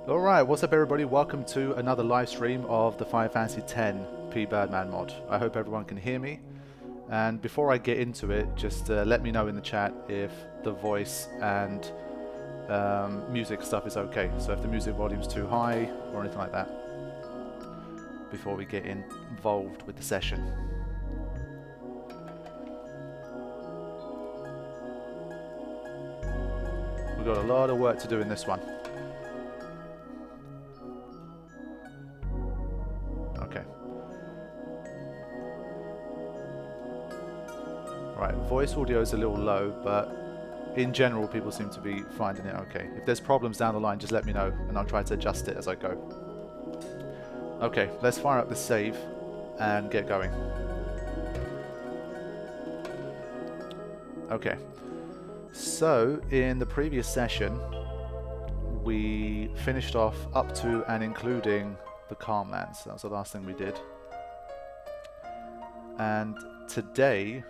Alright, what's up everybody? Welcome to another live stream of the Final Fantasy X Pbirdman mod. I hope everyone can hear me. And before I get into it, just let me know in the chat if the voice and music stuff is okay. So if the music volume's too high or anything like that, before we get involved with the session. We've got a lot of work to do in this one. Okay. Right, voice audio is a little low, but in general people seem to be finding it okay. If there's problems down the line, just let me know and I'll try to adjust it as I go. Okay, let's fire up the save and get going. Okay, so in the previous session we finished off up to and including the Calm Lands. That was the last thing we did. And today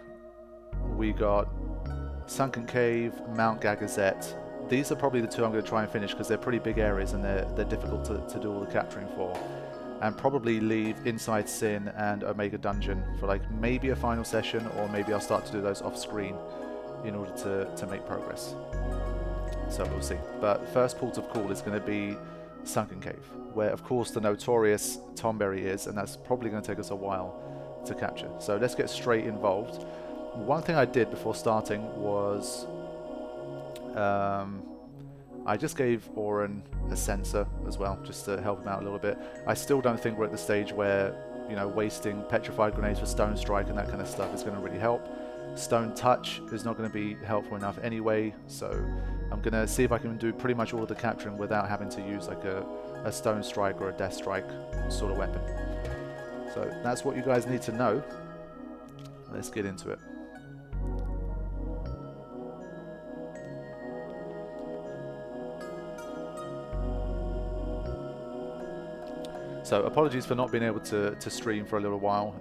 we got Sunken Cave, Mount Gagazette. These are probably the two I'm going to try and finish because they're pretty big areas and they're difficult to do all the capturing for. And probably leave Inside Sin and Omega Dungeon for like maybe a final session, or maybe I'll start to do those off screen in order to make progress. So we'll see. But first port of call is going to be Sunken Cave, where of course the notorious Tomberry is, and that's probably going to take us a while to capture. So let's get straight involved. One thing I did before starting was I just gave Oren a sensor as well, just to help him out a little bit. I still don't think we're at the stage where, you know, wasting petrified grenades for Stone Strike and that kind of stuff is going to really help. Stone Touch is not going to be helpful enough anyway, so I'm going to see if I can do pretty much all of the capturing without having to use like a Stone Strike or a Death Strike sort of weapon. So that's what you guys need to know. Let's get into it. So apologies for not being able to stream for a little while.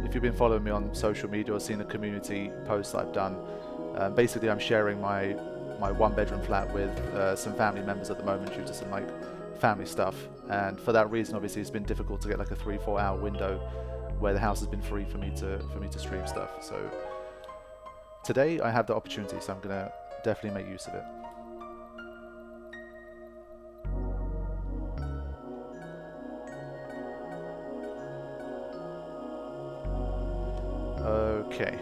If you've been following me on social media or seen the community posts I've done, basically I'm sharing my one-bedroom flat with some family members at the moment due to some like family stuff, and for that reason obviously it's been difficult to get like a 3-4 hour window where the house has been free for me to stream stuff. So today I have the opportunity, so I'm gonna definitely make use of it. Okay.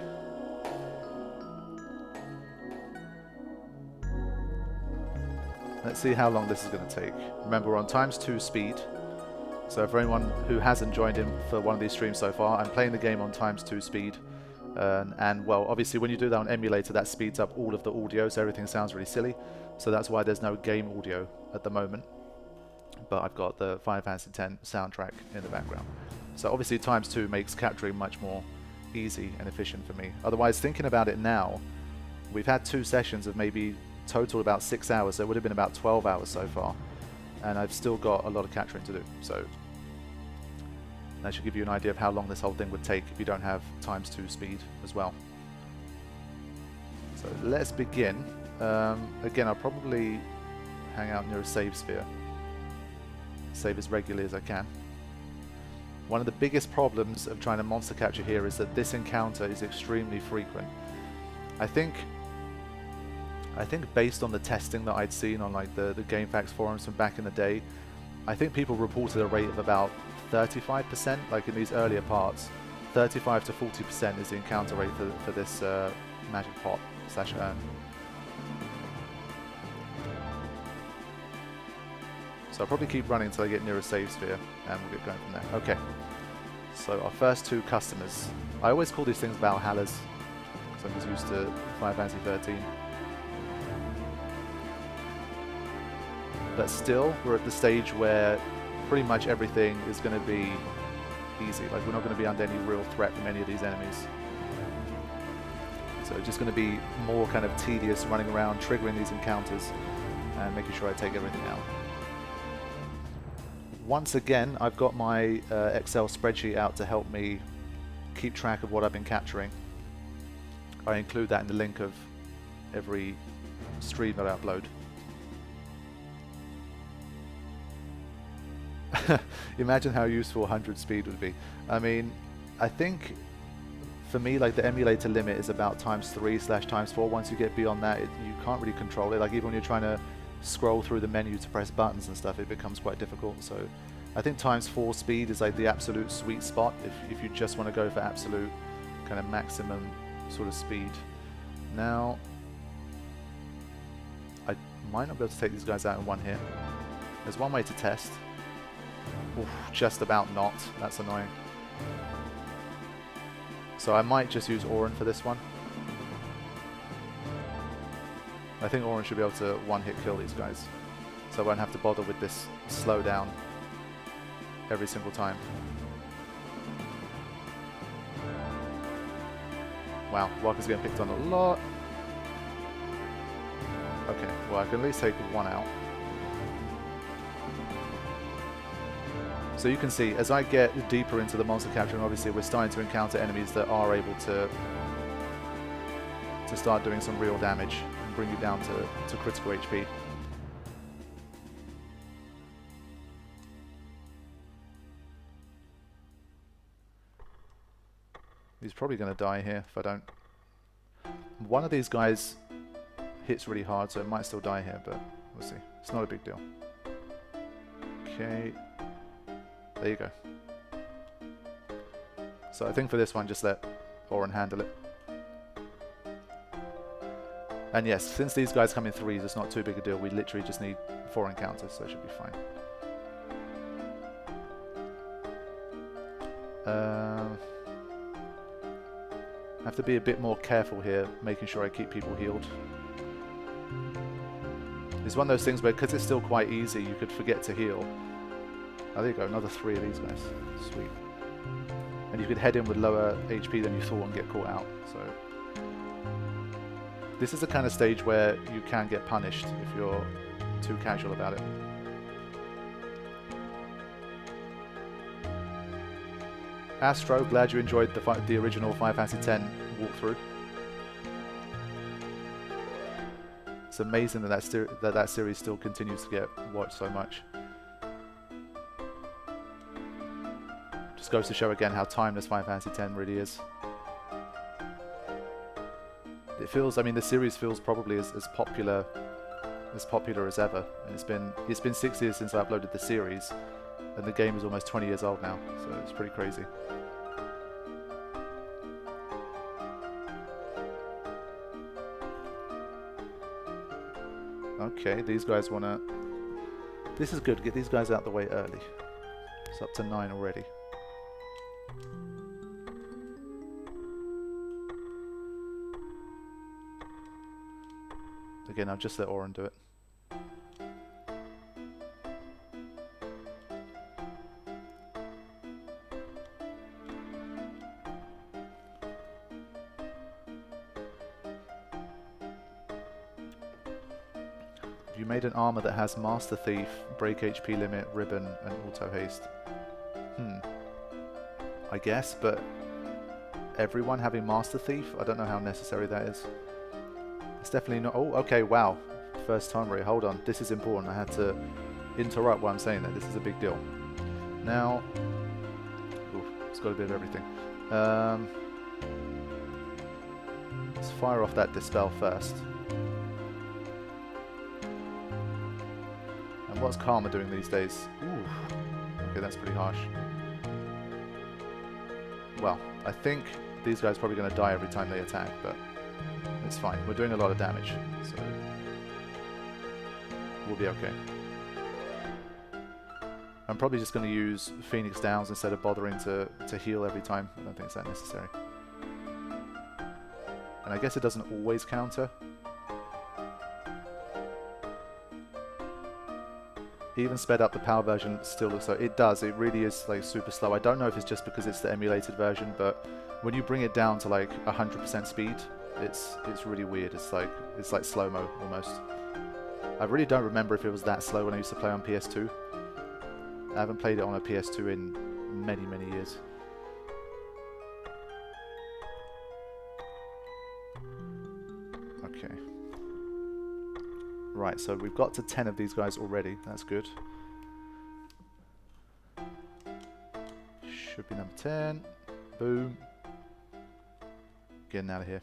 Let's see how long this is going to take. Remember, we're on ×2 speed. So for anyone who hasn't joined in for one of these streams so far, I'm playing the game on ×2 speed. And well, obviously when you do that on emulator, that speeds up all of the audio, so everything sounds really silly. So that's why there's no game audio at the moment. But I've got the Final Fantasy X soundtrack in the background. So obviously ×2 makes capturing much more easy and efficient for me. Otherwise, thinking about it now, we've had 2 sessions of maybe total about 6 hours, so it would have been about 12 hours so far, and I've still got a lot of capturing to do. So that should give you an idea of how long this whole thing would take if you don't have ×2 speed as well. So let's begin. Again, I'll probably hang out near a save sphere, save as regularly as I can. One of the biggest problems of trying to monster capture here is that this encounter is extremely frequent. I think based on the testing that I'd seen on like the GameFAQs forums from back in the day, I think people reported a rate of about 35%, like in these earlier parts. 35 to 40% is the encounter rate for this magic pot / urn. So I'll probably keep running until I get near a save sphere, and we'll get going from there. Okay, so our first 2 customers. I always call these things Valhallas, because I'm just used to Final Fantasy 13. But still, we're at the stage where pretty much everything is going to be easy. Like, we're not going to be under any real threat from any of these enemies. So it's just going to be more kind of tedious running around, triggering these encounters, and making sure I take everything out. Once again, I've got my Excel spreadsheet out to help me keep track of what I've been capturing. I include that in the link of every stream that I upload. Imagine how useful 100 speed would be. I mean, I think for me, like the emulator limit is about ×3/×4. Once you get beyond that, you can't really control it. Like even when you're trying to scroll through the menu to press buttons and stuff, it becomes quite difficult. So I think ×4 speed is like the absolute sweet spot if you just want to go for absolute kind of maximum sort of speed. Now, I might not be able to take these guys out in one hit. There's one way to test. Oof, just about not. That's annoying. So I might just use Orin for this one. I think Orin should be able to one-hit kill these guys. So I won't have to bother with this slowdown every single time. Wow, Walker's getting picked on a lot. Okay, well I can at least take one out. So you can see, as I get deeper into the monster capturing, obviously we're starting to encounter enemies that are able to start doing some real damage and bring you down to critical HP. He's probably going to die here if I don't. One of these guys hits really hard, so it might still die here, but we'll see. It's not a big deal. Okay. There you go. So I think for this one, just let Orin handle it. And yes, since these guys come in threes, it's not too big a deal. We literally just need 4 encounters, so it should be fine. I have to be a bit more careful here, making sure I keep people healed. It's one of those things where, because it's still quite easy, you could forget to heal. Oh, there you go, another 3 of these guys. Sweet. And you could head in with lower HP than you thought and get caught out. So this is the kind of stage where you can get punished if you're too casual about it. Astro, glad you enjoyed the original Final Fantasy X walkthrough. It's amazing that that series still continues to get watched so much. Just goes to show again how timeless Final Fantasy X really is. It feels, I mean, the series feels probably as popular as ever. And it's been 6 years since I uploaded the series, and the game is almost 20 years old now, so it's pretty crazy. Okay, these guys wanna... This is good, get these guys out the way early. It's up to 9 already. Again, I'll just let Orin do it. You made an armor that has Master Thief, Break HP Limit, Ribbon, and Auto Haste. I guess, but everyone having Master Thief? I don't know how necessary that is. It's definitely not... Oh, okay, wow. First time rate. Hold on. This is important. I had to interrupt while I'm saying that. This is a big deal. Now... Ooh, it's got a bit of everything. Let's fire off that Dispel first. And what's Karma doing these days? Ooh. Okay, that's pretty harsh. Well, I think these guys are probably going to die every time they attack, but it's fine. We're doing a lot of damage, so we'll be okay. I'm probably just going to use Phoenix Downs instead of bothering to heal every time. I don't think it's that necessary. And I guess it doesn't always counter. Even sped up, the power version still looks like it does. It really is like super slow. I don't know if it's just because it's the emulated version, but when you bring it down to like 100% speed, it's really weird. It's like slow-mo almost. I really don't remember if it was that slow when I used to play on PS2. I haven't played it on a PS2 in many, many years. Okay. Right, so we've got to 10 of these guys already. That's good. Should be number 10. Boom. Getting out of here.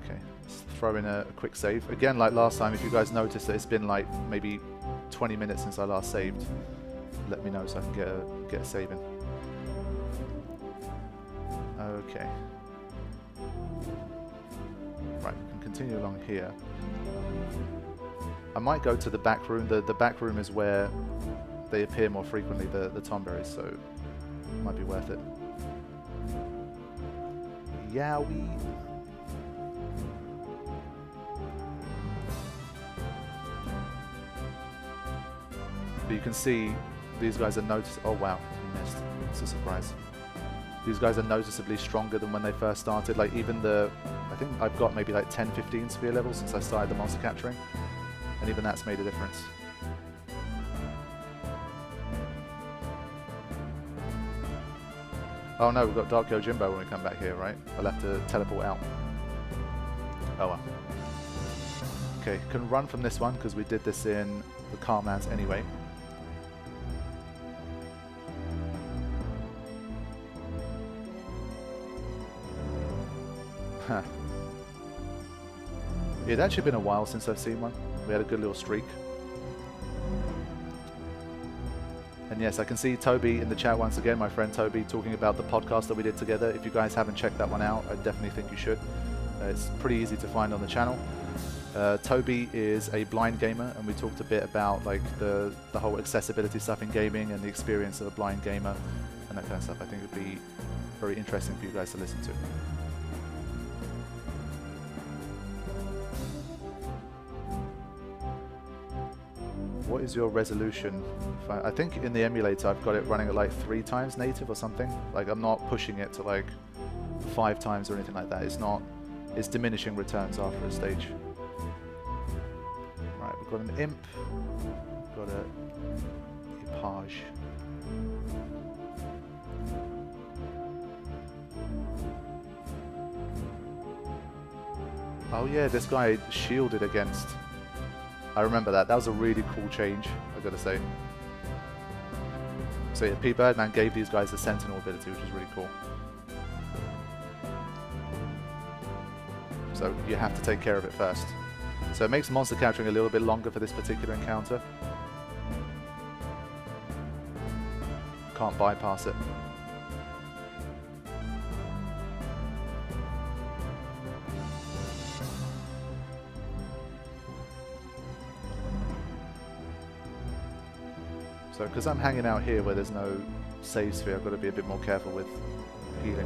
Okay, let's throw in a quick save. Again, like last time, if you guys notice that it's been like maybe 20 minutes since I last saved, let me know so I can get a save in. Okay. Right, we can continue along here. I might go to the back room. The back room is where they appear more frequently, the tomberries, so it might be worth it. Yowie. But you can see these guys are oh wow, he missed. It's a surprise. These guys are noticeably stronger than when they first started. Like even I think I've got maybe like 10-15 sphere levels since I started the monster capturing. And even that's made a difference. Oh no, we've got Dark Yojimbo when we come back here, right? I'll have to teleport out. Oh well. Okay, can run from this one because we did this in the Calmlands anyway. Huh. It'd actually been a while since I've seen one. We had a good little streak. And yes, I can see Toby in the chat once again, my friend Toby, talking about the podcast that we did together. If you guys haven't checked that one out, I definitely think you should. It's pretty easy to find on the channel. Toby is a blind gamer, and we talked a bit about like the whole accessibility stuff in gaming and the experience of a blind gamer and that kind of stuff. I think it would be very interesting for you guys to listen to. What is your resolution? I think in the emulator I've got it running at like 3 times native or something. Like I'm not pushing it to like 5 times or anything like that. It's diminishing returns after a stage. Right, we've got an imp. We've got a page. Oh yeah, this guy shielded against. I remember that. That was a really cool change, I've got to say. So yeah, Pbirdman gave these guys the Sentinel ability, which is really cool. So you have to take care of it first. So it makes monster capturing a little bit longer for this particular encounter. Can't bypass it. So, because I'm hanging out here where there's no save sphere, I've got to be a bit more careful with healing.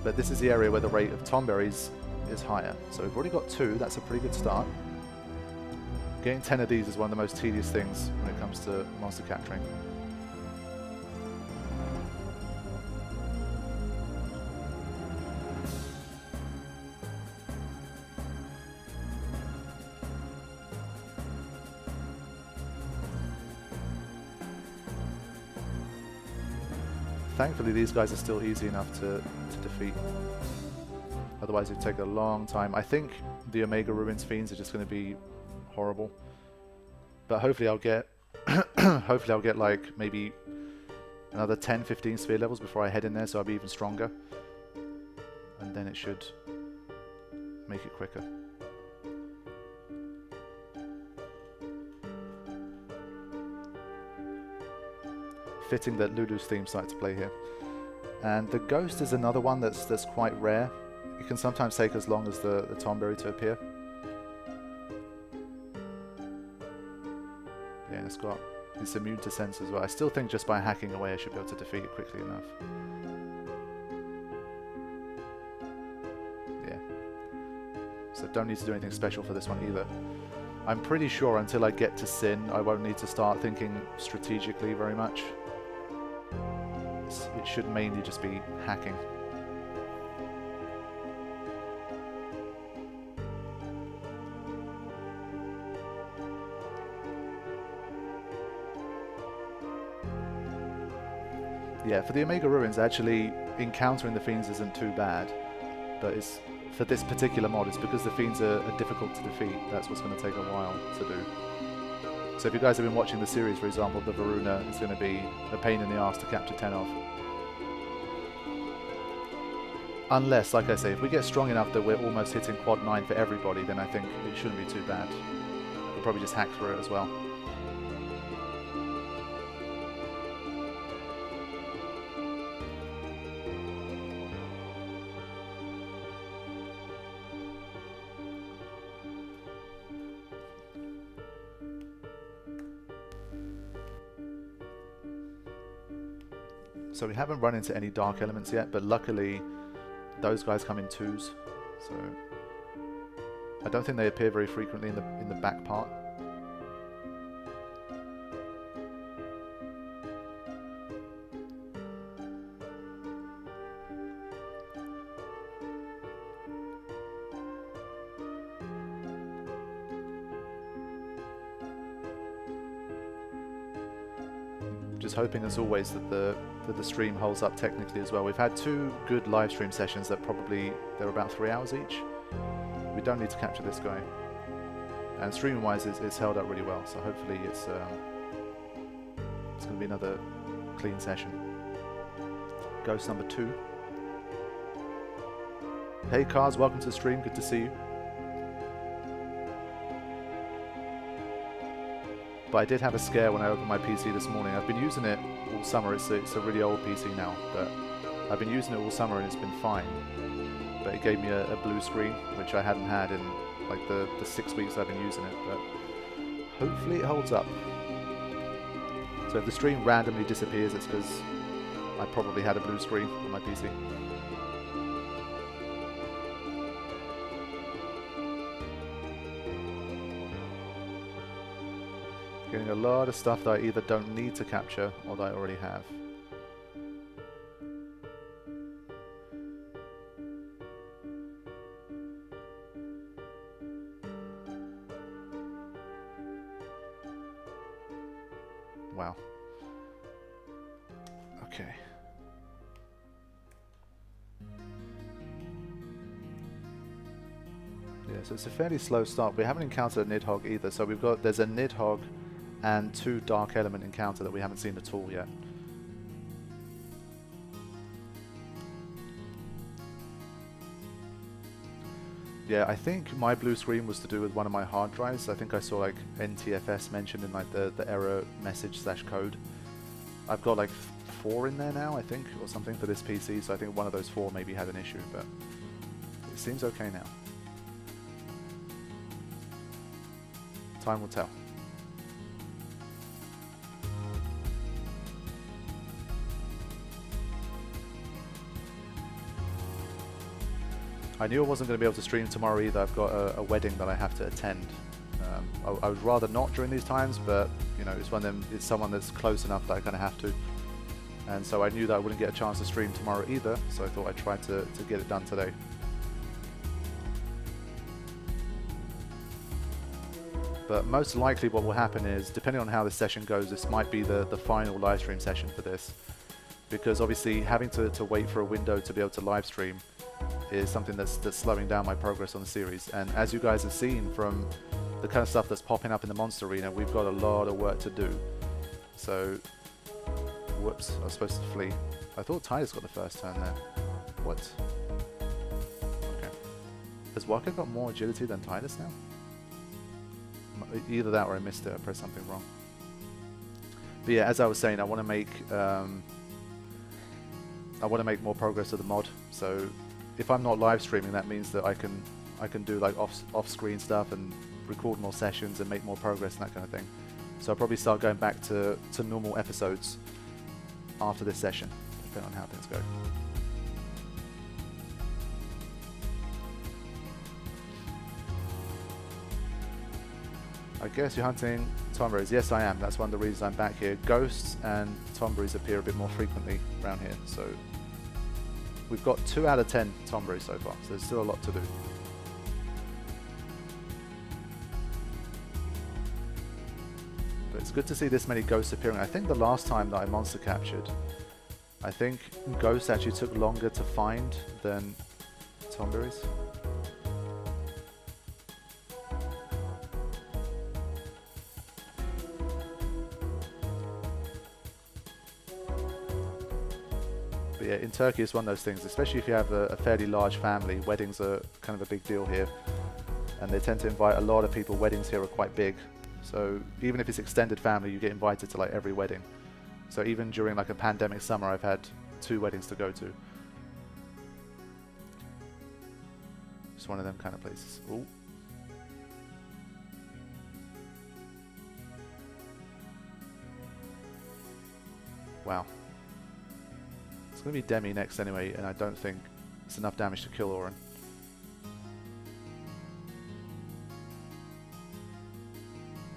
But this is the area where the rate of tomberries is higher. So we've already got 2, that's a pretty good start. Getting 10 of these is one of the most tedious things when it comes to monster capturing. Thankfully these guys are still easy enough to defeat. Otherwise it'd take a long time. I think the Omega Ruins Fiends are just going to be horrible. But hopefully I'll get hopefully I'll get like maybe another 10-15 sphere levels before I head in there, so I'll be even stronger. And then it should make it quicker. Fitting that Lulu's theme started to play here. And the Ghost is another one that's quite rare. It can sometimes take as long as the Tomberry to appear. Yeah, it's immune to sense as well. I still think just by hacking away I should be able to defeat it quickly enough. Yeah. So don't need to do anything special for this one either. I'm pretty sure until I get to Sin I won't need to start thinking strategically very much. It should mainly just be hacking. Yeah, for the Omega Ruins, actually encountering the fiends isn't too bad, but it's for this particular mod is because the fiends are difficult to defeat. That's what's going to take a while to do. So if you guys have been watching the series, for example, the Varuna is going to be a pain in the ass to capture 10 of. Unless, like I say, if we get strong enough that we're almost hitting quad 9 for everybody, then I think it shouldn't be too bad. We'll probably just hack through it as well. So we haven't run into any dark elements yet, but luckily those guys come in 2s, so I don't think they appear very frequently in the back part. Just hoping as always that the stream holds up technically as well. We've had 2 good live stream sessions that probably they're about 3 hours each. We don't need to capture this guy, and streaming wise it's held up really well, so hopefully it's going to be another clean session. Ghost number 2. Hey Cars, welcome to the stream, good to see you. But I did have a scare when I opened my PC this morning. I've been using it all summer. It's a really old PC now, but I've been using it all summer and it's been fine. But it gave me a blue screen, which I hadn't had in like the 6 weeks I've been using it. But hopefully it holds up. So if the stream randomly disappears, it's because I probably had a blue screen on my PC. Getting a lot of stuff that I either don't need to capture or that I already have. Wow. Okay. Yeah, so it's a fairly slow start. We haven't encountered a Nidhogg either, so there's a Nidhogg and 2 dark element encounter that we haven't seen at all yet. Yeah, I think my blue screen was to do with one of my hard drives. I think I saw like NTFS mentioned in like the error message / code. I've got like 4 in there now, I think, or something for this PC, so I think one of those 4 maybe had an issue, but it seems okay now. Time will tell. I knew I wasn't going to be able to stream tomorrow either. I've got a wedding that I have to attend. I would rather not during these times, but you know, it's one of them. It's someone that's close enough that I kind of have to. And so I knew that I wouldn't get a chance to stream tomorrow either. So I thought I'd try to get it done today. But most likely, what will happen is, depending on how this session goes, this might be the final live stream session for this, because obviously having to wait for a window to be able to live stream is something that's slowing down my progress on the series. And as you guys have seen from the kind of stuff that's popping up in the monster arena, we've got a lot of work to do. So, whoops, I was supposed to flee. I thought Titus got the first turn there. What? Okay. Has Waka got more agility than Titus now? Either that or I missed it, I pressed something wrong. But yeah, as I was saying, I want to make more progress with the mod. So if I'm not live streaming, that means that I can do like off-screen stuff and record more sessions and make more progress and that kind of thing. So I'll probably start going back to normal episodes after this session, depending on how things go. I guess you're hunting Tomberries. Yes, I am. That's one of the reasons I'm back here. Ghosts and Tomberries appear a bit more frequently around here. So we've got 2 out of 10 Tomberries so far. So there's still a lot to do. But it's good to see this many ghosts appearing. I think the last time that I monster captured, I think ghosts actually took longer to find than Tomberries. But yeah, in Turkey it's one of those things, especially if you have a fairly large family, weddings are kind of a big deal here. And they tend to invite a lot of people. Weddings here are quite big. So even if it's extended family, you get invited to like every wedding. So even during like a pandemic summer, I've had 2 weddings to go to. Just one of them kind of places. Ooh. Wow. It's going to be Demi next anyway, and I don't think it's enough damage to kill Oren.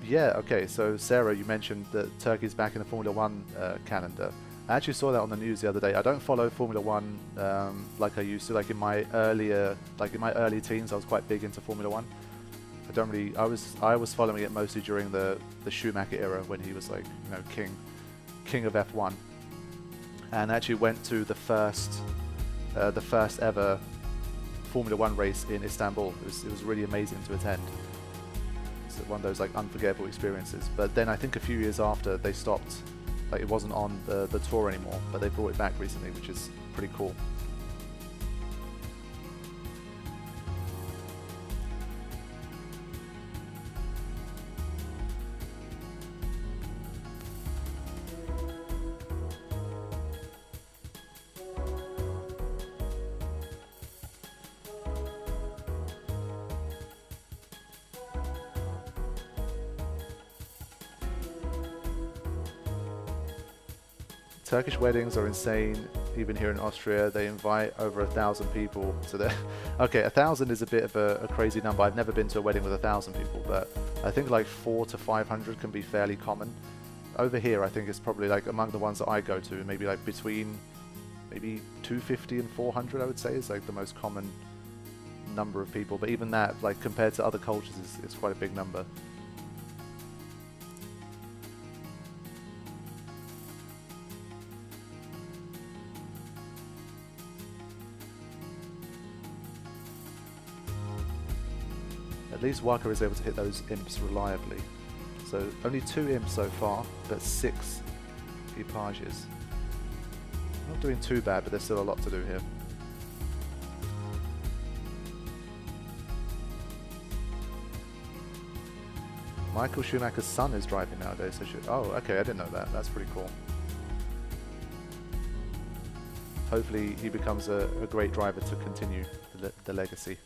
Yeah, okay, so Sarah, you mentioned that Turkey's back in the Formula 1 calendar. I actually saw that on the news the other day. I don't follow Formula 1 like I used to. Like in my early teens, I was quite big into Formula 1. I don't really. I was following it mostly during the Schumacher era when he was like, you know, king of F1, and actually went to the first ever Formula 1 race in Istanbul. It was really amazing to attend. It's one of those like unforgettable experiences. But then I think a few years after they stopped. Like it wasn't on the tour anymore, but they brought it back recently, which is pretty cool. Turkish weddings are insane, even here in Austria. They invite over 1,000 people to their... Okay, 1,000 is a bit of a crazy number. I've never been to a wedding with 1,000 people, but I think like 400 to 500 can be fairly common. Over here, I think it's probably like among the ones that I go to, maybe like between maybe 250 and 400, I would say, is like the most common number of people. But even that, like compared to other cultures, is quite a big number. At least Waka is able to hit those imps reliably. So only 2 imps so far, but 6 equipages. Not doing too bad, but there's still a lot to do here. Michael Schumacher's son is driving nowadays. So oh, okay, I didn't know that. That's pretty cool. Hopefully he becomes a great driver to continue the legacy.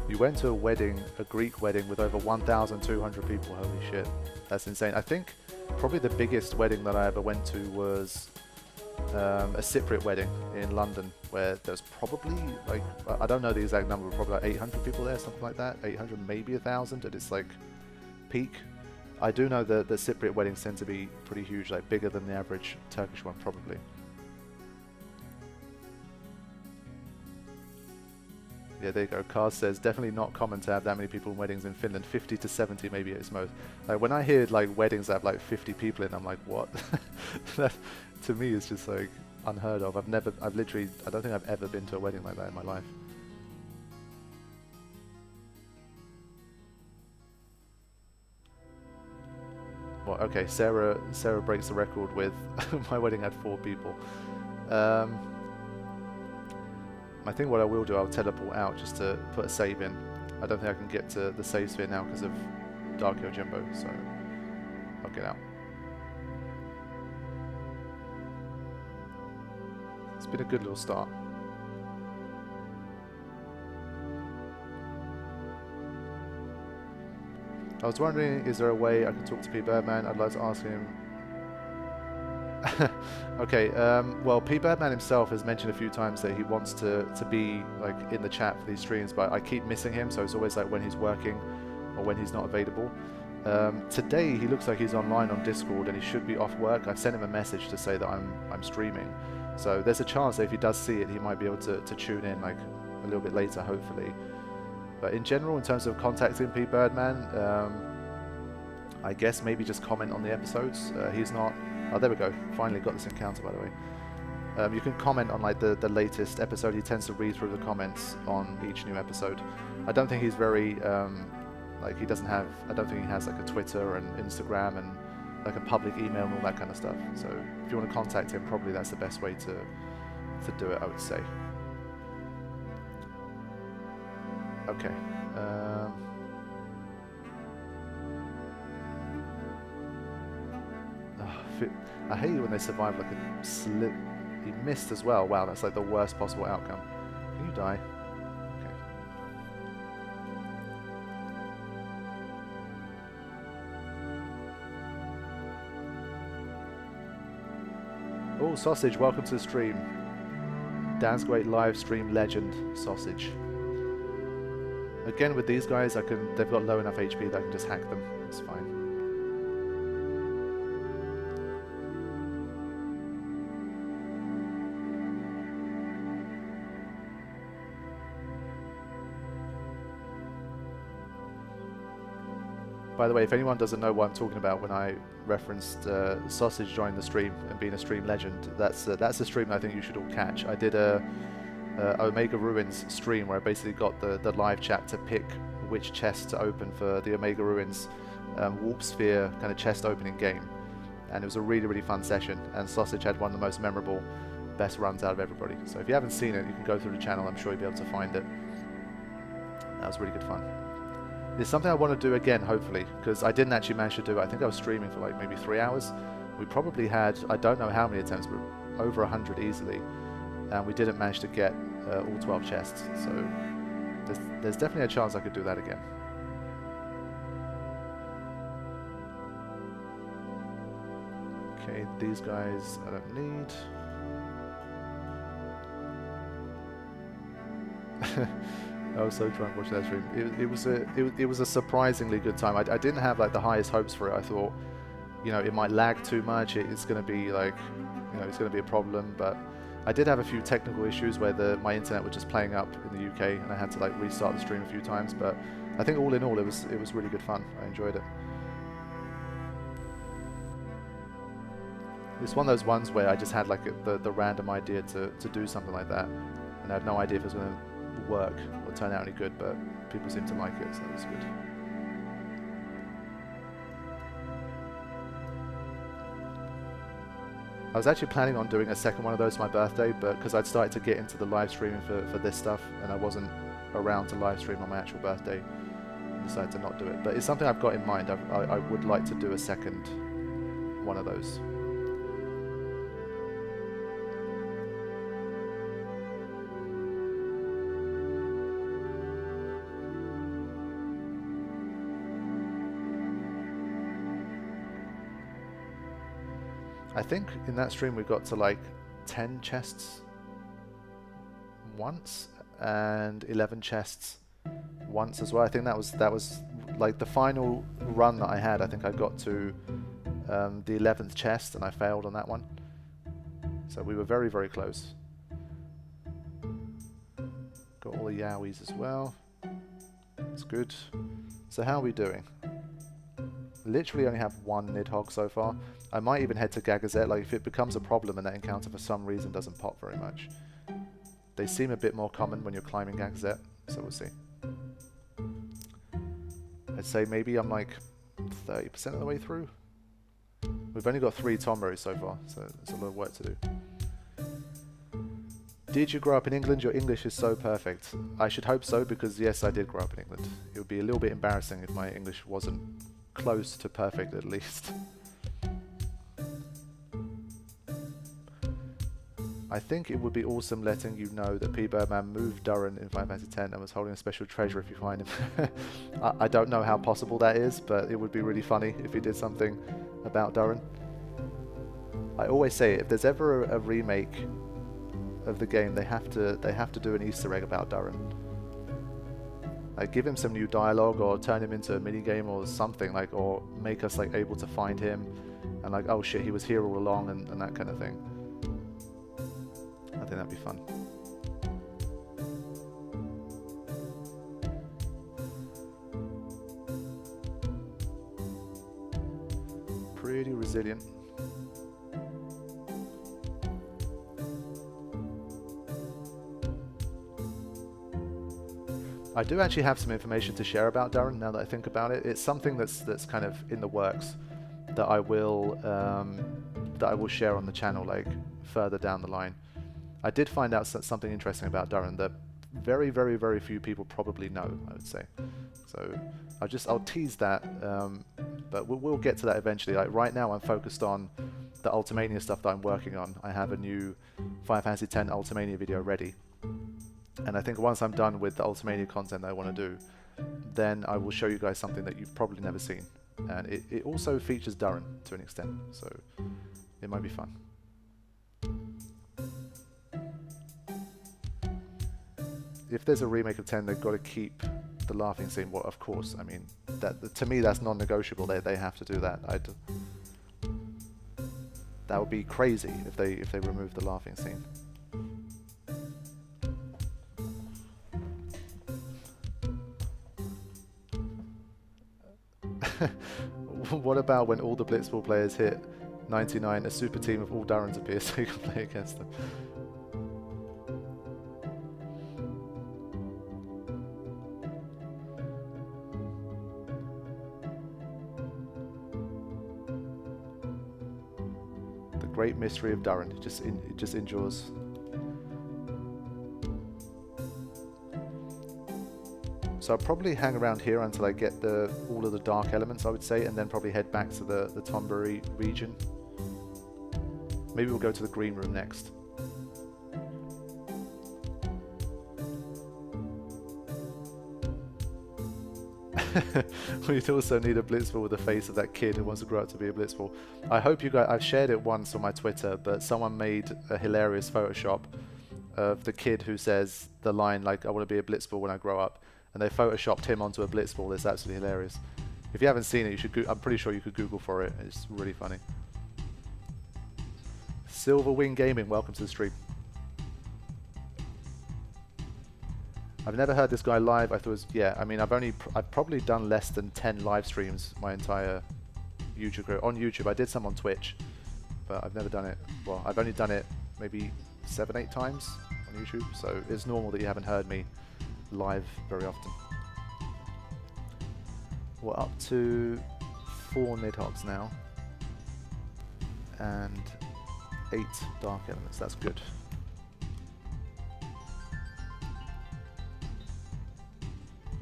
You went to a wedding, a Greek wedding with over 1,200 people. Holy shit, that's insane. I think probably the biggest wedding that I ever went to was a Cypriot wedding in London, where there's probably like, I don't know the exact number, but probably like 800 people there, something like that. 800, maybe 1,000 at its like peak. I do know that the Cypriot weddings tend to be pretty huge, like bigger than the average Turkish one probably. Yeah, there you go. Kaz says, definitely not common to have that many people in weddings in Finland. 50 to 70 maybe at its most. Like when I hear like weddings that have like 50 people in, I'm like, what? That, to me, is just like unheard of. I've literally, I don't think I've ever been to a wedding like that in my life. Well, okay, Sarah breaks the record with my wedding had 4 people. I think what I will do, I'll teleport out just to put a save in. I don't think I can get to the save sphere now because of Dark Yojimbo, so I'll get out. It's been a good little start. I was wondering, is there a way I can talk to Pbirdman? I'd like to ask him. Okay, well, Pbirdman himself has mentioned a few times that he wants to be like in the chat for these streams, but I keep missing him, so it's always like when he's working or when he's not available. Today he looks like he's online on Discord and he should be off work. I've sent him a message to say that I'm streaming, so there's a chance that if he does see it, he might be able to tune in like a little bit later, hopefully. But in general, in terms of contacting Pbirdman, I guess maybe just comment on the episodes. He's not... Oh, there we go. Finally got this encounter, by the way. You can comment on like the latest episode. He tends to read through the comments on each new episode. I don't think he's very... like he doesn't have... I don't think he has like a Twitter and Instagram and like a public email and all that kind of stuff. So if you want to contact him, probably that's the best way to do it, I would say. Okay. I hate it when they survive like a slip. He missed as well. Wow, that's like the worst possible outcome. Can you die? Okay. Oh, Sausage, welcome to the stream. Dan's great live stream legend, Sausage. Again, with these guys, they've got low enough HP that I can just hack them. It's fine. By the way, if anyone doesn't know what I'm talking about when I referenced Sausage joining the stream and being a stream legend, that's a stream that I think you should all catch. I did a Omega Ruins stream where I basically got the live chat to pick which chest to open for the Omega Ruins Warp Sphere kind of chest opening game, and it was a really, really fun session, and Sausage had one of the most memorable, best runs out of everybody. So if you haven't seen it, you can go through the channel. I'm sure you'll be able to find it. That was really good fun. It's something I want to do again, hopefully, because I didn't actually manage to do it. I think I was streaming for like maybe 3 hours. We probably had, I don't know how many attempts, but over 100 easily, and we didn't manage to get all 12 chests. So there's definitely a chance I could do that again. Okay, these guys I don't need. I was so drunk watching that stream. It was a surprisingly good time. I didn't have like the highest hopes for it. I thought, you know, it might lag too much. It's going to be like, you know, it's going to be a problem. But I did have a few technical issues where my internet was just playing up in the UK, and I had to like restart the stream a few times. But I think all in all, it was really good fun. I enjoyed it. It's one of those ones where I just had like the random idea to do something like that, and I had no idea if it was going to work or turn out any good, but people seem to like it, so that's good. I was actually planning on doing a second one of those for my birthday, but because I'd started to get into the live streaming for this stuff, and I wasn't around to live stream on my actual birthday, I decided to not do it. But it's something I've got in mind. I would like to do a second one of those. I think in that stream we got to like 10 chests once and 11 chests once as well. I think that was like the final run that I had. I think I got to the 11th chest and I failed on that one. So we were very, very close. Got all the Yowies as well. That's good. So how are we doing? Literally only have one Nidhogg so far. I might even head to Gagazet, like if it becomes a problem and that encounter for some reason doesn't pop very much. They seem a bit more common when you're climbing Gagazet, so we'll see. I'd say maybe I'm like 30% of the way through. We've only got 3 Tombows so far, so there's a lot of work to do. Did you grow up in England? Your English is so perfect. I should hope so, because yes, I did grow up in England. It would be a little bit embarrassing if my English wasn't close to perfect at least. I think it would be awesome letting you know that Pbirdman moved Durin in Final Fantasy X and was holding a special treasure if you find him. I don't know how possible that is, but it would be really funny if he did something about Durin. I always say, if there's ever a remake of the game, they have to do an Easter egg about Durin. Like, give him some new dialogue, or turn him into a minigame or something, like, or make us like able to find him and like, oh shit, he was here all along, and that kind of thing. I think that'd be fun. pretty resilient. I do actually have some information to share about Darren now that I think about it. It's something that's kind of in the works that I will share on the channel like further down the line. I did find out something interesting about Darren that very, very, very few people probably know, I would say. So I'll tease that, but we'll get to that eventually. Like right now I'm focused on the Ultimania stuff that I'm working on. I have a new Final Fantasy X Ultimania video ready. And I think once I'm done with the Ultimania content that I want to do, then I will show you guys something that you've probably never seen. And it also features Darren to an extent, so it might be fun. If there's a remake of 10, they've got to keep the laughing scene. Well, of course, I mean, to me that's non-negotiable. They have to do that. That would be crazy if they remove the laughing scene. What about when all the Blitzball players hit 99, a super team of all Darrens appears so you can play against them? The great mystery of Darren, it just endures. So I'll probably hang around here until I get all of the dark elements, I would say, and then probably head back to the Tonberry region. Maybe we'll go to the green room next. We'd also need a Blitzball with the face of that kid who wants to grow up to be a Blitzball. I hope you guys, I've shared it once on my Twitter, but someone made a hilarious Photoshop of the kid who says the line like, I want to be a Blitzball when I grow up. And they photoshopped him onto a Blitzball. It's absolutely hilarious. If you haven't seen it, you should. I'm pretty sure you could Google for it. It's really funny. Silverwing Gaming, welcome to the stream. I've never heard this guy live. I thought it was, yeah. I mean, I've probably done less than 10 live streams my entire YouTube career. On YouTube, I did some on Twitch, but I've never done it. Well, I've only done it maybe 7, 8 times on YouTube. So it's normal that you haven't heard me live very often. We're up to 4 Nidhogg's now and 8 dark elements. That's good.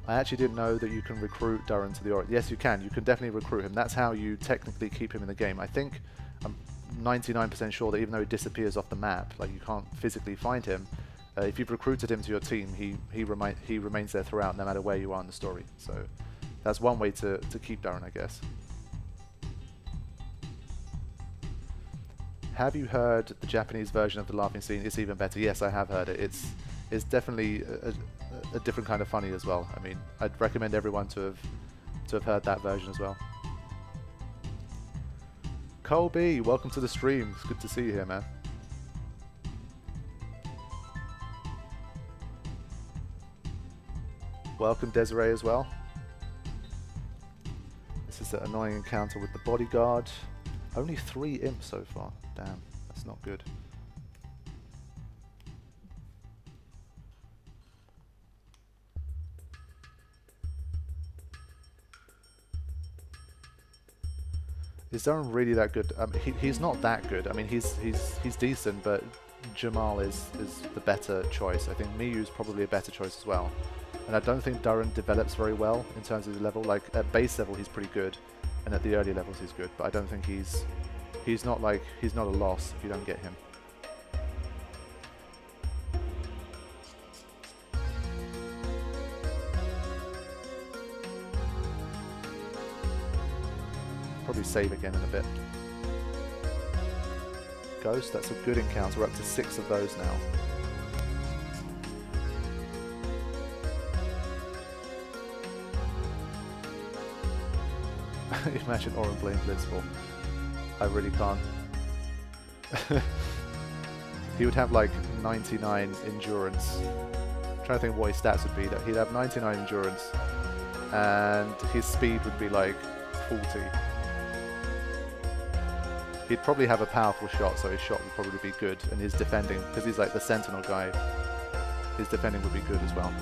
I actually didn't know that you can recruit Darren to the Oracle. Yes, you can. You can definitely recruit him. That's how you technically keep him in the game. I think I'm 99% sure that even though he disappears off the map, like you can't physically find him, if you've recruited him to your team, he remains there throughout, no matter where you are in the story. So that's one way to keep Darren, I guess. Have you heard the Japanese version of the laughing scene? It's even better. Yes, I have heard it. It's definitely a different kind of funny as well. I mean, I'd recommend everyone to have heard that version as well. Colby, welcome to the stream. It's good to see you here, man. Welcome Desiree as well. This is an annoying encounter with the bodyguard. Only 3 imps so far. Damn, that's not good. Is Darren really that good? He's not that good. I mean, he's decent, but Jamal is the better choice. I think Miyu's probably a better choice as well. And I don't think Darren develops very well in terms of his level. Like at base level he's pretty good, and at the early levels he's good. But I don't think he's not a loss if you don't get him. Probably save again in a bit. Ghost, that's a good encounter. We're up to 6 of those now. Imagine Oren playing Blitzball. I really can't. He would have like 99 endurance. I'm trying to think what his stats would be. He'd have 99 endurance and his speed would be like 40. He'd probably have a powerful shot, so his shot would probably be good, and his defending, because he's like the sentinel guy, his defending would be good as well, I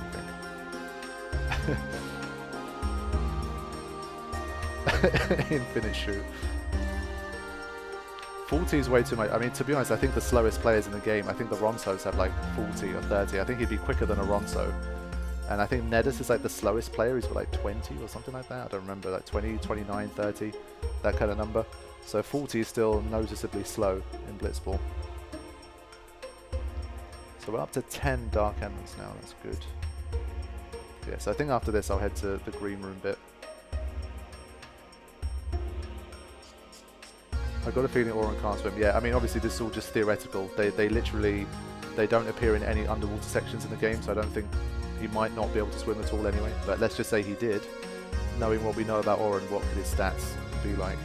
think. Infinite shoot. 40 is way too much. I mean, to be honest, I think the slowest players in the game, I think the Ronsos have like 40 or 30. I think he'd be quicker than a Ronso. And I think Nedis is like the slowest player. He's got like 20 or something like that. I don't remember, like 20, 29, 30, that kind of number. So 40 is still noticeably slow in Blitzball. So we're up to 10 Dark Emeralds now. That's good. Yeah, so I think after this I'll head to the green room bit. I got a feeling Auron can't swim. Yeah, I mean, obviously this is all just theoretical. They literally, they don't appear in any underwater sections in the game, so I don't think he might not be able to swim at all anyway. But let's just say he did. Knowing what we know about Auron, what could his stats be like?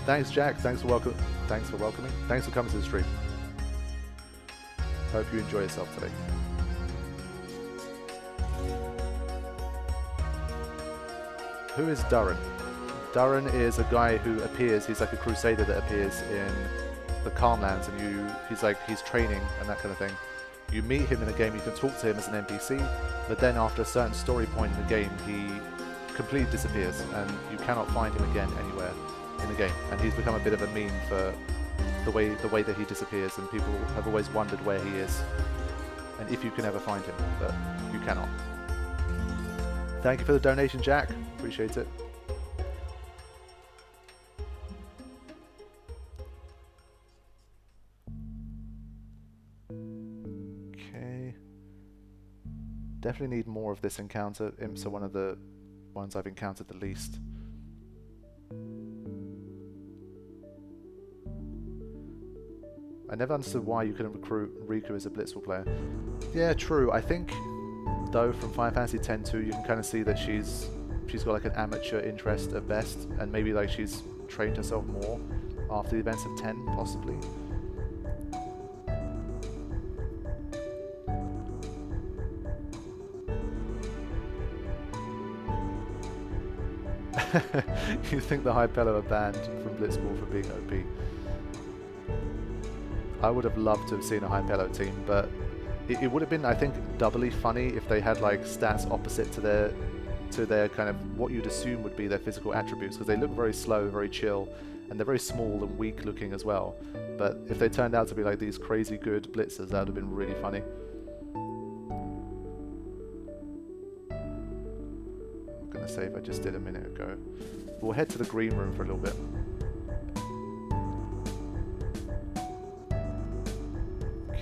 Thanks, Jack. Thanks for welcoming. Thanks for coming to the stream. Hope you enjoy yourself today. Who is Duran? Duran is a guy who appears, he's like a crusader that appears in the Calmlands, and he's training and that kind of thing. You meet him in a game, you can talk to him as an NPC, but then after a certain story point in the game, he completely disappears and you cannot find him again anywhere in the game. And he's become a bit of a meme for the way that he disappears, and people have always wondered where he is and if you can ever find him, but you cannot. Thank you for the donation, Jack. Appreciate it. Okay. Definitely need more of this encounter. Imps are one of the ones I've encountered the least. I never understood why you couldn't recruit Riku as a Blitzball player. Yeah, true. I think, though, from Final Fantasy X-2, you can kind of see that she's got like an amateur interest at best, and maybe like she's trained herself more after the events of 10, possibly. You think the Hypello are banned from Blitzball for being OP? I would have loved to have seen a Hypello team, but it would have been, I think, doubly funny if they had like stats opposite to their kind of what you'd assume would be their physical attributes, because they look very slow, very chill, and they're very small and weak looking as well. But if they turned out to be like these crazy good blitzers, that would have been really funny. I'm gonna save I just did a minute ago. We'll head to the green room for a little bit.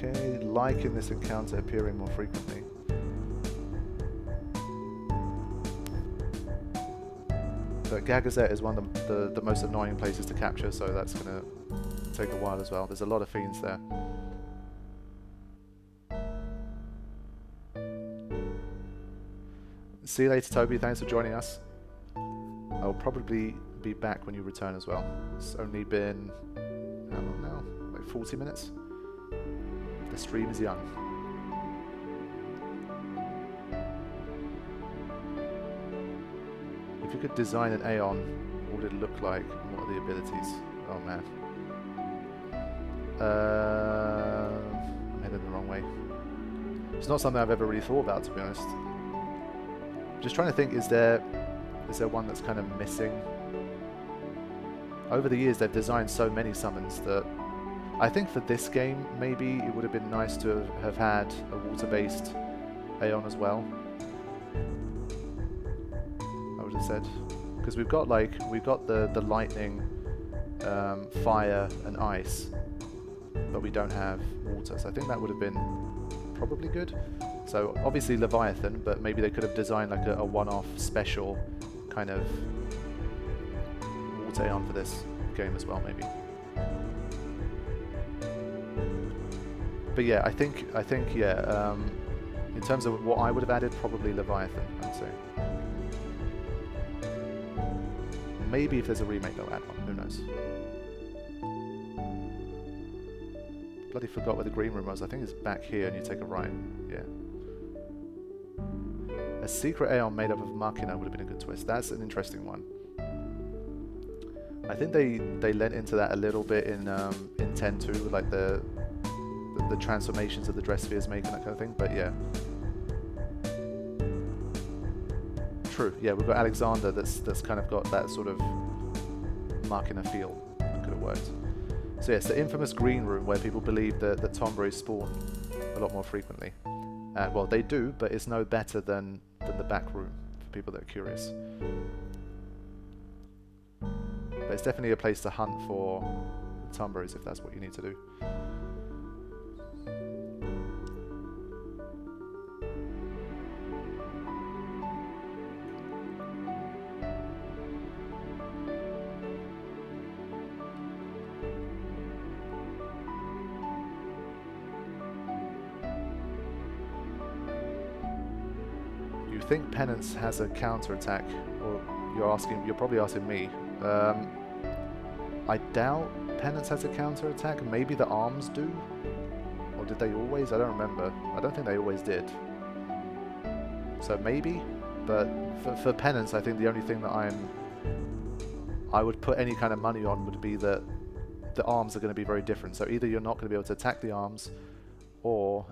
Okay, liking this encounter appearing more frequently. But Gagazette is one of the most annoying places to capture, so that's going to take a while as well. There's a lot of fiends there. See you later, Toby. Thanks for joining us. I'll probably be back when you return as well. It's only been, how long now? Like 40 minutes? The stream is young. If you could design an Aeon, what would it look like? What are the abilities? Oh man. I'm headed the wrong way. It's not something I've ever really thought about, to be honest. Just trying to think, is there one that's kind of missing? Over the years they've designed so many summons that I think for this game maybe it would have been nice to have had a water-based Aeon as well. I would have said, because we've got the lightning, fire and ice, but we don't have water, so I think that would have been probably good. So obviously Leviathan, but maybe they could have designed like a one-off special kind of water Aeon for this game as well, maybe. But yeah, I think yeah. In terms of what I would have added, probably Leviathan, I'd say. Maybe if there's a remake, they'll add one. Who knows? Bloody forgot where the green room was. I think it's back here, and you take a right. Yeah. A secret Aeon made up of Machina would have been a good twist. That's an interesting one. I think they lent into that a little bit in 10.2 with like the transformations of the dress spheres making that kind of thing. But yeah, true. Yeah, we've got Alexander that's kind of got that sort of Machina feel. That could have worked. So yes, the infamous green room where people believe that Tomberries spawn a lot more frequently. Well, they do, but it's no better than the back room for people that are curious. But it's definitely a place to hunt for Tomberries if that's what you need to do. You think Penance has a counter-attack, or you're probably asking me. I doubt Penance has a counter-attack. Maybe the arms do? Or did they always? I don't remember. I don't think they always did. So maybe? But for Penance, I think the only thing that I would put any kind of money on would be that the arms are going to be very different. So either you're not going to be able to attack the arms, or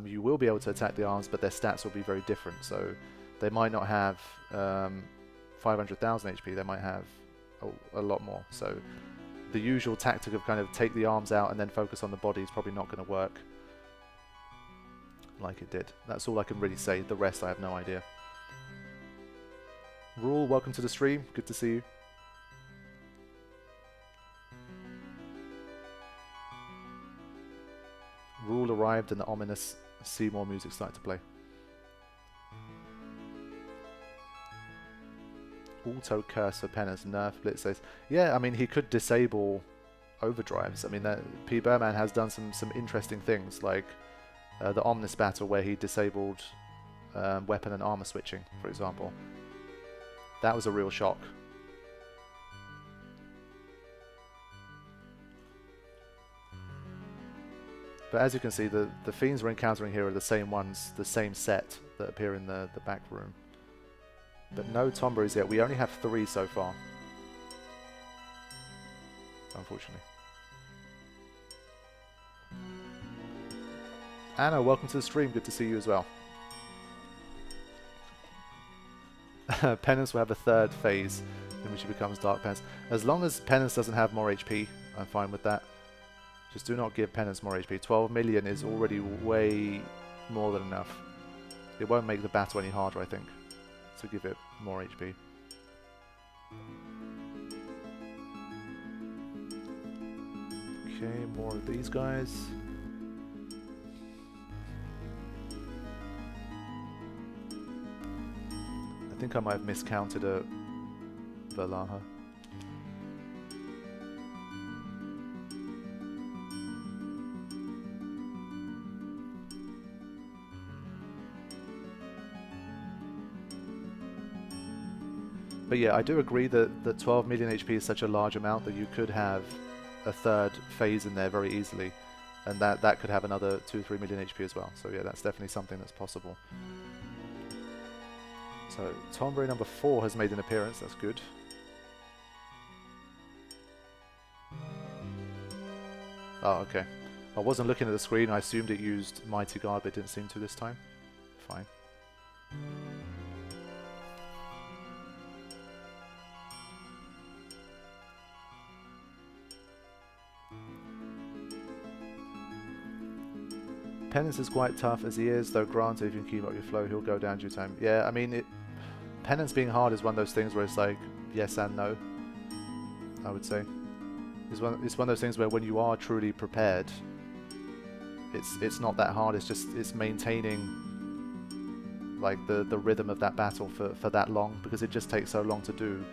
you will be able to attack the arms, but their stats will be very different. So they might not have 500,000 HP, they might have a lot more. So the usual tactic of kind of take the arms out and then focus on the body is probably not going to work like it did. That's all I can really say. The rest I have no idea. Rule, welcome to the stream. Good to see you. Rule arrived and the ominous Seymour music started to play. Auto curse for Penance, nerf Blitz says. Yeah, I mean, he could disable overdrives. I mean, Pbirdman has done some interesting things, like the Omnis battle where he disabled weapon and armor switching, for example. That was a real shock. But as you can see, the fiends we're encountering here are the same ones, the same set that appear in the back room. But no Tomberries yet. We only have 3 so far, unfortunately. Anna, welcome to the stream. Good to see you as well. Penance will have a 3rd phase in which he becomes Dark Penance. As long as Penance doesn't have more HP, I'm fine with that. Just do not give Penance more HP. 12 million is already way more than enough. It won't make the battle any harder, I think, to give it more HP. Okay, more of these guys. I think I might have miscounted a Valaha. But yeah, I do agree that 12 million HP is such a large amount that you could have a 3rd phase in there very easily, and that could have another 2-3 million HP as well. So yeah, that's definitely something that's possible. So Tomberry number 4 has made an appearance. That's good. Oh, okay. I wasn't looking at the screen. I assumed it used Mighty Guard, but it didn't seem to this time. Fine. Penance is quite tough as he is, though granted if you can keep up your flow he'll go down due time. Yeah, I mean, Penance being hard is one of those things where it's like yes and no, I would say. It's one of those things where when you are truly prepared, it's not that hard, it's maintaining like the rhythm of that battle for that long, because it just takes so long to do.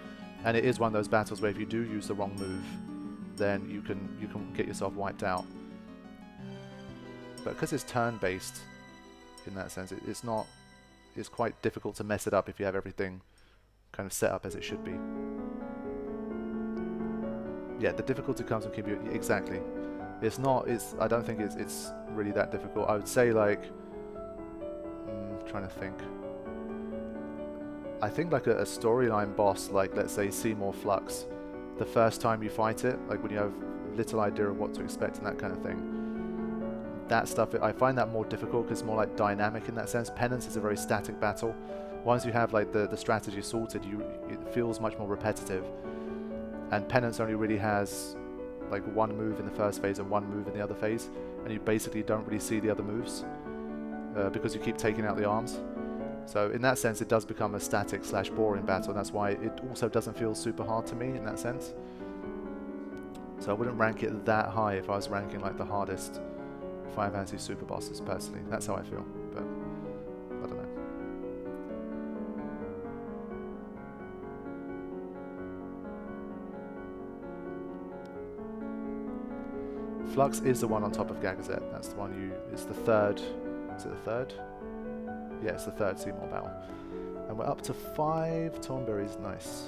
And it is one of those battles where if you do use the wrong move, then you can get yourself wiped out. But because it's turn-based, in that sense, it's quite difficult to mess it up if you have everything kind of set up as it should be. Yeah, the difficulty comes from keeping you exactly. I don't think it's really that difficult. I would say like, trying to think. I think like a storyline boss, like let's say Seymour Flux, the first time you fight it, like when you have little idea of what to expect and that kind of thing, that stuff, I find that more difficult because it's more like dynamic in that sense. Penance is a very static battle. Once you have like the strategy sorted, it feels much more repetitive. And Penance only really has like one move in the first phase and one move in the other phase, and you basically don't really see the other moves because you keep taking out the arms. So in that sense, it does become a static / boring battle, and that's why it also doesn't feel super hard to me in that sense. So I wouldn't rank it that high if I was ranking like the hardest Final Fantasy super bosses personally. That's how I feel, but I don't know. Flux is the one on top of Gagazet. That's the one it's the third. Is it the third? Yeah, it's the third Seymour battle. And we're up to 5 Thornberries. Nice.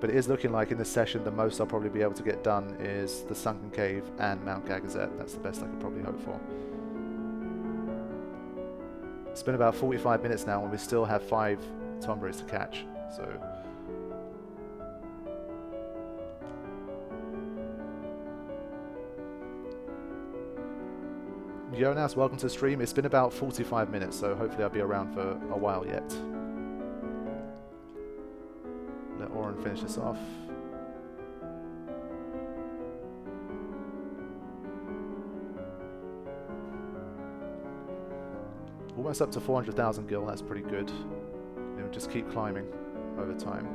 But it is looking like in this session the most I'll probably be able to get done is the Sunken Cave and Mount Gagazet. That's the best I could probably hope for. It's been about 45 minutes now and we still have 5 Thornberries to catch. So Jonas, welcome to the stream. It's been about 45 minutes, so hopefully I'll be around for a while yet. Let Oren finish this off. Almost up to 400,000 gil, that's pretty good. We'll just keep climbing over time.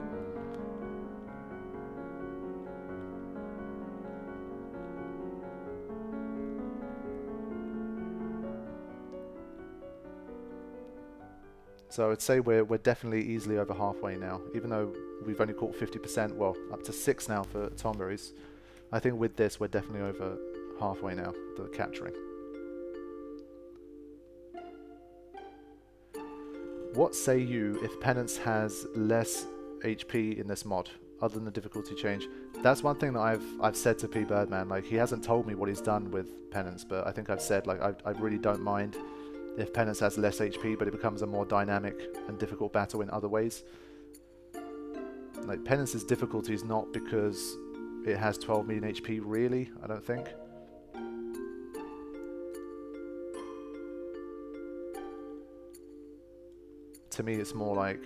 So I'd say we're definitely easily over halfway now, even though we've only caught 50%, well, up to 6 now for Thornberries. I think with this, we're definitely over halfway now, the capturing. What say you if Penance has less HP in this mod, other than the difficulty change? That's one thing that I've said to Pbirdman. Like, he hasn't told me what he's done with Penance, but I think I've said, like, I really don't mind if Penance has less HP, but it becomes a more dynamic and difficult battle in other ways. Like, Penance's difficulty is not because it has 12 million HP, really, I don't think. To me, it's more like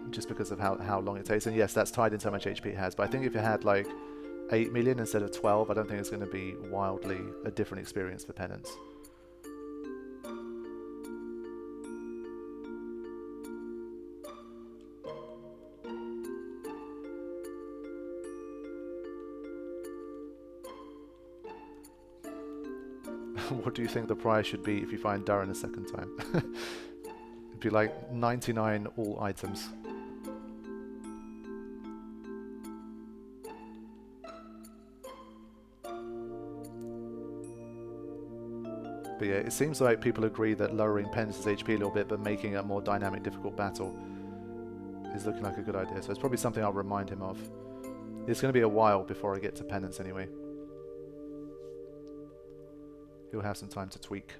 just because of how long it takes. And yes, that's tied into how much HP it has, but I think if it had like 8 million instead of 12, I don't think it's going to be wildly a different experience for Penance. What do you think the prize should be if you find Darren a second time? It'd be like 99 all items. But yeah, it seems like people agree that lowering Penance's HP a little bit but making it a more dynamic, difficult battle is looking like a good idea. So it's probably something I'll remind him of. It's going to be a while before I get to Penance anyway. He'll have some time to tweak.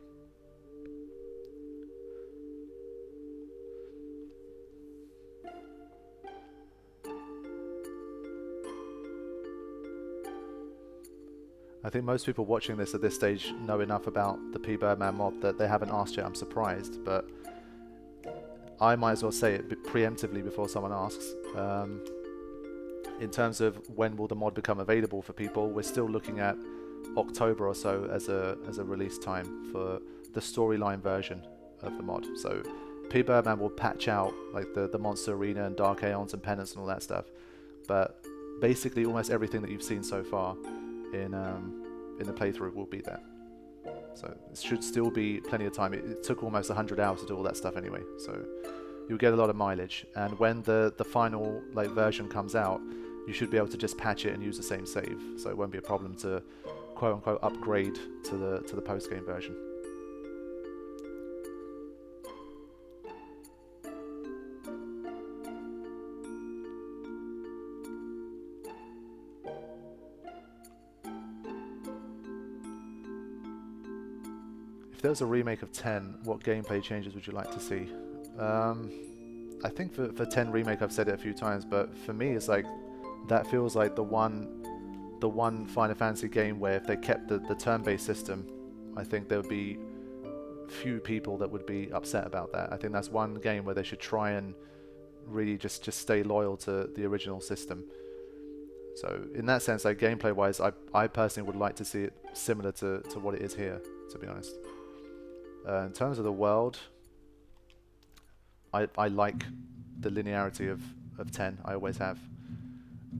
I think most people watching this at this stage know enough about the Pbirdman mod that they haven't asked yet. I'm surprised, but I might as well say it preemptively before someone asks. In terms of when will the mod become available for people, we're still looking at October or so as a release time for the storyline version of the mod. So Pbirdman will patch out like the Monster Arena and Dark Aeons and Penance and all that stuff, but basically almost everything that you've seen so far in the playthrough will be there. So it should still be plenty of time. It took almost 100 hours to do all that stuff anyway, so you'll get a lot of mileage. And when the final like version comes out, you should be able to just patch it and use the same save, so it won't be a problem to quote-unquote upgrade to the post-game version. if there was a remake of 10, what gameplay changes would you like to see? I think for 10 remake, I've said it a few times, but for me, it's like that feels like the one Final Fantasy game where if they kept the turn-based system, I think there would be few people that would be upset about that. I think that's one game where they should try and really just stay loyal to the original system. So in that sense, like gameplay wise, I personally would like to see it similar to what it is here, to be honest. In terms of the world, I like the linearity of 10. I always have.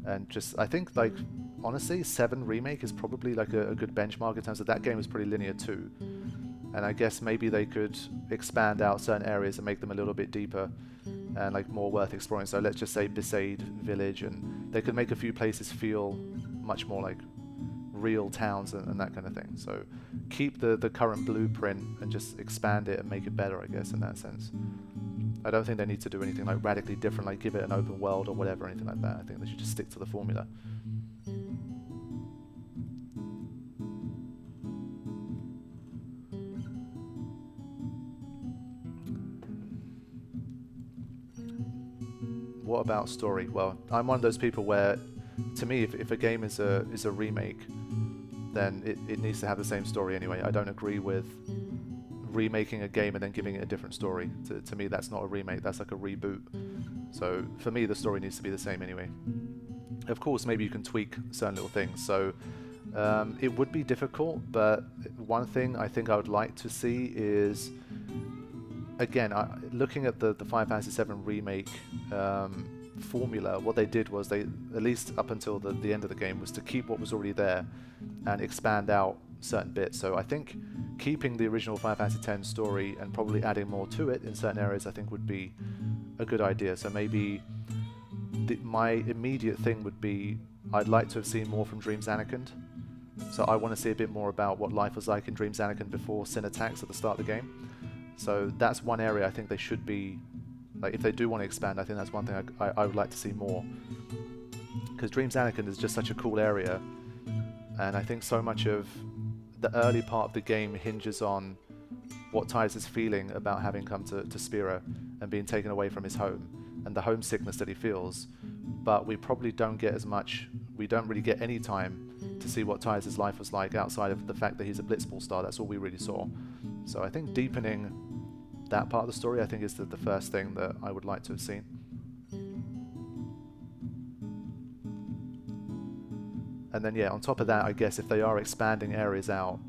And just, I think, like, honestly, 7 Remake is probably like a good benchmark in terms of that game was pretty linear too. And I guess maybe they could expand out certain areas and make them a little bit deeper and like more worth exploring. So let's just say Besaid Village, and they could make a few places feel much more like real towns and that kind of thing. So keep the current blueprint and just expand it and make it better, I guess, in that sense. I don't think they need to do anything like radically different, like give it an open world or whatever, anything like that. I think they should just stick to the formula. What about story? Well, I'm one of those people where, to me, if a game is a remake, then it needs to have the same story anyway. I don't agree with remaking a game and then giving it a different story. To me, that's not a remake, that's like a reboot. So for me, the story needs to be the same anyway. Of course, maybe you can tweak certain little things. So it would be difficult, but one thing I think I would like to see is, again, looking at the Final Fantasy VII Remake formula, what they did was they, at least up until the end of the game, was to keep what was already there and expand out certain bits. So I think keeping the original Final Fantasy X story and probably adding more to it in certain areas, I think would be a good idea. So maybe my immediate thing would be, I'd like to have seen more from Dreams Anakin. So I want to see a bit more about what life was like in Dreams Anakin before Sin attacks at the start of the game. So that's one area I think they should be, like, if they do want to expand, I think that's one thing I would like to see more. Because Dreams Anakin is just such a cool area, and I think so much of the early part of the game hinges on what Tidus is feeling about having come to Spira and being taken away from his home, and the homesickness that he feels. But we probably don't get as much, we don't really get any time to see what Tidus' life was like outside of the fact that he's a Blitzball star. That's all we really saw. So I think deepening that part of the story, I think, is the first thing that I would like to have seen. And then, yeah, on top of that, I guess if they are expanding areas out,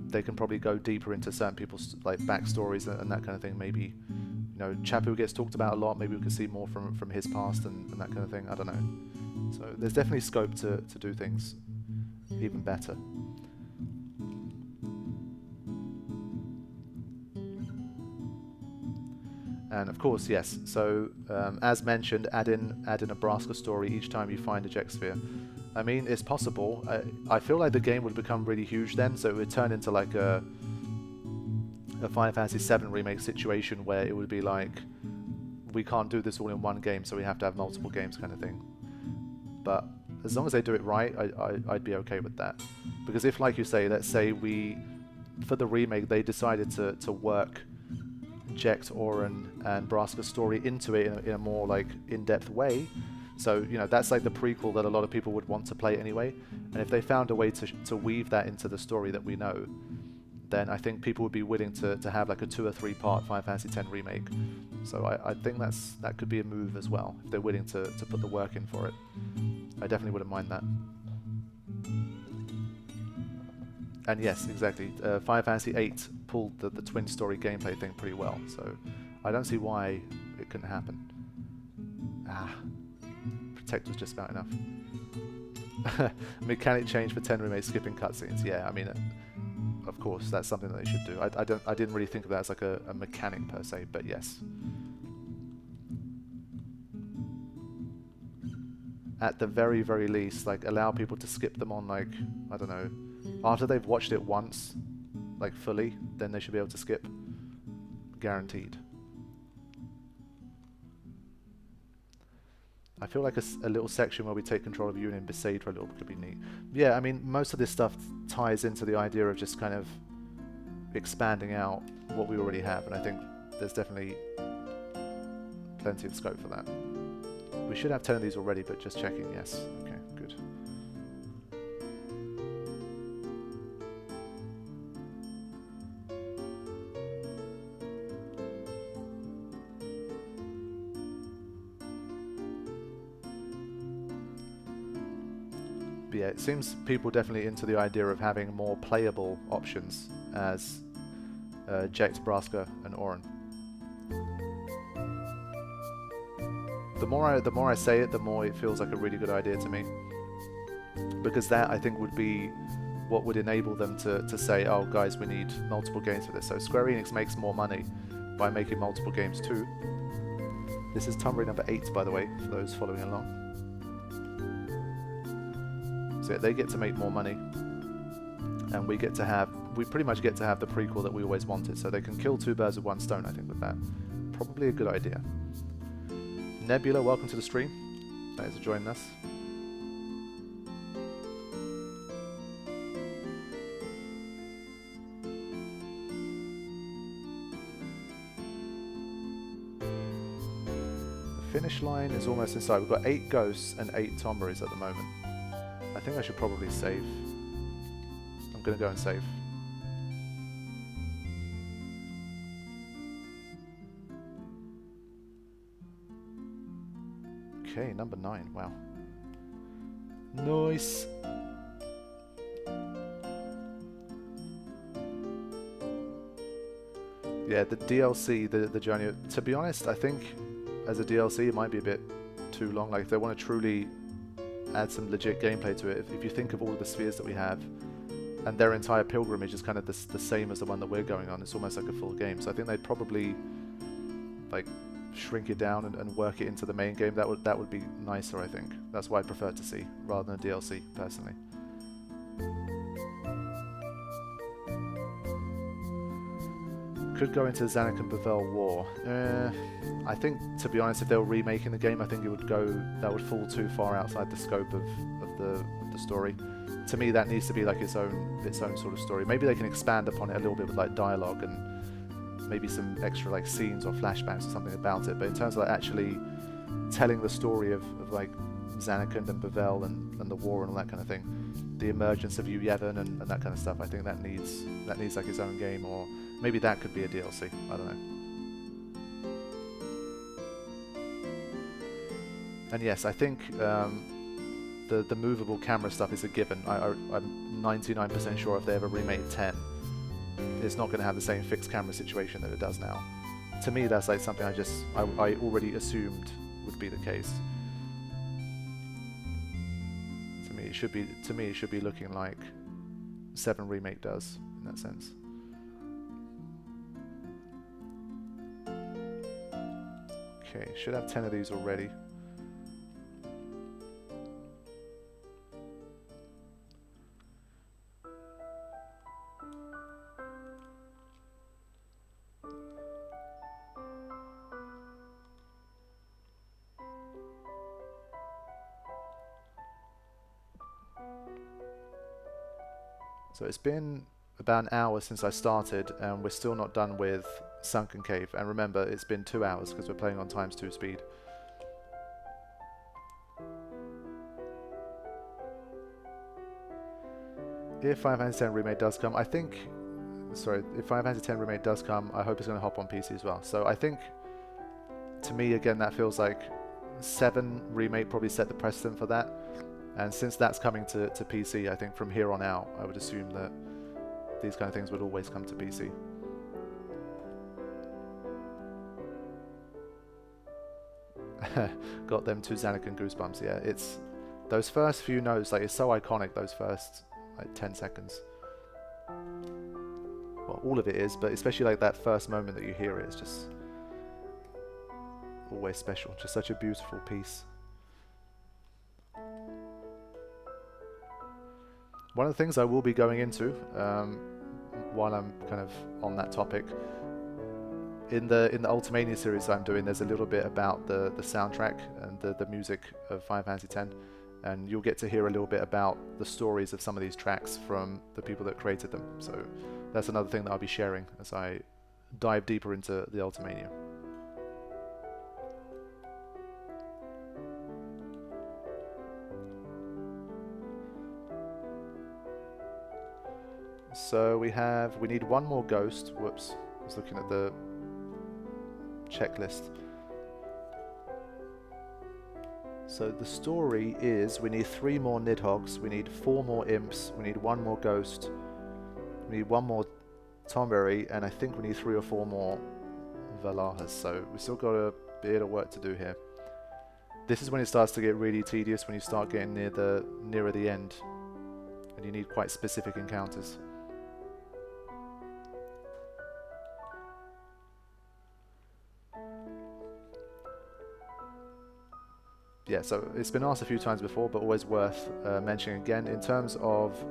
they can probably go deeper into certain people's like backstories and that kind of thing. Maybe, you know, Chapu gets talked about a lot. Maybe we can see more from his past and that kind of thing. I don't know. So there's definitely scope to do things even better. And of course, yes, so as mentioned, add in a Braska story each time you find a Jet Sphere. I mean, it's possible. I feel like the game would become really huge then, so it would turn into like a Final Fantasy VII Remake situation where it would be like, we can't do this all in one game, so we have to have multiple games kind of thing. But as long as they do it right, I'd be okay with that. Because if, like you say, let's say for the remake, they decided to work Jecht, Auron, and Braska's story into it in a more like in-depth way. So, you know, that's like the prequel that a lot of people would want to play anyway. And if they found a way to weave that into the story that we know, then I think people would be willing to have like a 2 or 3 part Final Fantasy X remake. So I think that could be a move as well, if they're willing to put the work in for it. I definitely wouldn't mind that. And yes, exactly. Final Fantasy VIII pulled the twin story gameplay thing pretty well, so I don't see why it couldn't happen. Protect was just about enough. Mechanic change for 10 remake, skipping cutscenes. Yeah, I mean, of course, that's something that they should do. I didn't really think of that as like a mechanic per se, but yes. At the very, very least, like, allow people to skip them on, like, I don't know, after they've watched it once, like fully, then they should be able to skip. Guaranteed. I feel like a little section where we take control of Union Besaid for a little could be neat. Yeah, I mean, most of this stuff ties into the idea of just kind of expanding out what we already have, and I think there's definitely plenty of scope for that. We should have 10 of these already, but just checking, yes. Okay, good. But yeah, it seems people definitely into the idea of having more playable options as Jekt, Braska, and Oren. The more I say it, the more it feels like a really good idea to me, because that I think would be what would enable them to say, oh guys, we need multiple games for this. So Square Enix makes more money by making multiple games too. This is Tumblr number 8, by the way, for those following along. So yeah, they get to make more money, and we pretty much get to have the prequel that we always wanted. So they can kill two birds with one stone, I think, with that. Probably a good idea. Nebula, welcome to the stream. Thanks for joining us. The finish line is almost inside. We've got 8 ghosts and 8 Tomberries at the moment. I think I should probably save. I'm going to go and save. Okay, number 9, wow. Nice! Yeah, the DLC, the journey, to be honest, I think as a DLC it might be a bit too long. Like, if they want to truly add some legit gameplay to it, if you think of all of the spheres that we have, and their entire pilgrimage is kind of the same as the one that we're going on, it's almost like a full game. So I think they'd probably, like, shrink it down and work it into the main game. That would be nicer, I think. That's what I prefer to see rather than a DLC, personally. Could go into Zanuck and Bevelle War. I think, to be honest, if they were remaking the game, I think that would fall too far outside the scope of the story. To me, that needs to be like its own sort of story. Maybe they can expand upon it a little bit with like dialogue and maybe some extra like scenes or flashbacks or something about it, but in terms of like actually telling the story of like Zanuck and Bevelle and the war and all that kind of thing, the emergence of Yevon and that kind of stuff, I think that needs like its own game, or maybe that could be a DLC, I don't know. And yes, I think the movable camera stuff is a given. I'm 99% sure if they ever remake 10, it's not going to have the same fixed camera situation that it does now. To me, that's like something I already assumed would be the case. To me, it should be looking like 7 Remake does in that sense. Okay, should have 10 of these already. So it's been about an hour since I started, and we're still not done with Sunken Cave. And remember, it's been 2 hours because we're playing on ×2 speed. If Final Fantasy X Remake does come, if Final Fantasy X Remake does come, I hope it's going to hop on PC as well. So I think, to me, again, that feels like 7 Remake probably set the precedent for that. And since that's coming to PC, I think from here on out, I would assume that these kind of things would always come to PC. Got them 2 Zanuck and Goosebumps, yeah. It's those first few notes, like, it's so iconic, those first like 10 seconds. Well, all of it is, but especially like that first moment that you hear it, it's just always special. Just such a beautiful piece. One of the things I will be going into, while I'm kind of on that topic, in the Ultimania series I'm doing, there's a little bit about the soundtrack and the music of Final Fantasy X, and you'll get to hear a little bit about the stories of some of these tracks from the people that created them. So that's another thing that I'll be sharing as I dive deeper into the Ultimania. So we need one more ghost. Whoops, I was looking at the checklist. So the story is we need 3 more Nidhogg's, we need 4 more Imps, we need 1 more Ghost, we need 1 more Tomberry, and I think we need 3 or 4 more Valahas. So we still got a bit of work to do here. This is when it starts to get really tedious, when you start getting nearer the end, and you need quite specific encounters. Yeah, so it's been asked a few times before, but always worth mentioning again. In terms of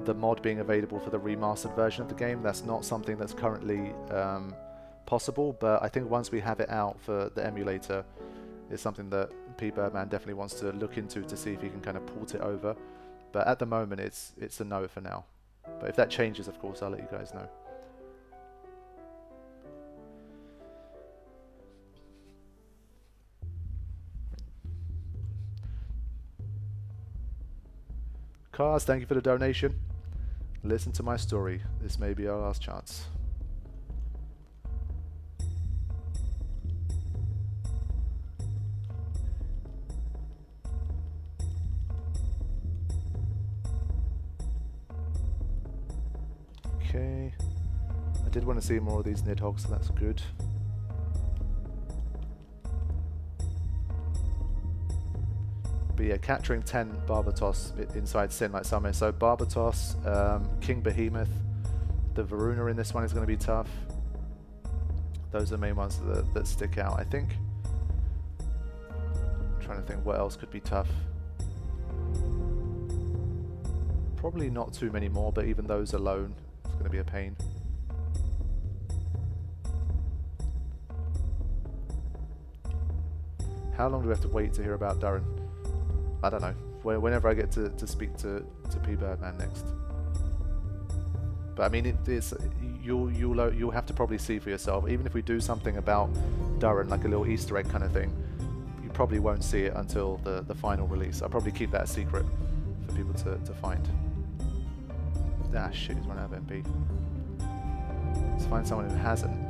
the mod being available for the remastered version of the game, that's not something that's currently possible, but I think once we have it out for the emulator, it's something that Pbirdman definitely wants to look into to see if he can kind of port it over. But at the moment, it's a no for now. But if that changes, of course, I'll let you guys know. Cars, thank you for the donation. Listen to my story. This may be our last chance. Okay. I did want to see more of these Nidhogg's, so that's good. But yeah, capturing 10 Barbatos inside Sin like Summit. So Barbatos, King Behemoth, the Varuna in this one is going to be tough. Those are the main ones that stick out, I think. I'm trying to think what else could be tough. Probably not too many more, but even those alone, it's going to be a pain. How long do we have to wait to hear about Durran? I don't know. Whenever I get to speak to Pbirdman next. But I mean, you'll have to probably see for yourself. Even if we do something about Durran, like a little Easter egg kind of thing, you probably won't see it until the final release. I'll probably keep that a secret for people to find. Ah shit, he's run out of MP. Let's find someone who hasn't.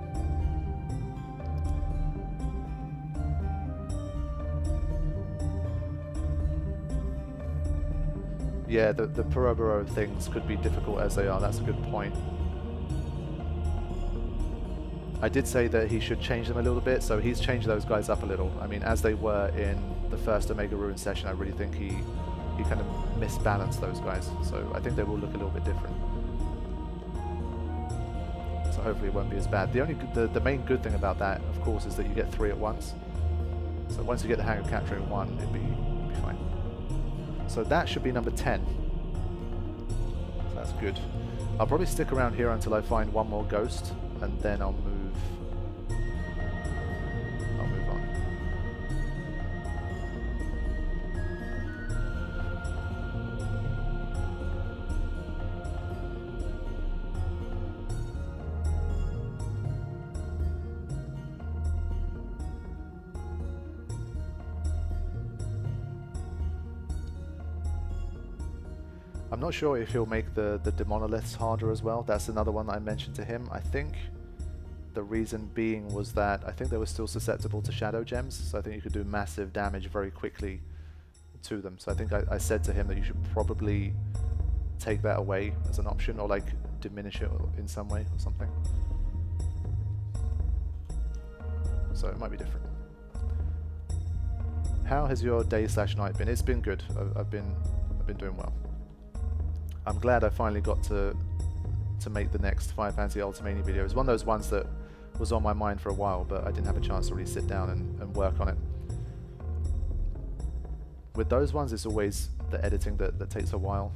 Yeah, the Puroboro things could be difficult as they are, that's a good point. I did say that he should change them a little bit, so he's changed those guys up a little. I mean, as they were in the first Omega Ruin session, I really think he kind of misbalanced those guys, so I think they will look a little bit different. So hopefully it won't be as bad. The main good thing about that, of course, is that you get 3 at once. So once you get the hang of capturing 1, it'd be fine. So that should be number 10. So that's good. I'll probably stick around here until I find 1 more ghost, and then I'll move on. I'm not sure if he'll make the demonoliths harder as well. That's another one that I mentioned to him. I think the reason being was that I think they were still susceptible to shadow gems, so I think you could do massive damage very quickly to them. So I think I said to him that you should probably take that away as an option, or like diminish it in some way or something. So it might be different. How has your day/night been? It's been good. I've been doing well. I'm glad I finally got to make the next Final Fantasy Ultimania video. It was one of those ones that was on my mind for a while, but I didn't have a chance to really sit down and work on it. With those ones, it's always the editing that takes a while,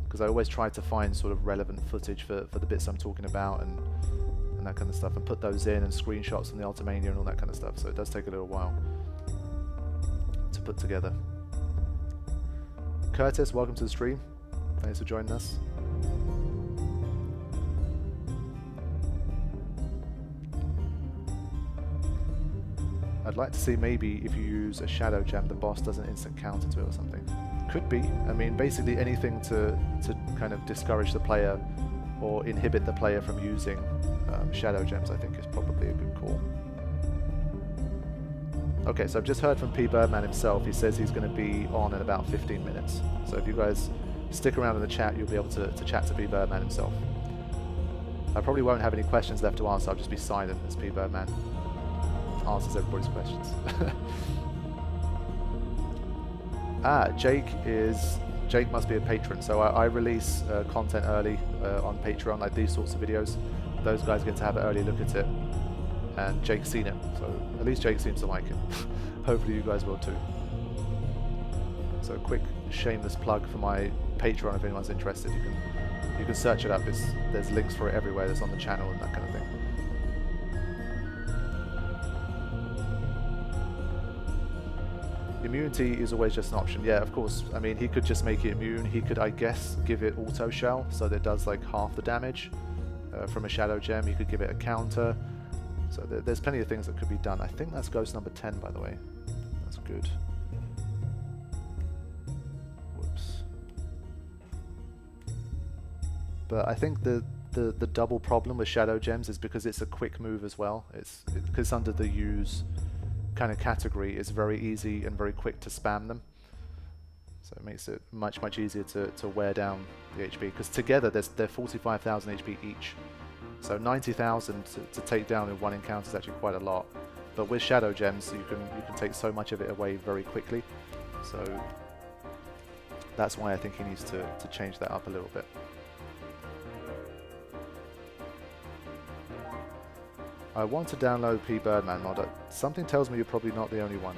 because I always try to find sort of relevant footage for the bits I'm talking about and that kind of stuff, and put those in, and screenshots from the Ultimania and all that kind of stuff, so it does take a little while to put together. Curtis, welcome to the stream. Thanks for joining us. I'd like to see maybe if you use a shadow gem, the boss does an instant counter to it or something. Could be. I mean, basically anything to kind of discourage the player or inhibit the player from using shadow gems, I think is probably a good call. Okay, so I've just heard from Pbirdman himself. He says he's going to be on in about 15 minutes. So if you guys stick around in the chat, you'll be able to chat to Pbirdman himself. I probably won't have any questions left to answer. I'll just be silent as Pbirdman answers everybody's questions. Jake must be a patron. So I release content early on Patreon, like these sorts of videos. Those guys get to have an early look at it. And Jake's seen it, so at least Jake seems to like it. Hopefully you guys will too. So a quick shameless plug for my Patreon if anyone's interested. You can search it up. There's links for it everywhere. That's on the channel and that kind of thing. Immunity is always just an option. Yeah, of course. I mean, he could just make it immune. He could, I guess, give it auto shell so that it does like half the damage from a shadow gem. He could give it a counter. So there's plenty of things that could be done. I think that's ghost number 10, by the way. That's good. Whoops. But I think the double problem with shadow gems is because it's a quick move as well. Because under the use kind of category, it's very easy and very quick to spam them. So it makes it much easier to wear down the HP. Because together they're 45,000 HP each. So 90,000 to take down in one encounter is actually quite a lot. But with shadow gems, you can take so much of it away very quickly. So that's why I think he needs to change that up a little bit. I want to download Pbirdman mod. Something tells me you're probably not the only one.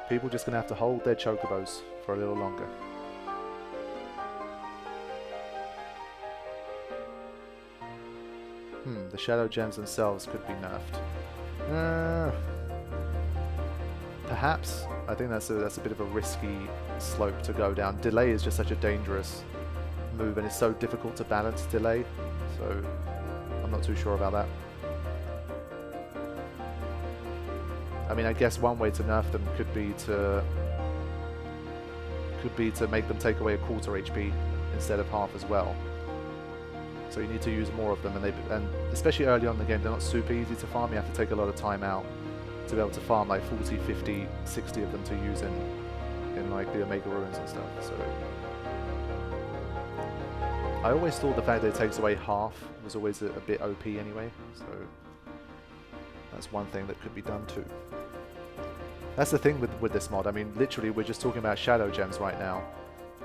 People just going to have to hold their chocobos for a little longer. The shadow gems themselves could be nerfed. Perhaps. I think that's a bit of a risky slope to go down. Delay is just such a dangerous move, and it's so difficult to balance delay. So I'm not too sure about that. I mean, I guess one way to nerf them could be to make them take away a quarter HP instead of half as well. So you need to use more of them, and especially early on in the game, they're not super easy to farm. You have to take a lot of time out to be able to farm like 40, 50, 60 of them to use in like the Omega Ruins and stuff. So I always thought the fact that it takes away half was always a bit OP anyway. So that's one thing that could be done too. That's the thing with this mod. I mean, literally, we're just talking about shadow gems right now,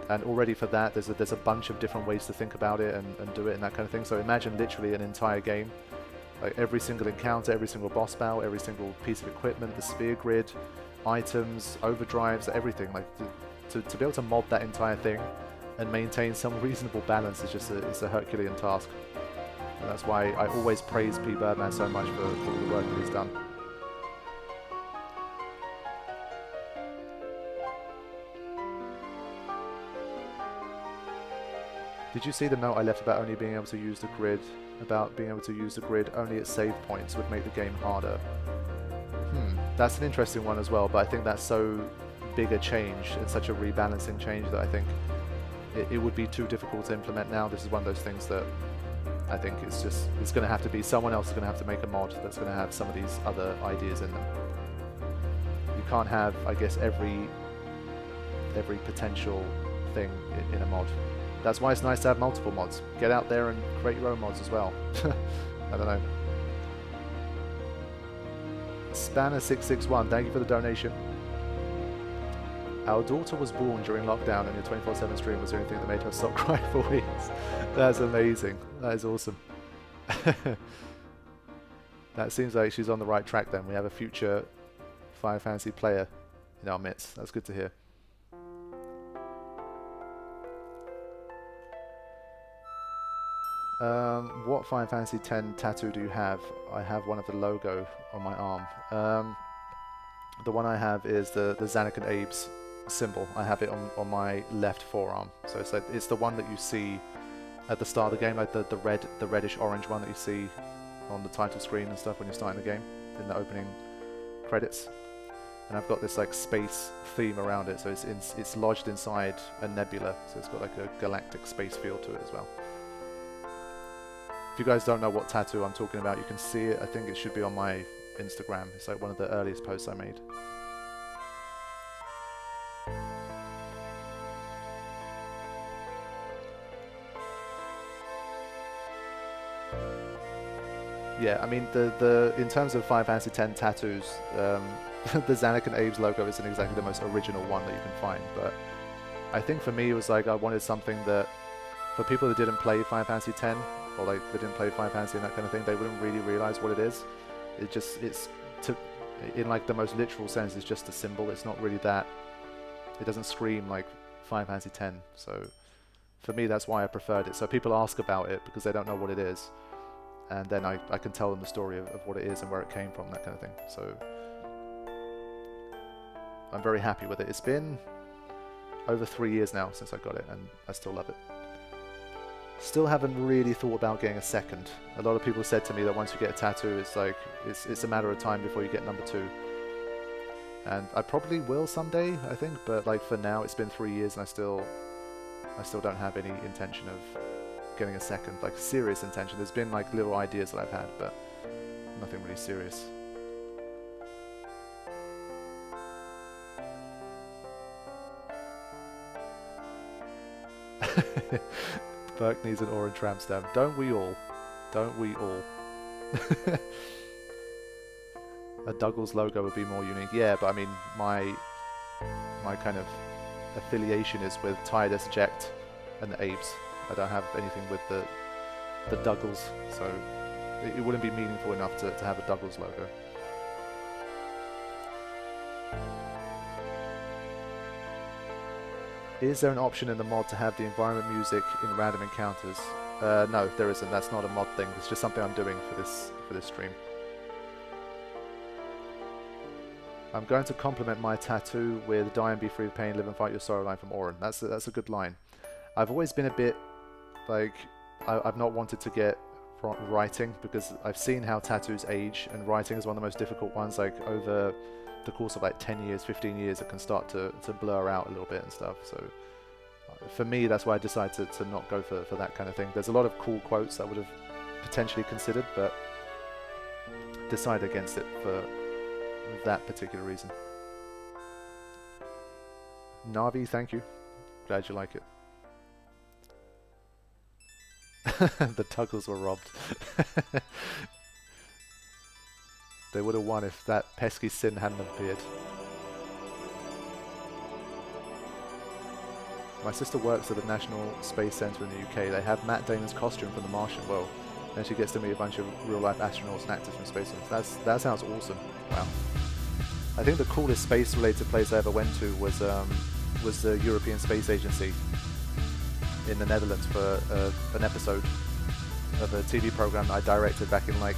and already for that, there's a bunch of different ways to think about it and do it and that kind of thing. So imagine literally an entire game, like every single encounter, every single boss battle, every single piece of equipment, the sphere grid, items, overdrives, everything. Like to be able to mod that entire thing and maintain some reasonable balance is just it's a Herculean task. And that's why I always praise Pbirdman so much for all the work that he's done. Did you see the note I left about only being able to use the grid? About being able to use the grid only at save points would make the game harder. That's an interesting one as well, but I think that's so big a change and such a rebalancing change that I think it would be too difficult to implement now. This is one of those things that I think it's going to have to be, someone else is going to have to make a mod that's going to have some of these other ideas in them. You can't have, I guess, every potential thing in a mod. That's why it's nice to have multiple mods. Get out there and create your own mods as well. I don't know. Spanner661, thank you for the donation. Our daughter was born during lockdown and your 24/7 stream was the only thing that made her stop crying for weeks. That's amazing. That is awesome. That seems like she's on the right track then. We have a future Final Fantasy player in our midst. That's good to hear. What Final Fantasy X tattoo do you have? I have one of the logo on my arm. The one I have is the Zanuck and Abe's symbol. I have it on my left forearm. So it's like, it's the one that you see at the start of the game, like the reddish orange one that you see on the title screen and stuff when you're starting the game in the opening credits. And I've got this like space theme around it, so it's lodged inside a nebula, so it's got like a galactic space feel to it as well. If you guys don't know what tattoo I'm talking about, you can see it. I think it should be on my Instagram. It's like one of the earliest posts I made. Yeah, I mean in terms of Final Fantasy X tattoos, the Zanuck and Abe's logo isn't exactly the most original one that you can find, but I think for me it was like I wanted something that for people that didn't play Final Fantasy X, or like they didn't play Final Fantasy and that kind of thing, they wouldn't really realize what it is. It's in like the most literal sense, it's just a symbol. It's not really that, it doesn't scream like Final Fantasy X. So for me, that's why I preferred it. So people ask about it because they don't know what it is, and then I can tell them the story of what it is and where it came from, that kind of thing. So I'm very happy with it. It's been over 3 years now since I got it, and I still love it. Still haven't really thought about getting a second. A lot of people said to me that once you get a tattoo, it's like it's a matter of time before you get number 2. And I probably will someday, I think, but like for now, it's been 3 years and I still don't have any intention of getting a second, like serious intention. There's been like little ideas that I've had, but nothing really serious. Burke needs an orange tramp stamp. Don't we all? Don't we all? A Douglas logo would be more unique. Yeah, but I mean, my kind of affiliation is with Tidus, Ject, and the Abes. I don't have anything with the Douglas, so it wouldn't be meaningful enough to have a Douglas logo. Is there an option in the mod to have the environment music in random encounters? No, there isn't. That's not a mod thing. It's just something I'm doing for this stream. I'm going to compliment my tattoo with "Die and be free of pain, live and fight your sorrow" line from Auron. That's a good line. I've always been a bit like I've not wanted to get writing because I've seen how tattoos age, and writing is one of the most difficult ones. Like over the course of like 10 years, 15 years, it can start to blur out a little bit and stuff. So for me, that's why I decided to not go for that kind of thing. There's a lot of cool quotes I would have potentially considered, but decided against it for that particular reason. Navi, thank you. Glad you like it. The Tuggles were robbed. They would have won if that pesky Sin hadn't appeared. My sister works at the National Space Centre in the UK. They have Matt Damon's costume from The Martian. Well, and she gets to meet a bunch of real-life astronauts and actors from space. That sounds awesome. Wow. I think the coolest space-related place I ever went to was the European Space Agency in the Netherlands for an episode of a TV program that I directed back in like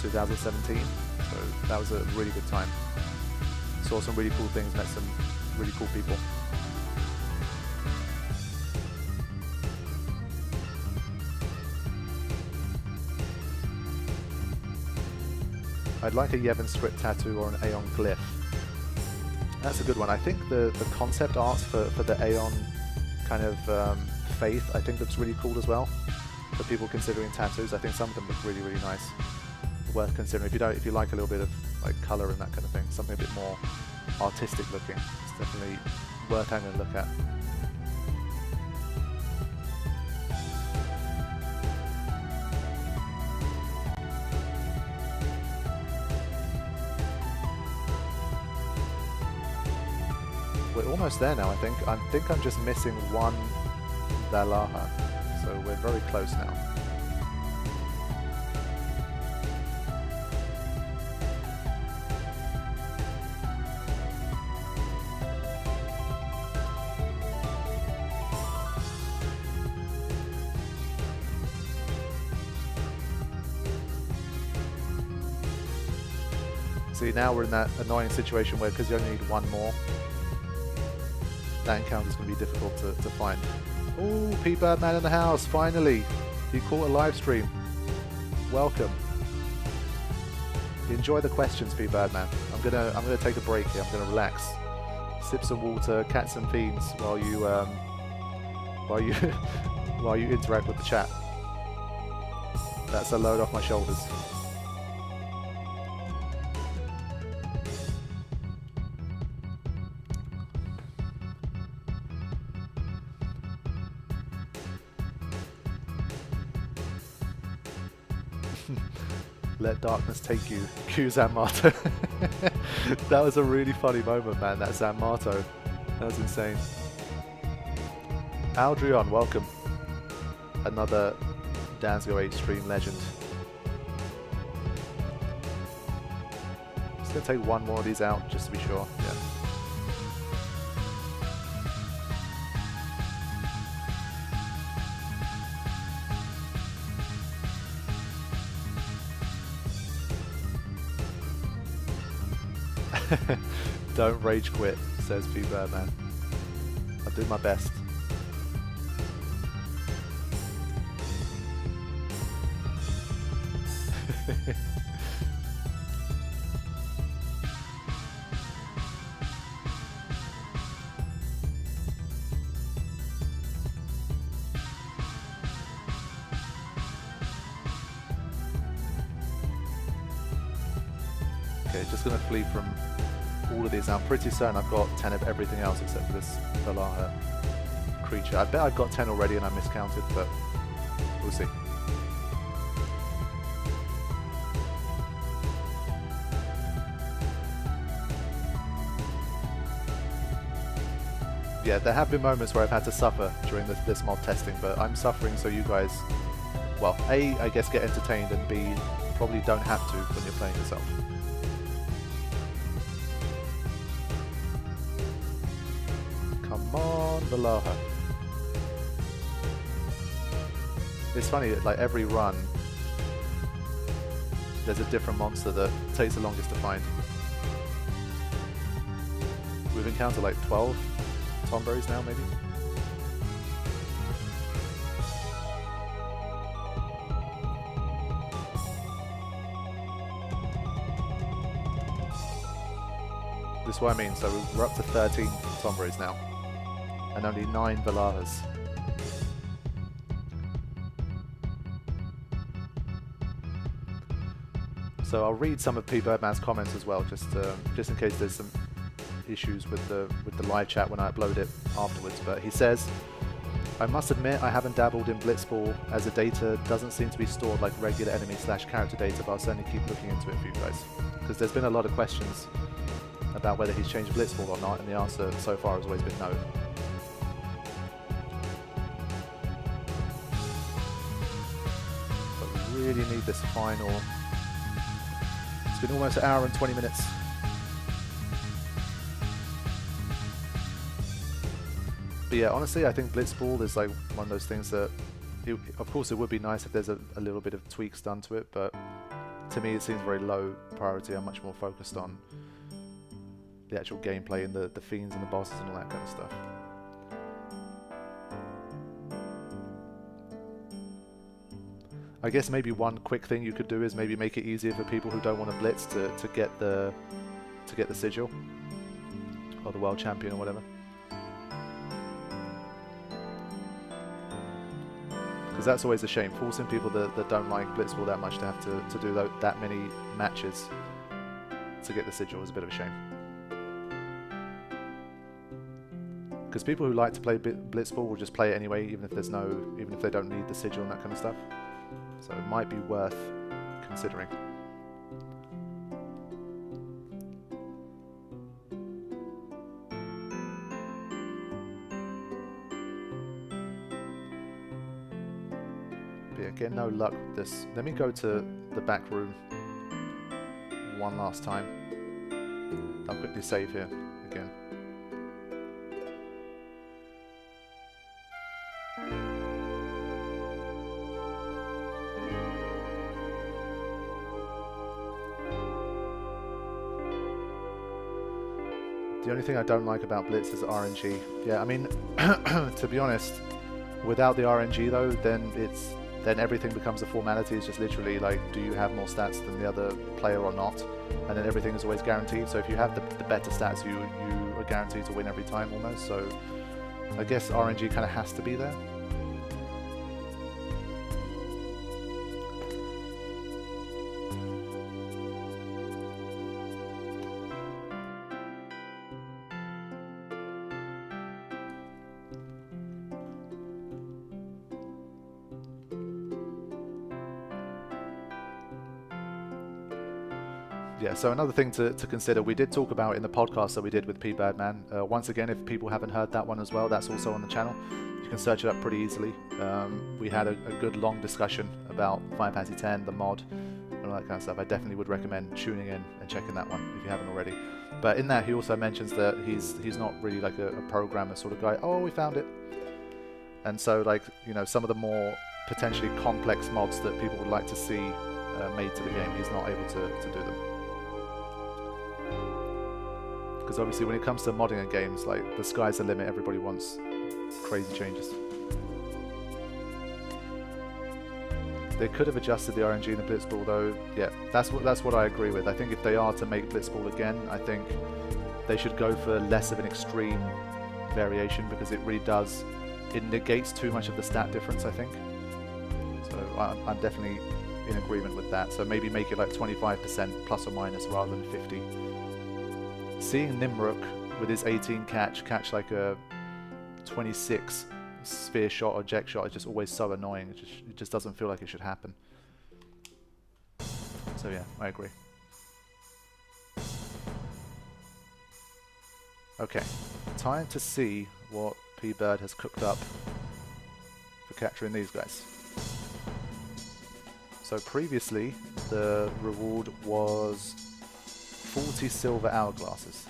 2017. So that was a really good time. Saw some really cool things, met some really cool people. I'd like a Yevon script tattoo or an Aeon glyph. That's a good one. I think the concept art for the Aeon kind of faith, I think looks really cool as well. For people considering tattoos, I think some of them look really, really nice. Worth considering. If you like a little bit of like color and that kind of thing, something a bit more artistic looking, it's definitely worth having a look at. We're almost there now, I think. I think I'm just missing one Valaha, so we're very close now. See, now we're in that annoying situation where, because you only need one more, that encounter is going to be difficult to find. Oh, Pbirdman in the house, finally! He caught a live stream. Welcome. Enjoy the questions, Pbirdman. I'm gonna take a break here. I'm gonna relax, sip some water, catch some fiends while you while you interact with the chat. That's a load off my shoulders. Let darkness take you. Cue Zanmato. That was a really funny moment, man. That Zanmato. That was insane. Aldrion, welcome. Another Danzgo 8 stream legend. Just gonna take one more of these out just to be sure. Yeah. Don't rage quit, says Pbirdman. I'll do my best. Okay, just gonna flee from all of these now. I'm pretty certain I've got 10 of everything else except for this Valaha creature. I bet I've got 10 already and I miscounted, but we'll see. Yeah, there have been moments where I've had to suffer during this mod testing, but I'm suffering so you guys, well, A, I guess get entertained, and B, probably don't have to when you're playing yourself. Come on, Valaha. It's funny, like every run, there's a different monster that takes the longest to find. We've encountered like 12 Tomberries now, maybe? This is what I mean, so we're up to 13 Tomberries now, and only 9 Valahas. So I'll read some of Pbirdman's comments as well, just in case there's some issues with the live chat when I upload it afterwards. But he says, I must admit I haven't dabbled in Blitzball as the data doesn't seem to be stored like regular enemy / character data, but I'll certainly keep looking into it for you guys, because there's been a lot of questions about whether he's changed Blitzball or not, and the answer so far has always been no. But we really need this final. It's been almost an hour and 20 minutes. But yeah, honestly, I think Blitzball is like one of those things that, of course it would be nice if there's a little bit of tweaks done to it, but to me it seems very low priority. I'm much more focused on the actual gameplay and the fiends and the bosses and all that kind of stuff. I guess maybe one quick thing you could do is maybe make it easier for people who don't want to blitz to get the sigil or the world champion or whatever. Because that's always a shame, forcing people that don't like Blitzball that much to have to do that many matches to get the sigil is a bit of a shame. Because people who like to play Blitzball will just play it anyway, even if they don't need the sigil and that kind of stuff. So it might be worth considering. But yeah, getting no luck with this. Let me go to the back room one last time. I'll quickly save here again. The only thing I don't like about Blitz is RNG. Yeah, I mean, to be honest, without the RNG though, then everything becomes a formality. It's just literally like, do you have more stats than the other player or not? And then everything is always guaranteed. So if you have the better stats, you are guaranteed to win every time almost. So I guess RNG kind of has to be there. Yeah, so another thing to consider, we did talk about in the podcast that we did with Pbirdman. Once again, if people haven't heard that one as well, that's also on the channel. You can search it up pretty easily. We had a good long discussion about Final Fantasy X, the mod, and all that kind of stuff. I definitely would recommend tuning in and checking that one if you haven't already. But in that, he also mentions that he's not really like a programmer sort of guy. Oh, we found it. And so, like, you know, some of the more potentially complex mods that people would like to see made to the game, he's not able to do them. Because obviously when it comes to modding in games, like, the sky's the limit. Everybody wants crazy changes. They could have adjusted the RNG in the Blitzball though. Yeah, that's what I agree with. I think if they are to make Blitzball again, I think they should go for less of an extreme variation, because it really does, it negates too much of the stat difference, I think. So I'm definitely in agreement with that. So maybe make it like 25% plus or minus rather than 50. Seeing Nimruk with his 18 catch like a 26 sphere shot or jet shot is just always so annoying. It just doesn't feel like it should happen. So yeah, I agree. Okay, time to see what P-Bird has cooked up for capturing these guys. So previously, the reward was 40 silver hourglasses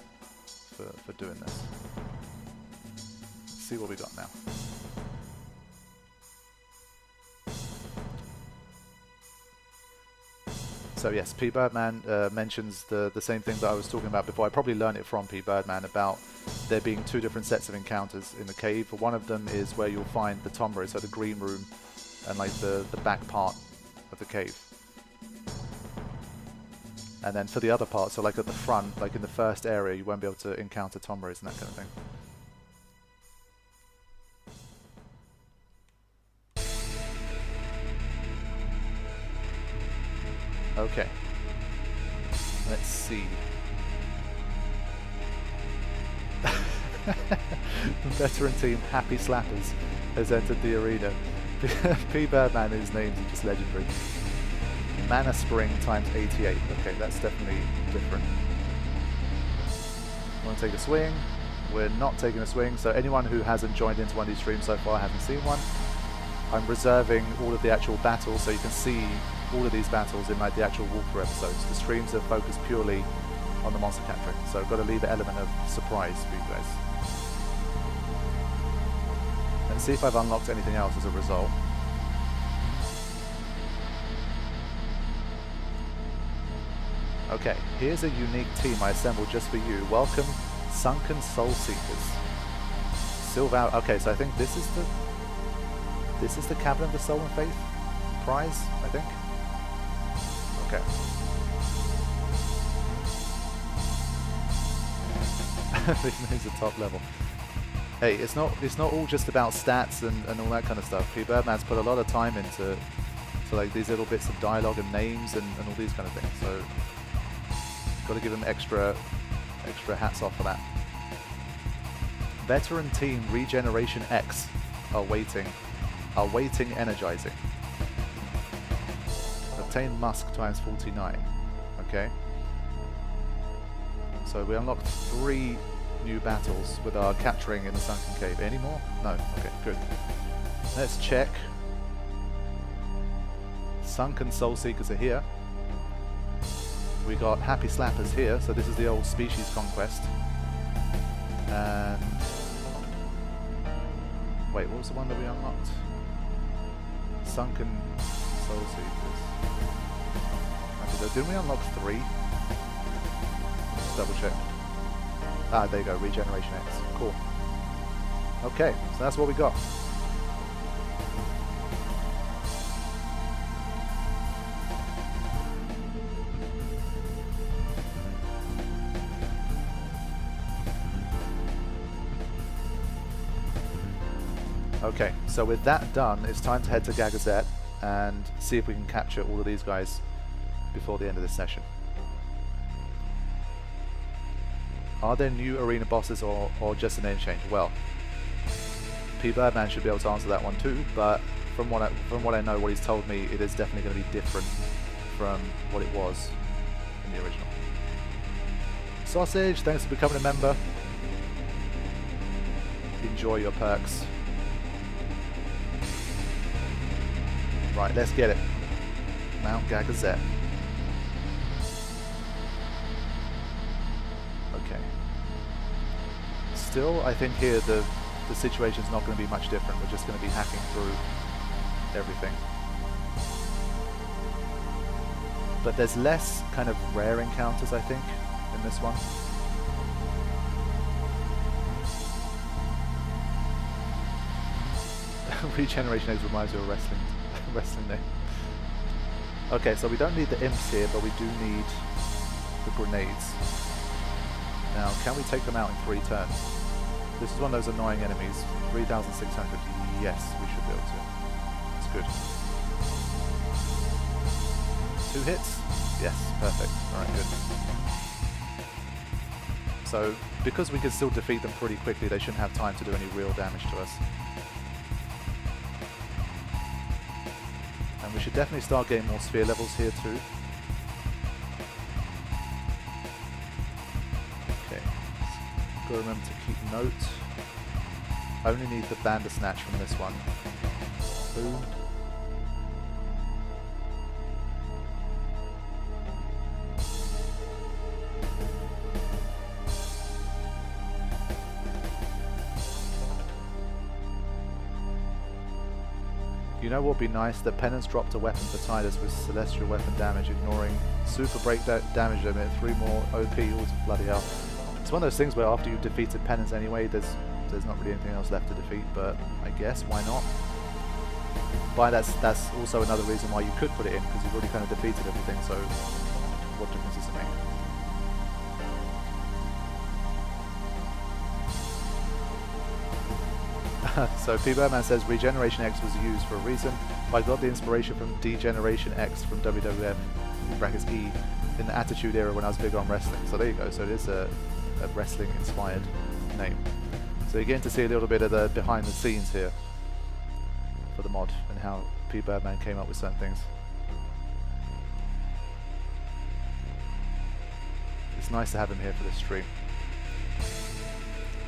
for doing this. Let's see what we got now. So yes, Pbirdman mentions the same thing that I was talking about before. I probably learned it from Pbirdman about there being two different sets of encounters in the cave. One of them is where you'll find the tombery, so the green room, and like the back part of the cave. And then for the other part, so like at the front, like in the first area, you won't be able to encounter tomberies and that kind of thing. Okay. Let's see. The veteran team, Happy Slappers, has entered the arena. Pbirdman, whose names are just legendary. Mana Spring times 88. Okay, that's definitely different. Want to take a swing? We're not taking a swing, so anyone who hasn't joined into one of these streams so far hasn't seen one. I'm reserving all of the actual battles, so you can see all of these battles in like the actual walkthrough episodes. The streams are focused purely on the monster capturing, so I've got to leave an element of surprise for you guys. Let's see if I've unlocked anything else as a result. Okay, here's a unique team I assembled just for you. Welcome, Sunken Soul Seekers. Silver. Okay, so I think this is the Cabin of the Soul and Faith prize, I think. Okay. He's a top level. Hey, it's not all just about stats and all that kind of stuff. Pbirdman's put a lot of time into like these little bits of dialogue and names and all these kind of things. So got to give him extra hats off for that. Veteran team Regeneration X are waiting energizing. Obtain Musk times 49. Okay. So we unlocked 3 new battles with our capturing in the Sunken Cave. Any more? No. Okay, good. Let's check. Sunken Soul Seekers are here. We got Happy Slappers here, so this is the old species conquest. And wait, what was the one that we unlocked? Sunken Soul Seekers. Okay, didn't we unlock 3? Let's double check. Ah, there you go, Regeneration X. Cool. Okay, so that's what we got. Okay, so with that done, it's time to head to Gagazet and see if we can capture all of these guys before the end of this session. Are there new arena bosses or just a name change? Well, Pbirdman should be able to answer that one too, but from what I know, what he's told me, it is definitely going to be different from what it was in the original. Sausage, thanks for becoming a member. Enjoy your perks. Right, let's get it. Mount Gagazet. Okay. Still, I think here the situation's not going to be much different. We're just going to be hacking through everything. But there's less kind of rare encounters, I think, in this one. Regeneration X reminds me of wrestling name. Okay, so we don't need the imps here, but we do need the grenades. Now, can we take them out in 3 turns? This is one of those annoying enemies. 3,600. Yes, we should be able to. That's good. 2 hits? Yes, perfect. Alright, good. So, because we can still defeat them pretty quickly, they shouldn't have time to do any real damage to us. And we should definitely start getting more sphere levels here too. Okay, gotta remember to keep note. I only need the Bandersnatch from this one. Boom. You know what would be nice? That Penance dropped a weapon for Tidus with celestial weapon damage, ignoring super break damage limit, 3 more OP, bloody hell. It's one of those things where after you've defeated Penance anyway, there's not really anything else left to defeat, but I guess, why not? But that's also another reason why you could put it in, because you've already kind of defeated everything, so what difference does it make? So Pbirdman says Regeneration X was used for a reason, but I got the inspiration from Degeneration X from WWF in brackets E in the Attitude Era when I was big on wrestling. So there you go. So it is a wrestling inspired name. So you're getting to see a little bit of the behind the scenes here for the mod and how Pbirdman came up with certain things. It's nice to have him here for this stream.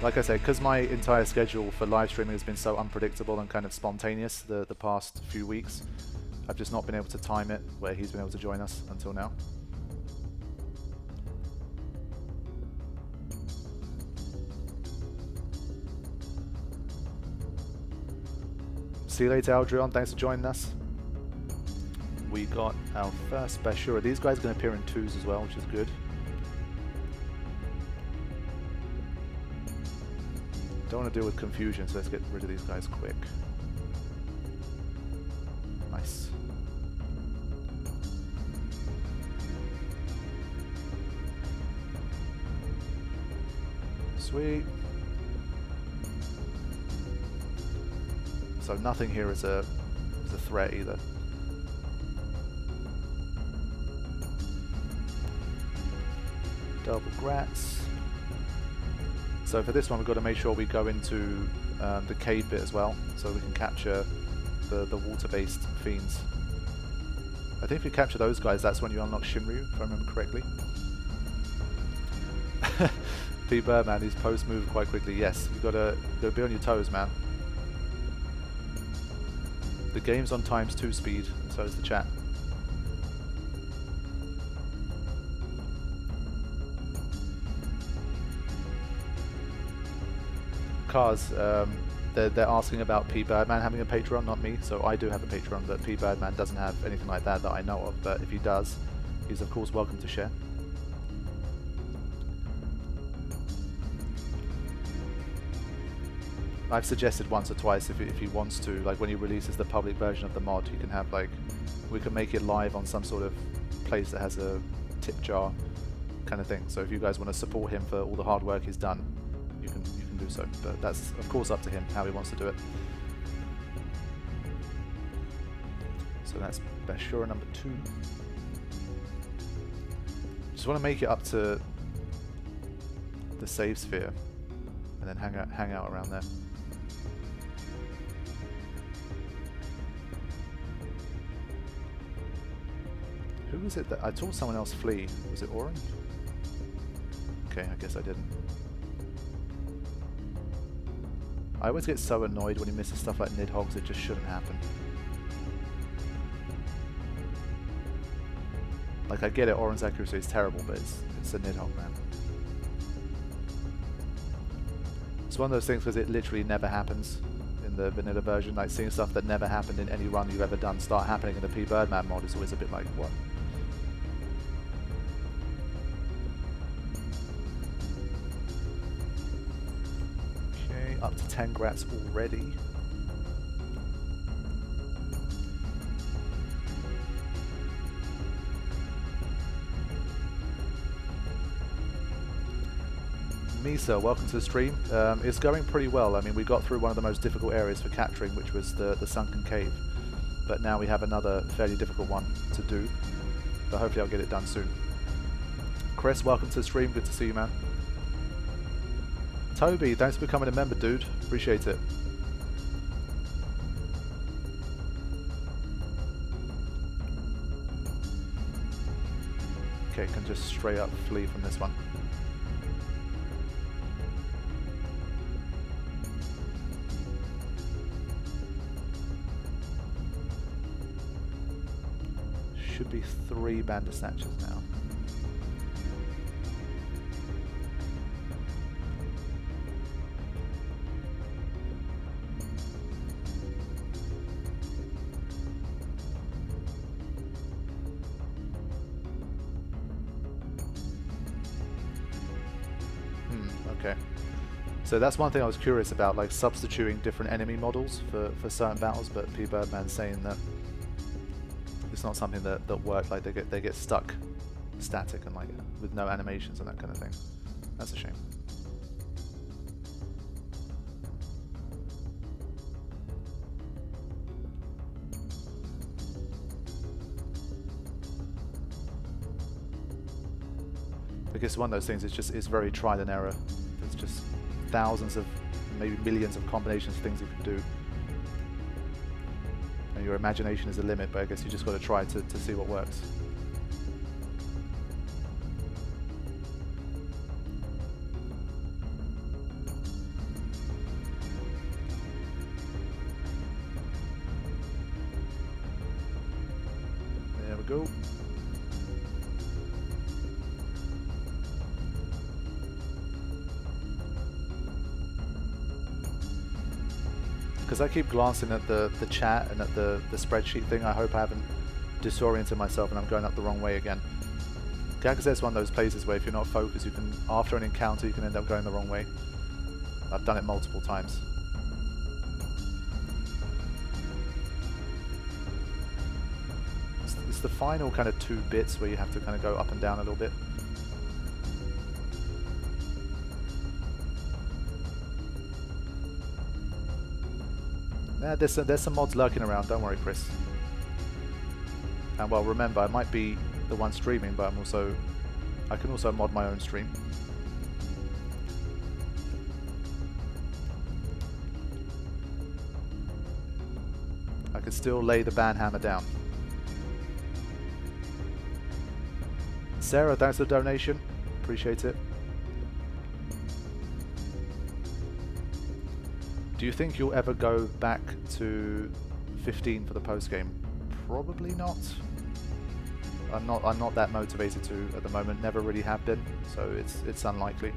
Like I said, because my entire schedule for live streaming has been so unpredictable and kind of spontaneous the past few weeks, I've just not been able to time it where he's been able to join us until now. See you later, Aldrion. Thanks for joining us. We got our first Bashura. These guys are going to appear in 2s as well, which is good. Don't want to deal with confusion, so let's get rid of these guys quick. Nice. Sweet. So nothing here is a threat either. Double grats. So for this one we've got to make sure we go into the cave bit as well, so we can capture the water-based fiends. I think if you capture those guys, that's when you unlock Shinryu, if I remember correctly. Pbirdman, these posts move quite quickly. Yes, you've got to be on your toes, man. The game's on ×2 speed, and so is the chat. Cars, they're asking about Pbirdman having a Patreon, not me. So I do have a Patreon, but Pbirdman doesn't have anything like that I know of. But if he does, he's of course welcome to share. I've suggested once or twice if he wants to, like when he releases the public version of the mod, he can have like, we can make it live on some sort of place that has a tip jar kind of thing. So if you guys want to support him for all the hard work he's done, you can do so. But that's of course up to him how he wants to do it. So that's Bashura number 2. Just want to make it up to the save sphere and then hang out around there. Who was it that I saw someone else flee? Was it Oren? Okay, I guess I didn't. I always get so annoyed when he misses stuff like Nidhogg's. It just shouldn't happen. Like, I get it, Oren's accuracy is terrible, but it's a Nidhogg, man. It's one of those things because it literally never happens in the vanilla version. Like, seeing stuff that never happened in any run you've ever done start happening in the Pbirdman mod is always a bit like, what? Okay, up to 10 grats already. Misa, welcome to the stream. It's going pretty well. I mean, we got through one of the most difficult areas for capturing, which was the sunken cave. But now we have another fairly difficult one to do. So hopefully I'll get it done soon. Chris, welcome to the stream. Good to see you, man. Toby, thanks for becoming a member, dude. Appreciate it. Okay, can just straight up flee from this one. Should be 3 Bandersnatchers now. Okay. So that's one thing I was curious about, like substituting different enemy models for certain battles, but Pbirdman's saying that it's not something that worked. Like they get stuck static and like with no animations and that kind of thing. That's a shame. I guess one of those things is it's very trial and error. There's just thousands of, maybe millions of combinations of things you can do. And your imagination is a limit, but I guess you just got to try to see what works. There we go. Because I keep glancing at the chat and at the spreadsheet thing, I hope I haven't disoriented myself and I'm going up the wrong way again. Gagazette's one of those places where if you're not focused, you can, after an encounter, you can end up going the wrong way. I've done it multiple times. It's the final kind of 2 bits where you have to kind of go up and down a little bit. Yeah, there's some mods lurking around, don't worry, Chris. And well, remember, I might be the one streaming, but I can also mod my own stream. I could still lay the banhammer down. Sarah, thanks for the donation. Appreciate it. Do you think you'll ever go back to 15 for the post game? Probably not. I'm not that motivated to at the moment. Never really have been, so it's unlikely.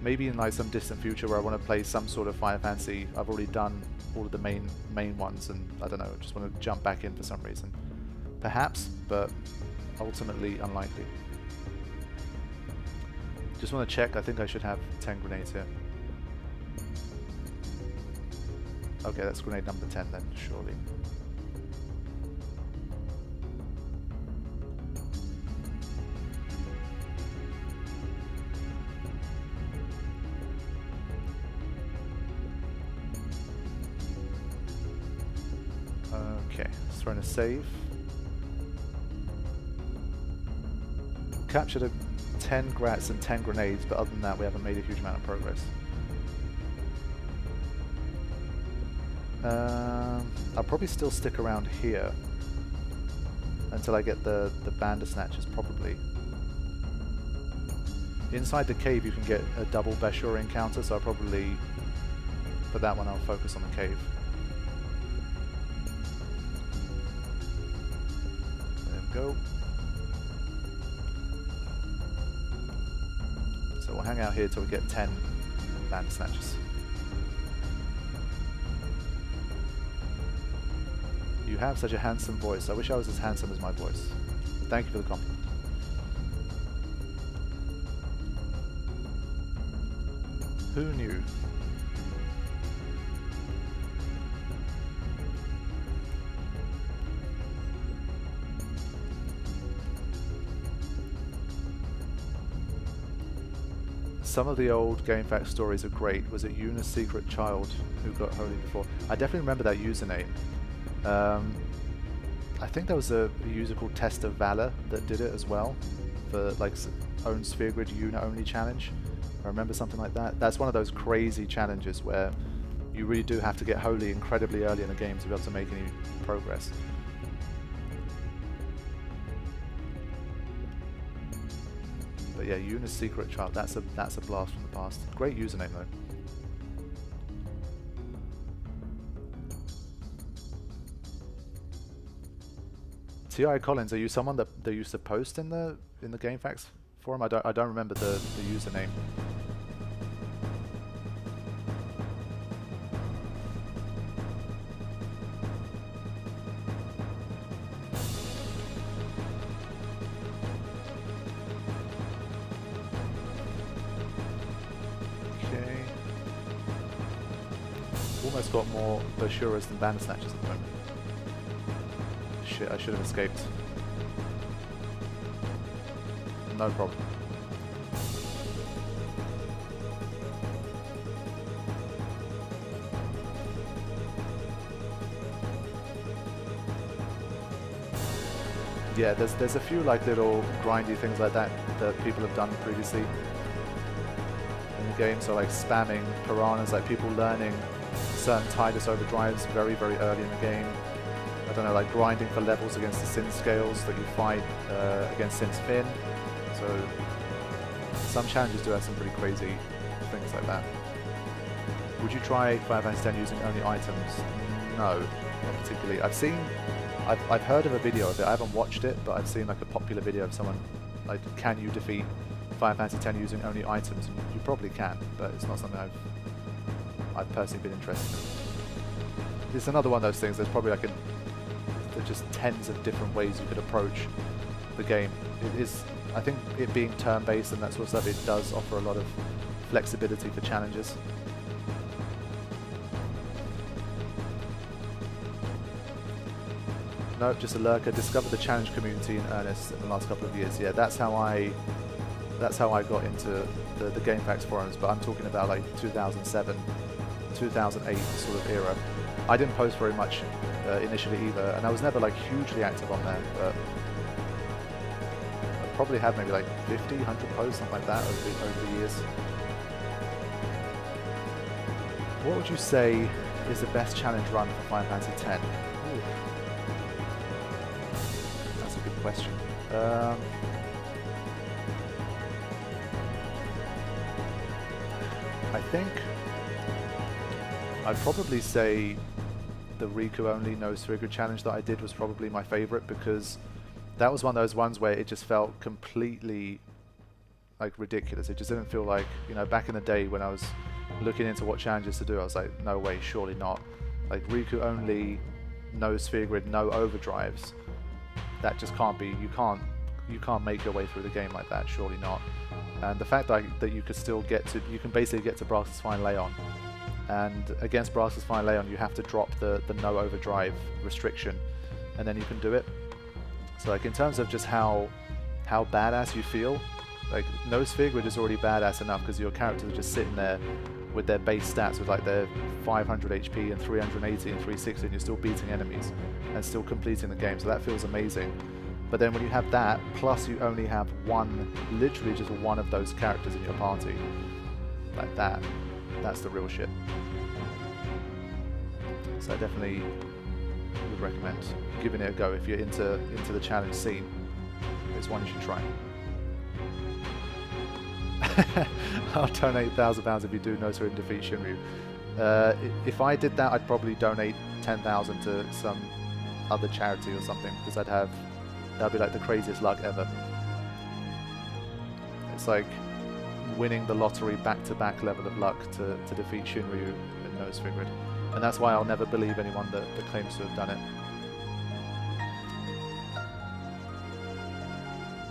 Maybe in like some distant future where I want to play some sort of Final Fantasy. I've already done all of the main ones, and I don't know, just want to jump back in for some reason. Perhaps, but ultimately unlikely. Just want to check. I think I should have 10 grenades here. Okay, that's grenade number 10 then, surely. Okay, let's throw in a save. Captured a 10 grats and 10 grenades, but other than that we haven't made a huge amount of progress. I'll probably still stick around here until I get the Bandersnatchers, probably. Inside the cave you can get a double Bashur encounter, so I'll probably, for that one I'll focus on the cave. There we go. So we'll hang out here till we get 10 Bandersnatchers. You have such a handsome voice. I wish I was as handsome as my voice. Thank you for the compliment. Who knew? Some of the old GameFAQs stories are great. Was it Yuna's secret child who got holy before? I definitely remember that username. I think there was a user called Test of Valor that did it as well for like own Sphere Grid Yuna only challenge. I remember something like that. That's one of those crazy challenges where you really do have to get holy incredibly early in the game to be able to make any progress. But yeah, Yuna's secret child, that's a blast from the past. Great username though. T.I. Collins, are you someone that they used to post in the GameFAQs forum? I don't remember the username. Okay. Almost got more Bashuras than Bandersnatchers at the moment. Shit, I should have escaped. No problem. Yeah, there's a few like little grindy things like that that people have done previously in the game. So like spamming piranhas, like people learning certain Tidus overdrives very early in the game. I don't know, like grinding for levels against the Sin Scales that you fight against Sin's Fin. So some challenges do have some pretty crazy things like that. Would you try Final Fantasy X using only items? No, not particularly. I've heard of a video of it. I haven't watched it, but I've seen like a popular video of someone like, can you defeat Final Fantasy X using only items? And you probably can, but it's not something I've personally been interested in. It's another one of those things. There's probably like there's just tens of different ways you could approach the game. It is, I think, it being turn-based and that sort of stuff, it does offer a lot of flexibility for challenges. No, just a lurker. Discovered the challenge community in earnest in the last couple of years. Yeah, that's how I got into the GameFAQs forums. But I'm talking about like 2007, 2008 sort of era. I didn't post very much initially either, and I was never like hugely active on there. But I probably had maybe like 50, 100 posts, something like that over the years. What would you say is the best challenge run for Final Fantasy X? Ooh. That's a good question. I think I'd probably say the Riku only no Sphere Grid challenge that I did was probably my favorite, because that was one of those ones where it just felt completely like ridiculous. It just didn't feel like, you know, back in the day when I was looking into what challenges to do, I was like, no way, surely not. Like Riku only, no Sphere Grid, no overdrives. That just can't be. You can't make your way through the game like that. Surely not. And the fact that you could still get to, you can basically get to Brass's Fine Leon and against Brass's Fine Leon you have to drop the no overdrive restriction, and then you can do it. So like in terms of just how badass you feel, like no Sphere Grid is already badass enough because your characters are just sitting there with their base stats with like their 500 HP and 380 and 360, and you're still beating enemies and still completing the game, so that feels amazing. But then when you have that, plus you only have one, literally just one of those characters in your party, like that's the real shit. So I definitely would recommend giving it a go if you're into the challenge scene. It's one you should try. I'll donate £1,000 if you do No Sphere and defeat Shinryu. If I did that, I'd probably donate 10,000 to some other charity or something, because that'd be like the craziest luck ever. It's like winning the lottery back-to-back level of luck to defeat Shinryu in No Sphere Grid. And that's why I'll never believe anyone that claims to have done it.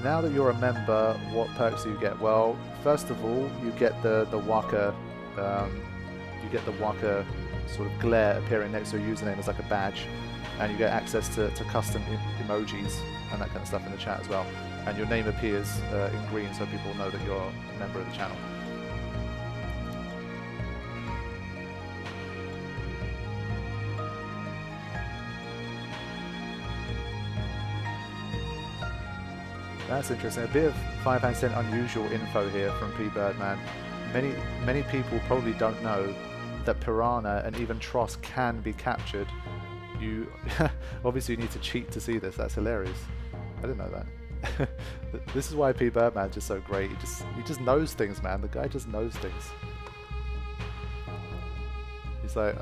Now that you're a member, what perks do you get? Well, first of all, you get the Waka, sort of glare appearing next to your username as like a badge, and you get access to custom emojis and that kind of stuff in the chat as well. And your name appears in green, so people know that you're a member of the channel. That's interesting. A bit of 5% unusual info here from Pbirdman. Many people probably don't know that Piranha and even Tross can be captured. You obviously you need to cheat to see this. That's hilarious. I didn't know that. This is why Pbirdman's just so great. He just knows things, man. The guy just knows things. He's like,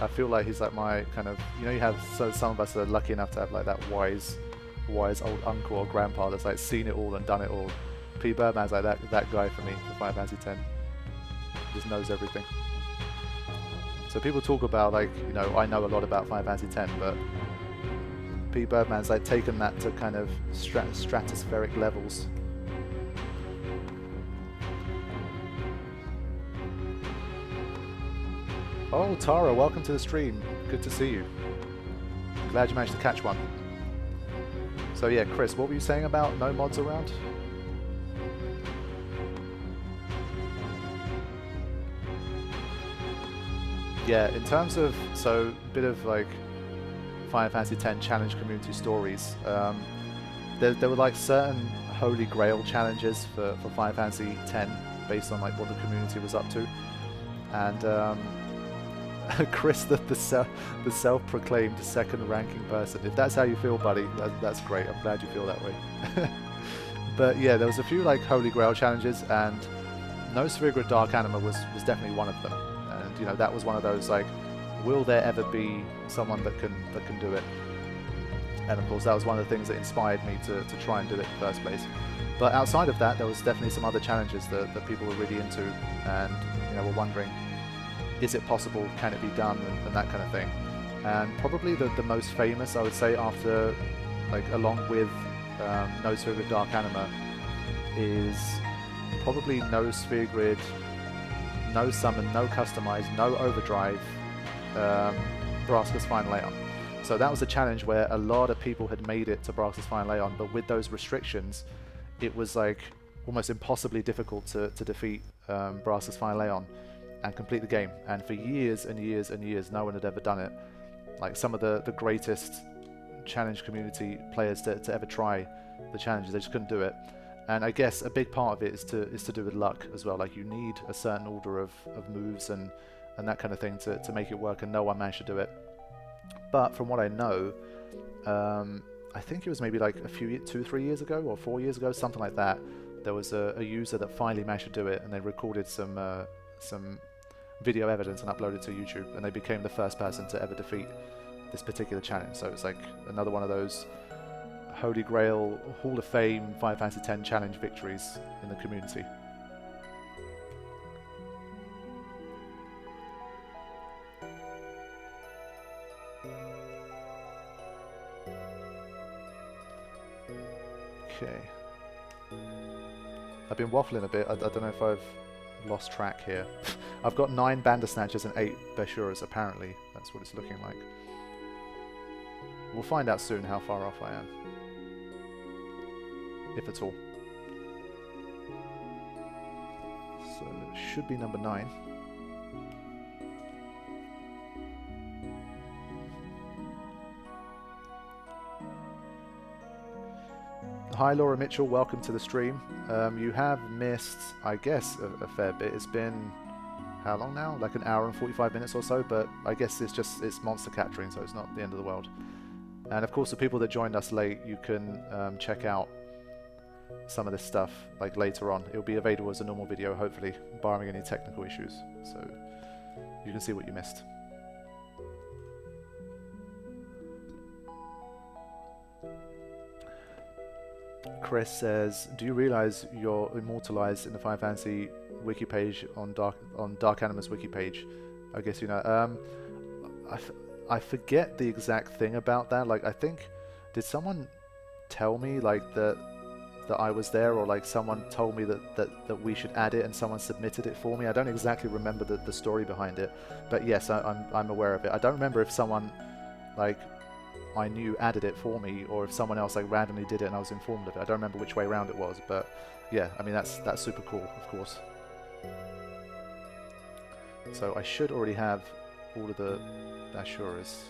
I feel like he's like my kind of, you know, you have some of us are lucky enough to have like that wise old uncle or grandpa that's like seen it all and done it all. Pbirdman's like that guy for me for Final Fantasy X. He just knows everything. So people talk about like, you know, I know a lot about Final Fantasy X, but Pbirdman's like taken that to kind of stratospheric levels. Oh, Tara, welcome to the stream. Good to see you. Glad you managed to catch one. So yeah, Chris, what were you saying about no mods around? Yeah, in terms of, so a bit of like Final Fantasy X challenge community stories. There were like certain Holy Grail challenges for Final Fantasy X based on like what the community was up to, and Chris, the self-proclaimed second-ranking person. If that's how you feel, buddy, that's great. I'm glad you feel that way. But yeah, there was a few like Holy Grail challenges, and No Sphere Grid Dark Anima was definitely one of them. And you know, that was one of those like, will there ever be someone that can do it? And of course, that was one of the things that inspired me to try and do it in the first place. But outside of that, there was definitely some other challenges that people were really into, and you know, were wondering, is it possible, can it be done, and that kind of thing. And probably the most famous, I would say, after, like, along with No Sphere Grid Dark Anima, is probably No Sphere Grid, No Summon, No Customize, No Overdrive, Braska's Fine Leon. So that was a challenge where a lot of people had made it to Braska's Fine Leon, but with those restrictions, it was like almost impossibly difficult to defeat Braska's Fine Leon and complete the game. And for years and years and years, no one had ever done it. Like some of the greatest challenge community players to ever try the challenges, they just couldn't do it. And I guess a big part of it is to do with luck as well. Like you need a certain order of moves and that kind of thing to make it work, and no one managed to do it. But from what I know, I think it was maybe like 2-3 years ago or 4 years ago, something like that, there was a user that finally managed to do it, and they recorded some video evidence and uploaded it to YouTube, and they became the first person to ever defeat this particular challenge. So it's like another one of those Holy Grail, Hall of Fame, Final Fantasy X challenge victories in the community. Okay. I've been waffling a bit. I don't know if I've lost track here. I've got 9 Bandersnatchers and 8 Beshuras, apparently. That's what it's looking like. We'll find out soon how far off I am. If at all. So it should be number 9. Hi Laura Mitchell, welcome to the stream. You have missed, I guess, a fair bit. It's been, how long now? Like an hour and 45 minutes or so, but I guess it's monster capturing, so it's not the end of the world. And of course, the people that joined us late, you can check out some of this stuff like later on. It'll be available as a normal video, hopefully, barring any technical issues. So you can see what you missed. Chris says, do you realize you're immortalized in the Final Fantasy wiki page on Dark Animus wiki page? I guess you know. I forget the exact thing about that. Like, I think, did someone tell me like that I was there, or like someone told me that we should add it and someone submitted it for me? I don't exactly remember the story behind it, but yes, I'm aware of it. I don't remember if someone like I knew added it for me, or if someone else like randomly did it and I was informed of it. I don't remember which way around it was, but yeah, I mean that's super cool, of course. So I should already have all of the Ashuras.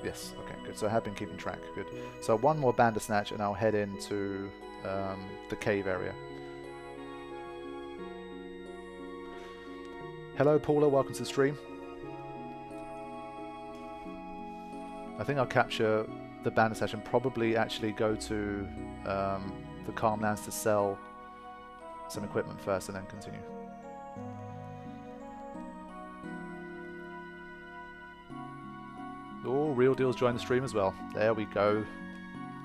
Yes, okay, good. So I have been keeping track, good. So one more Bandersnatch and I'll head into the cave area. Hello Paula, welcome to the stream. I think I'll capture the Bandersnatch and probably actually go to the Calm Lands to sell some equipment first and then continue. Oh, Real Deals joined the stream as well. There we go.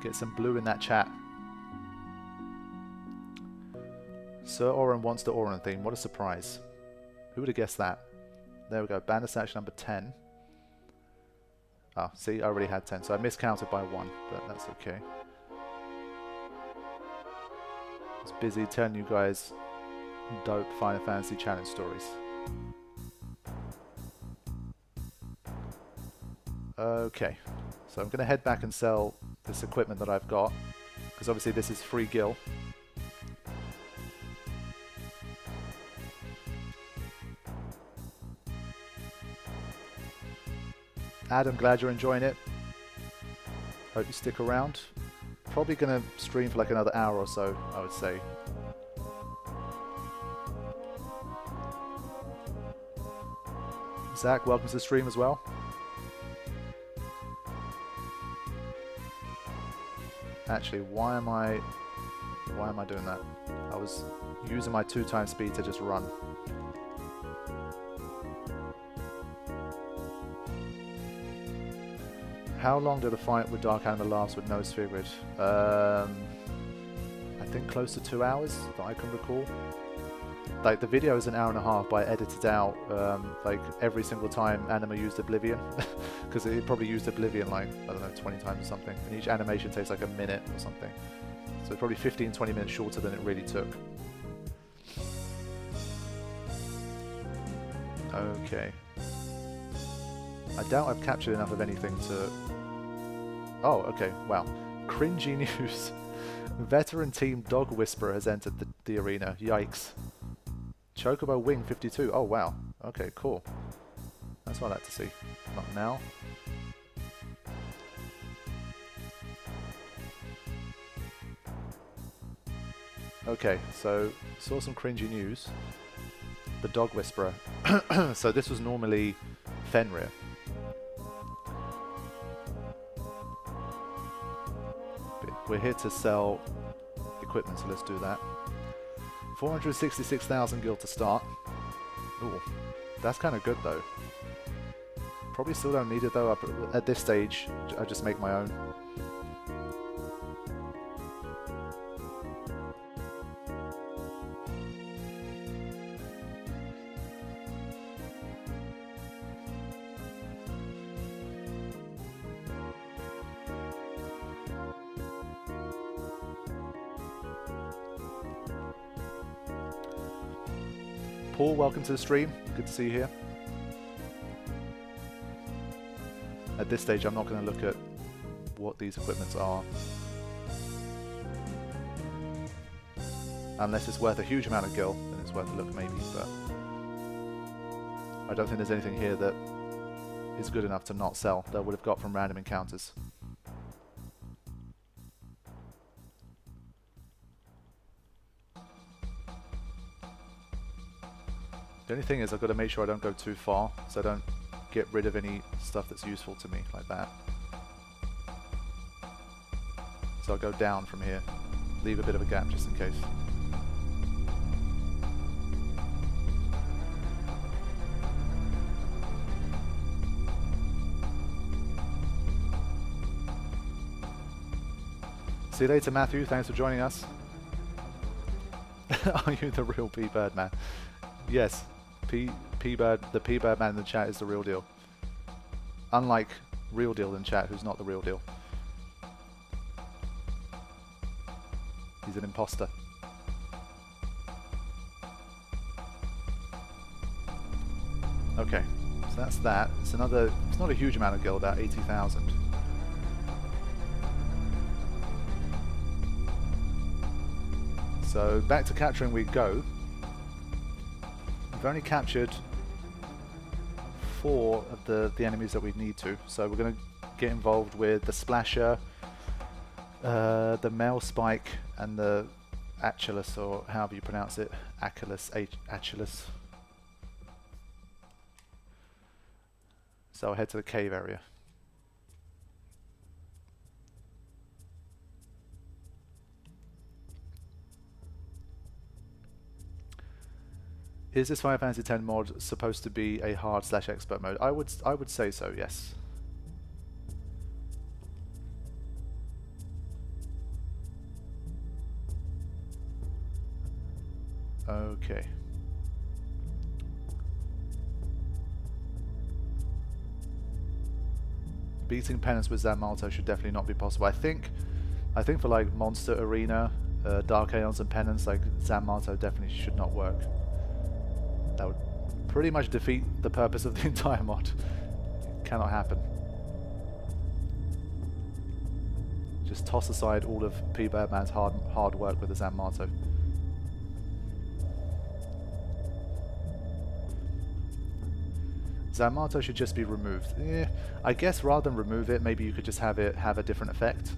Get some blue in that chat. Sir Oren wants the Oren theme. What a surprise. Who would have guessed that? There we go. Bandersnatch number 10. Ah, see, I already had 10, so I miscounted by 1, but that's okay. I was busy telling you guys dope Final Fantasy challenge stories. Okay, so I'm going to head back and sell this equipment that I've got, because obviously this is free gil. Adam, glad you're enjoying it. Hope you stick around. Probably going to stream for like another hour or so, I would say. Zach, welcome to the stream as well. Actually, why am I doing that? I was using my 2x speed to just run. How long did the fight with Dark Anima last with no Sphere Grid? I think close to 2 hours, that I can recall. Like, the video is an hour and a half, but I edited out like every single time Anima used Oblivion, because it probably used Oblivion like, I don't know, 20 times or something, and each animation takes like a minute or something. So it's probably 15-20 minutes shorter than it really took. Okay. I doubt I've captured enough of anything to... Oh, okay, wow. Cringy news. Veteran team Dog Whisperer has entered the arena. Yikes. Chocobo Wing 52. Oh, wow. Okay, cool. That's what I like to see. Not now. Okay, so saw some cringy news. The Dog Whisperer. So this was normally Fenrir. We're here to sell equipment, so let's do that. 466,000 gil to start. Ooh, that's kind of good though. Probably still don't need it though. At this stage, I just make my own. Paul, welcome to the stream. Good to see you here. At this stage, I'm not going to look at what these equipments are. Unless it's worth a huge amount of gil, then it's worth a look maybe, but I don't think there's anything here that is good enough to not sell that I would have got from random encounters. The only thing is I've got to make sure I don't go too far, so I don't get rid of any stuff that's useful to me, like that. So I'll go down from here, leave a bit of a gap just in case. See you later, Matthew. Thanks for joining us. Are you the real Pbirdman? Yes. The Pbirdman in the chat is the real deal. Unlike Real Deal in chat, who's not the real deal. He's an imposter. Okay, so that's that. It's another. It's not a huge amount of gil, about 80,000. So back to capturing we go. We've only captured 4 of the enemies that we need to, so we're going to get involved with the Splasher, the Male Spike, and the Achilles, or however you pronounce it, Achilles. So I'll head to the cave area. Is this Final Fantasy X mod supposed to be a hard/expert mode? I would say so, yes. Okay. Beating Penance with Zanmalto should definitely not be possible. I think for like Monster Arena, Dark Aeons and Penance, like Zanmalto definitely should not work. That would pretty much defeat the purpose of the entire mod. It cannot happen. Just toss aside all of Pbirdman's hard work with the Zanmalto. Zanmalto should just be removed. I guess rather than remove it, maybe you could just have it have a different effect.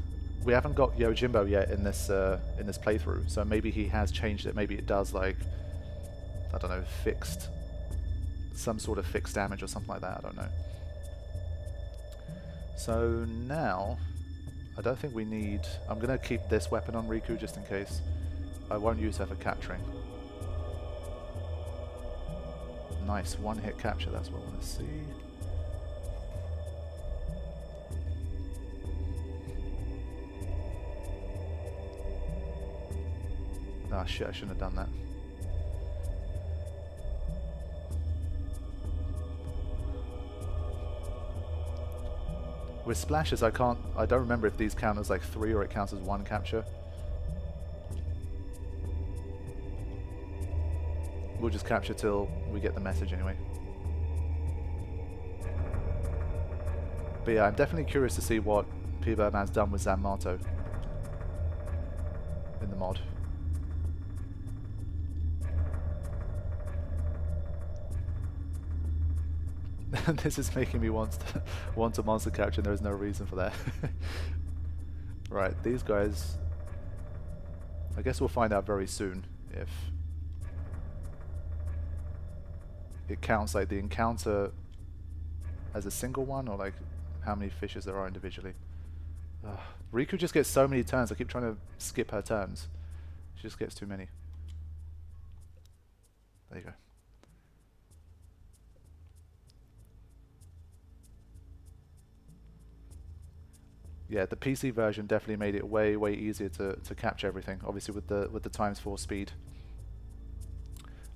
We haven't got Yojimbo yet in this playthrough, so maybe he has changed it. Maybe it does, like, I don't know, some sort of fixed damage or something like that, I don't know. So now, I don't think we need... I'm going to keep this weapon on Riku just in case. I won't use her for capturing. Nice, one-hit capture, that's what I want to see. Ah shit, I shouldn't have done that. With splashes, I don't remember if these count as like 3 or it counts as 1 capture. We'll just capture till we get the message anyway. But yeah, I'm definitely curious to see what Pbirdman's done with Zanmalto in the mod. This is making me want a monster capture, and there is no reason for that. Right, these guys... I guess we'll find out very soon if it counts like the encounter as a single one, or like how many fishes there are individually. Riku just gets so many turns, I keep trying to skip her turns. She just gets too many. There you go. Yeah, the PC version definitely made it way easier to capture everything. Obviously with the ×4 speed.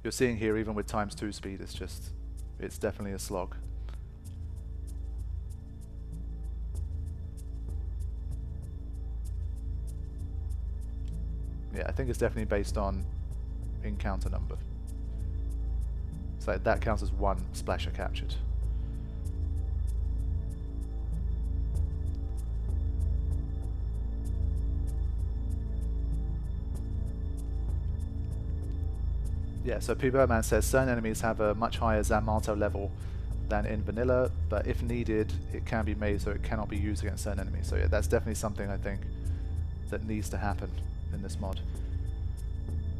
You're seeing here, even with ×2 speed, it's definitely a slog. Yeah, I think it's definitely based on encounter number. So that counts as one splasher captured. Yeah, so Pbirdman says certain enemies have a much higher Zanmato level than in vanilla, but if needed, it can be made so it cannot be used against certain enemies. So yeah, that's definitely something I think that needs to happen in this mod.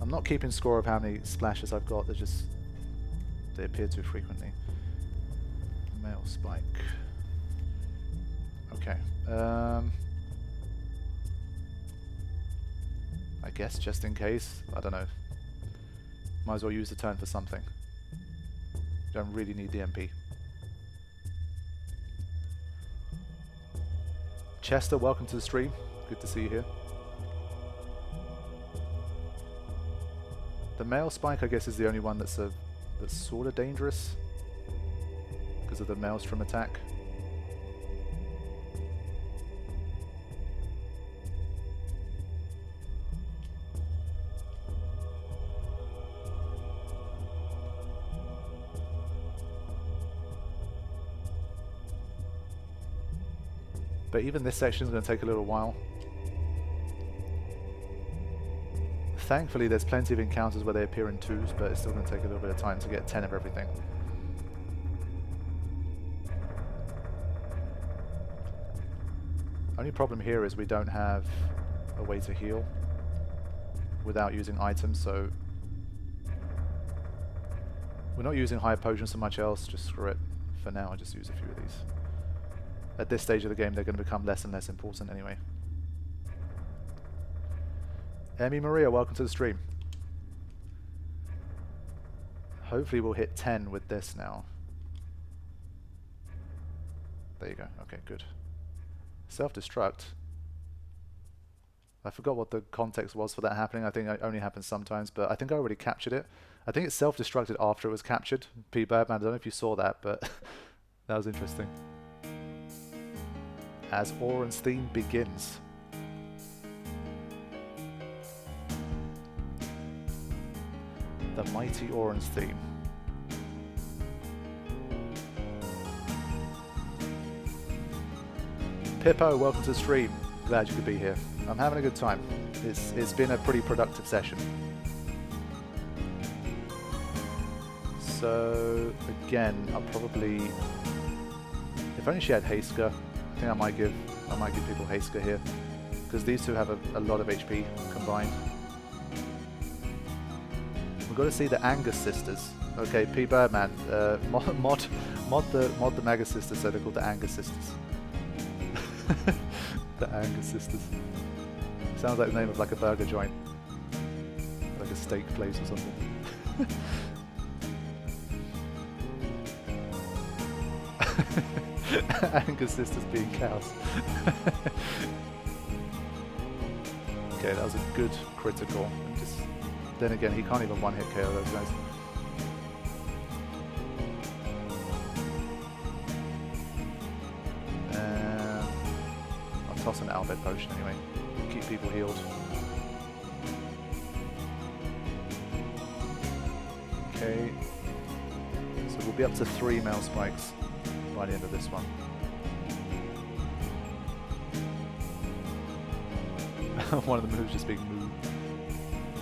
I'm not keeping score of how many splashes I've got, they appear too frequently. Male spike. Okay. I guess just in case, I don't know. Might as well use the turn for something. Don't really need the MP. Chester, welcome to the stream. Good to see you here. The male spike, I guess, is the only one that's sort of dangerous because of the maelstrom attack. But even this section is going to take a little while. Thankfully, there's plenty of encounters where they appear in twos, but it's still going to take a little bit of time to get 10 of everything. Only problem here is we don't have a way to heal without using items, so we're not using high potions so much else, just screw it. For now, I'll just use a few of these. At this stage of the game, they're going to become less and less important anyway. Emmy Maria, welcome to the stream. Hopefully we'll hit 10 with this now. There you go. Okay, good. Self-destruct. I forgot what the context was for that happening. I think it only happens sometimes, but I think I already captured it. I think it self-destructed after it was captured. Pbirdman, I don't know if you saw that, but that was interesting. As Oren's theme begins. The mighty Oren's theme. Pippo, welcome to the stream. Glad you could be here. I'm having a good time. It's been a pretty productive session. So again, I'll probably, if only she had Hasker, I think I might give people Hasker here, because these two have a lot of HP combined. We've got to see the Angus sisters. Okay, Pbirdman, mod the Magus sisters, so they're called the Angus sisters. The Angus sisters. Sounds like the name of like a burger joint, like a steak place or something. Angus sisters being cows. Okay, that was a good critical. Then again, he can't even one-hit KO those guys. I'll toss an Albed potion anyway. Keep people healed. Okay. So we'll be up to 3 male spikes by the end of this one. One of the moves just being moved.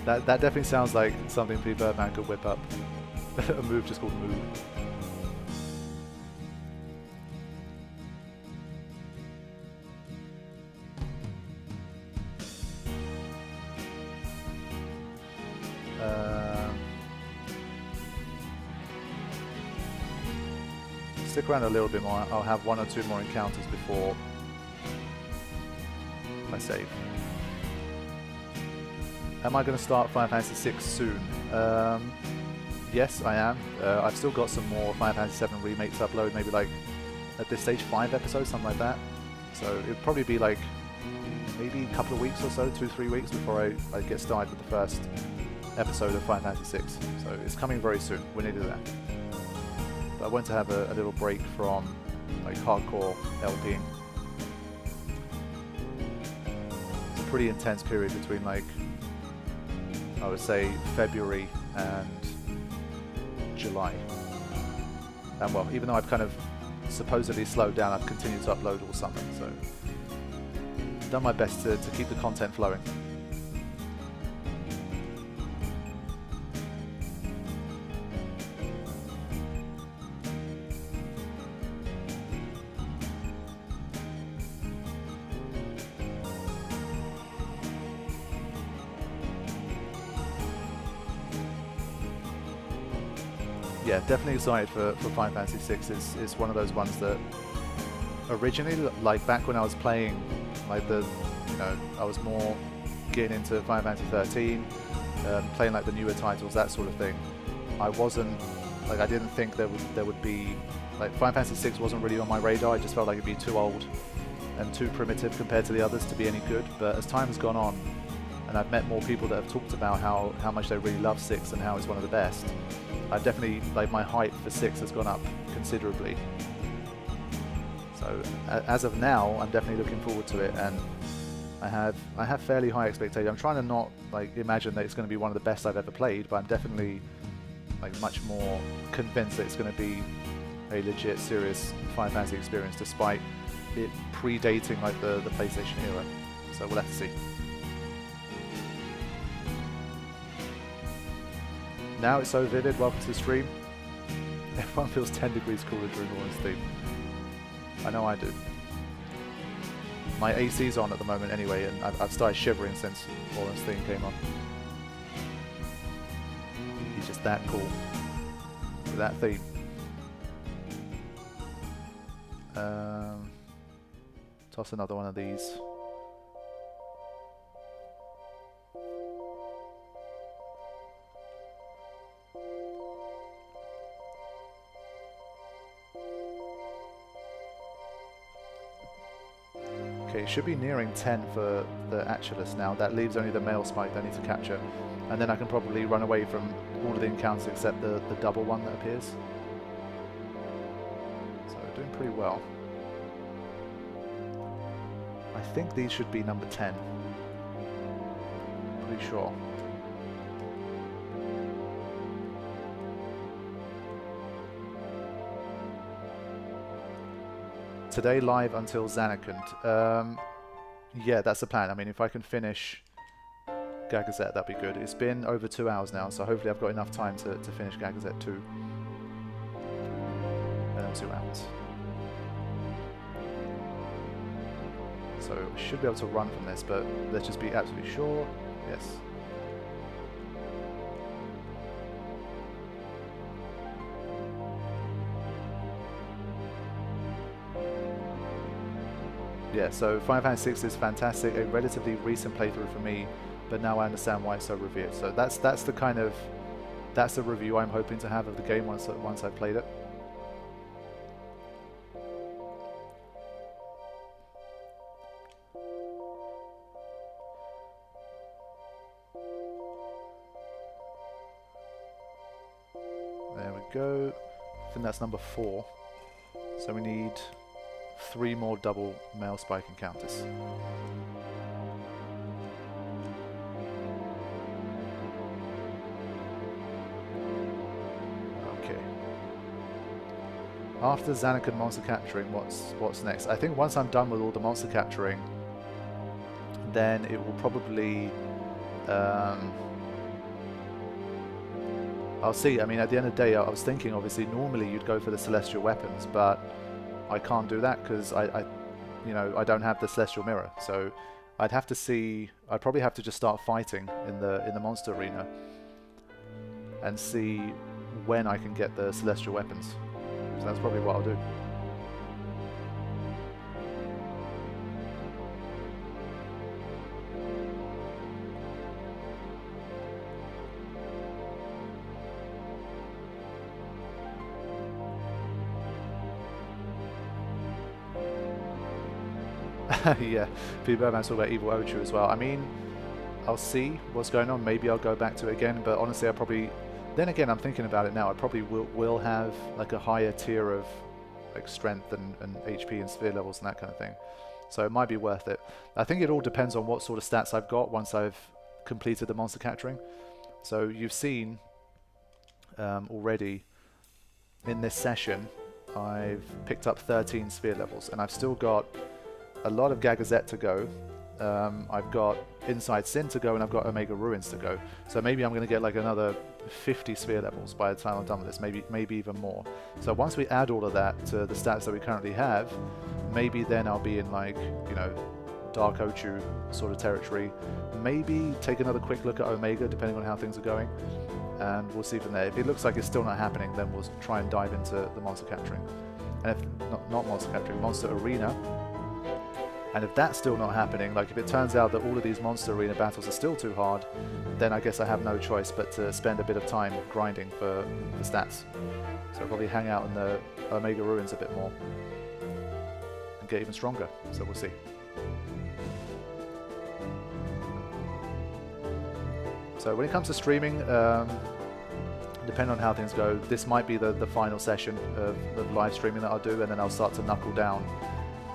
That definitely sounds like something Pbirdman could whip up. A move just called move. Stick around a little bit more. I'll have 1 or 2 more encounters before I save. Am I going to start Final Fantasy VI soon? Yes, I am. I've still got some more Final Fantasy VII remakes to upload, maybe like at this stage 5 episodes, something like that. So it'll probably be like maybe a couple of weeks or so, 2-3 weeks before I get started with the first episode of Final Fantasy VI. So it's coming very soon. We're nearly there. But I want to have a little break from like hardcore LPing. It's a pretty intense period between like, I would say February and July. And well, even though I've kind of supposedly slowed down, I've continued to upload all summer, so I've done my best to keep the content flowing. Yeah, definitely excited for Final Fantasy VI. Is one of those ones that originally, like back when I was playing, like I was more getting into Final Fantasy 13, playing like the newer titles, that sort of thing. I wasn't, like, I didn't think there would be, like, Final Fantasy VI wasn't really on my radar. I just felt like it'd be too old and too primitive compared to the others to be any good. But as time has gone on, and I've met more people that have talked about how much they really love 6 and how it's one of the best, I've definitely, like, my hype for 6 has gone up considerably. So as of now, I'm definitely looking forward to it, and I have fairly high expectations. I'm trying to not, like, imagine that it's going to be one of the best I've ever played, but I'm definitely, like, much more convinced that it's going to be a legit, serious Final Fantasy experience, despite it predating, like, the PlayStation era. So we'll have to see. Now it's so vivid. Welcome to the stream. Everyone feels 10 degrees cooler during Warren's theme. I know I do. My AC's on at the moment anyway, and I've started shivering since Warren's theme came on. He's just that cool with that theme. Toss another one of these. Okay, it should be nearing 10 for the Achilles now. That leaves only the male spike I need to capture. And then I can probably run away from all of the encounters except the double one that appears. So we're doing pretty well. I think these should be number 10. Pretty sure. Today live until Zanarkand. Yeah, that's the plan. I mean, if I can finish Gagazette, that'd be good. It's been over 2 hours now, so hopefully I've got enough time to finish Gagazette 2. 2 hours. So I should be able to run from this, but let's just be absolutely sure. Yes. Yeah, so Final Fantasy VI is fantastic, a relatively recent playthrough for me, but now I understand why it's so revered. So that's the kind of, that's the review I'm hoping to have of the game once I've played it. There we go. I think that's number 4. So we need 3 more double male spike encounters. Okay. After Zanarkand monster capturing, what's next? I think once I'm done with all the monster capturing, then it will probably I'll see. I mean, at the end of the day, I was thinking, obviously, normally you'd go for the celestial weapons, but I can't do that because I don't have the celestial mirror. So I'd have to see. I'd probably have to just start fighting in the monster arena and see when I can get the celestial weapons. So that's probably what I'll do. Yeah, Pbirdman's talking about Evil Ochu as well. I mean, I'll see what's going on. Maybe I'll go back to it again, but honestly, I probably... Then again, I'm thinking about it now. I probably will have like a higher tier of like strength and HP and sphere levels and that kind of thing. So it might be worth it. I think it all depends on what sort of stats I've got once I've completed the monster capturing. So you've seen already in this session, I've picked up 13 sphere levels, and I've still got a lot of Gagazet to go. I've got Inside Sin to go, and I've got Omega Ruins to go. So maybe I'm going to get like another 50 sphere levels by the time I'm done with this, maybe even more. So once we add all of that to the stats that we currently have, maybe then I'll be in like, you know, Dark Ochu sort of territory. Maybe take another quick look at Omega, depending on how things are going, and we'll see from there. If it looks like it's still not happening, then we'll try and dive into the monster capturing. And if not monster capturing, monster arena. And if that's still not happening, like if it turns out that all of these monster arena battles are still too hard, then I guess I have no choice but to spend a bit of time grinding for the stats. So I'll probably hang out in the Omega Ruins a bit more and get even stronger, so we'll see. So when it comes to streaming, depending on how things go, this might be the final session of live streaming that I'll do, and then I'll start to knuckle down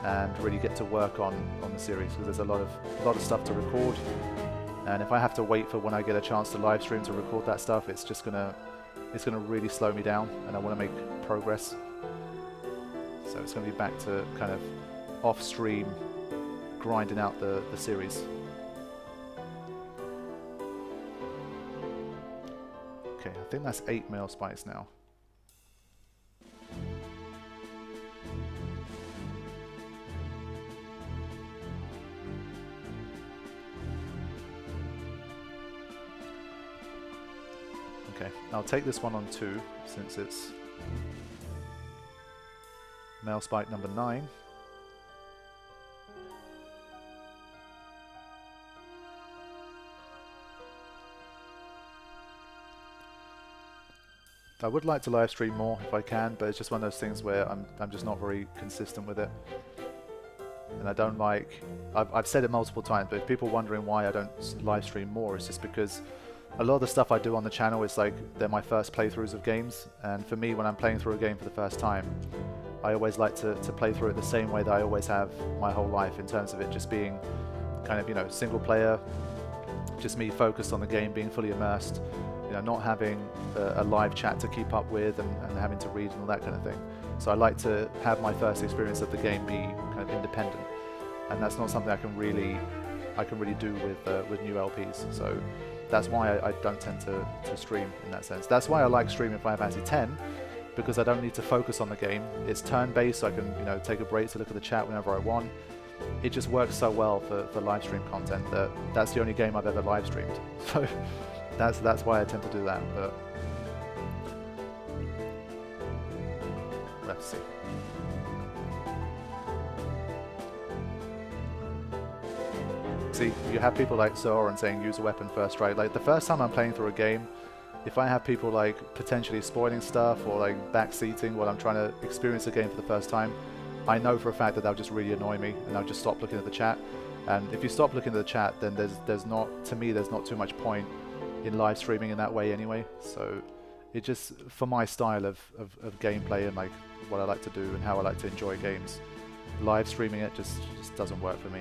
and really get to work on the series, because there's a lot of stuff to record, and if I have to wait for when I get a chance to live stream to record that stuff, it's gonna really slow me down, and I want to make progress. So it's going to be back to kind of off stream grinding out the series. Okay, I think that's 8 male spikes now. Okay, I'll take this one on 2 since it's male spike number 9. I would like to live stream more if I can, but it's just one of those things where I'm just not very consistent with it. And I don't like... I've said it multiple times, but if people are wondering why I don't live stream more, it's just because a lot of the stuff I do on the channel is like, they're my first playthroughs of games, and for me, when I'm playing through a game for the first time, I always like to play through it the same way that I always have my whole life, in terms of it just being kind of, you know, single player, just me focused on the game, being fully immersed, you know, not having a live chat to keep up with and having to read and all that kind of thing. So I like to have my first experience of the game be kind of independent, and that's not something I can really do with new LPs. So that's why I don't tend to stream in that sense. That's why I like streaming Final Fantasy X, because I don't need to focus on the game. It's turn-based, so I can, you know, take a break to look at the chat whenever I want. It just works so well for live stream content that that's the only game I've ever live streamed. So that's why I tend to do that. But let's see. See, you have people like Zoran saying use a weapon first, right? Like the first time I'm playing through a game, if I have people like potentially spoiling stuff or like backseating while I'm trying to experience the game for the first time, I know for a fact that that'll just really annoy me, and I'll just stop looking at the chat. And if you stop looking at the chat, then there's not too much point in live streaming in that way anyway. So it just, for my style of gameplay and like what I like to do and how I like to enjoy games, live streaming it just doesn't work for me.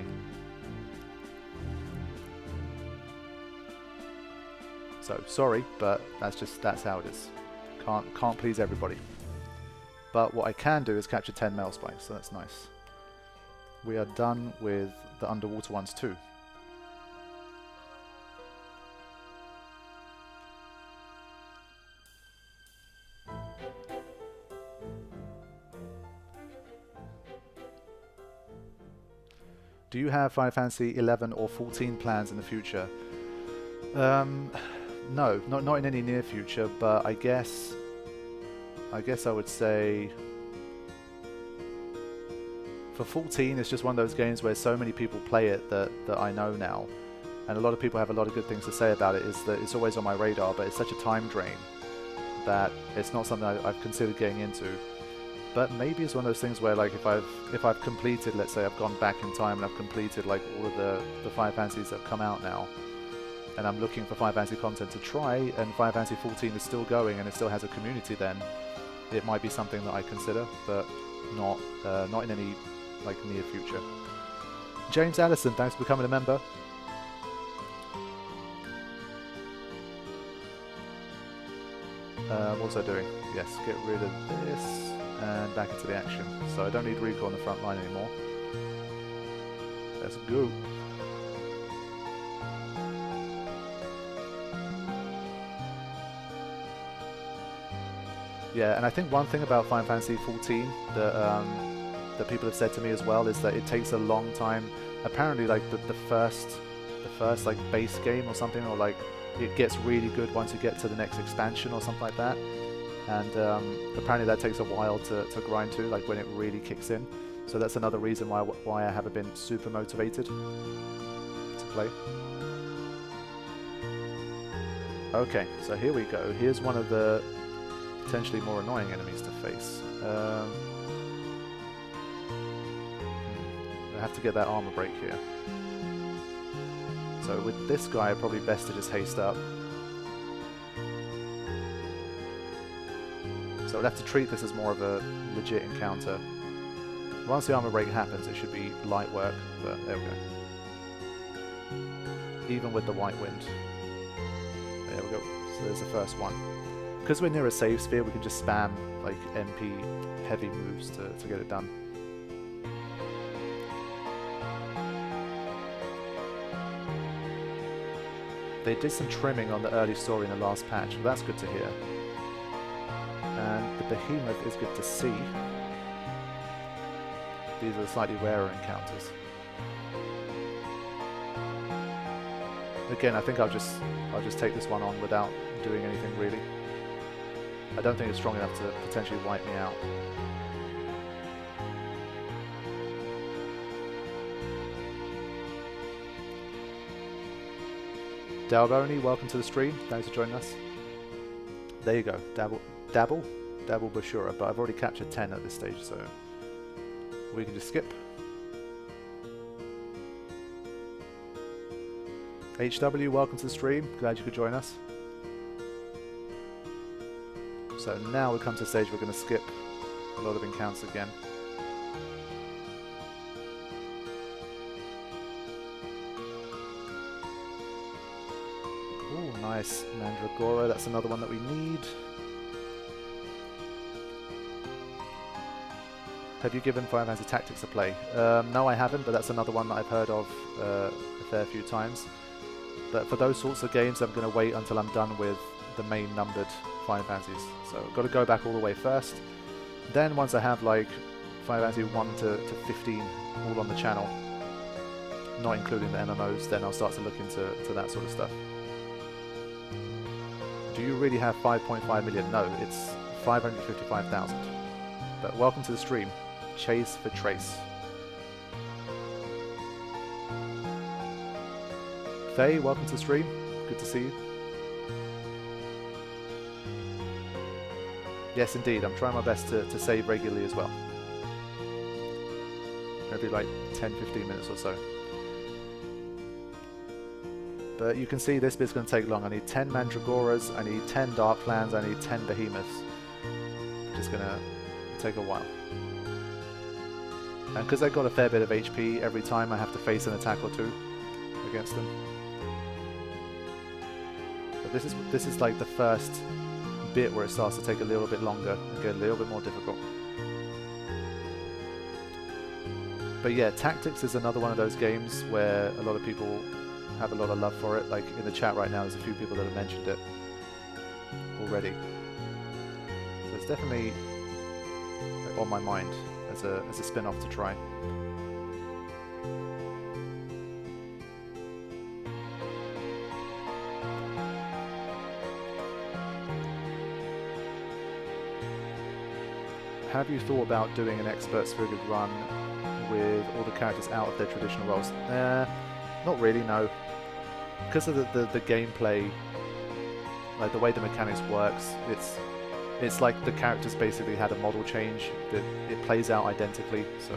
So sorry, but that's how it is. Can't please everybody. But what I can do is capture 10 male spikes, so that's nice. We are done with the underwater ones too. Do you have Final Fantasy 11 or 14 plans in the future? No, not in any near future, but I guess I would say for 14, it's just one of those games where so many people play it that I know now, and a lot of people have a lot of good things to say about it, is that it's always on my radar, but it's such a time drain that it's not something I've considered getting into. But maybe it's one of those things where, like, if I've completed, let's say I've gone back in time and I've completed like all of the Final Fantasies that have come out now, and I'm looking for Final Fantasy content to try, and Final Fantasy 14 is still going and it still has a community, then it might be something that I consider, but not in any like near future. James Allison, thanks for becoming a member. What was I doing? Yes, get rid of this and back into the action. So I don't need recall on the front line anymore. Let's go. Yeah, and I think one thing about Final Fantasy XIV that people have said to me as well is that it takes a long time. Apparently, like the first like base game or something, or like it gets really good once you get to the next expansion or something like that. And apparently that takes a while to grind to, like when it really kicks in. So that's another reason why I haven't been super motivated to play. Okay, so here we go. Here's one of the potentially more annoying enemies to face. I have to get that armor break here. So with this guy, probably best to just haste up. So we'll have to treat this as more of a legit encounter. Once the armor break happens, it should be light work, but there we go. Even with the white wind. There we go. So there's the first one. Because we're near a save sphere, we can just spam like MP heavy moves to get it done. They did some trimming on the early story in the last patch, well, that's good to hear. And the behemoth is good to see. These are the slightly rarer encounters. Again, I think I'll just take this one on without doing anything really. I don't think it's strong enough to potentially wipe me out. Dalboni, welcome to the stream. Thanks for joining us. There you go. Dabble Bashura, but I've already captured 10 at this stage, so we can just skip. HW, welcome to the stream. Glad you could join us. So now we come to the stage we're going to skip a lot of encounters again. Oh, nice. Mandragora, that's another one that we need. Have you given Final Fantasy Tactics a play? No, I haven't, but that's another one that I've heard of a fair few times. But for those sorts of games, I'm going to wait until I'm done with the main numbered Final Fantasies. So I've got to go back all the way first. Then once I have like Final Fantasy 1 to 15 all on the channel, not including the MMOs, then I'll start to look into that sort of stuff. Do you really have 5.5 million? No, it's 555,000. But welcome to the stream. Chase for Trace. Faye, welcome to the stream. Good to see you. Yes, indeed. I'm trying my best to save regularly as well. Every like 10-15 minutes or so. But you can see this bit's going to take long. I need 10 Mandragoras, I need 10 Dark Plans, I need 10 Behemoths. Which is going to take a while. And because they've got a fair bit of HP, every time I have to face an attack or two against them. But this is like the first bit where it starts to take a little bit longer and get a little bit more difficult. But yeah, Tactics is another one of those games where a lot of people have a lot of love for it. Like in the chat right now, there's a few people that have mentioned it already. So it's definitely like on my mind as a spin-off to try. Have you thought about doing an Experts for a Good run with all the characters out of their traditional roles? Not really, no. Because of the gameplay, like the way the mechanics works, it's like the characters basically had a model change that it plays out identically. So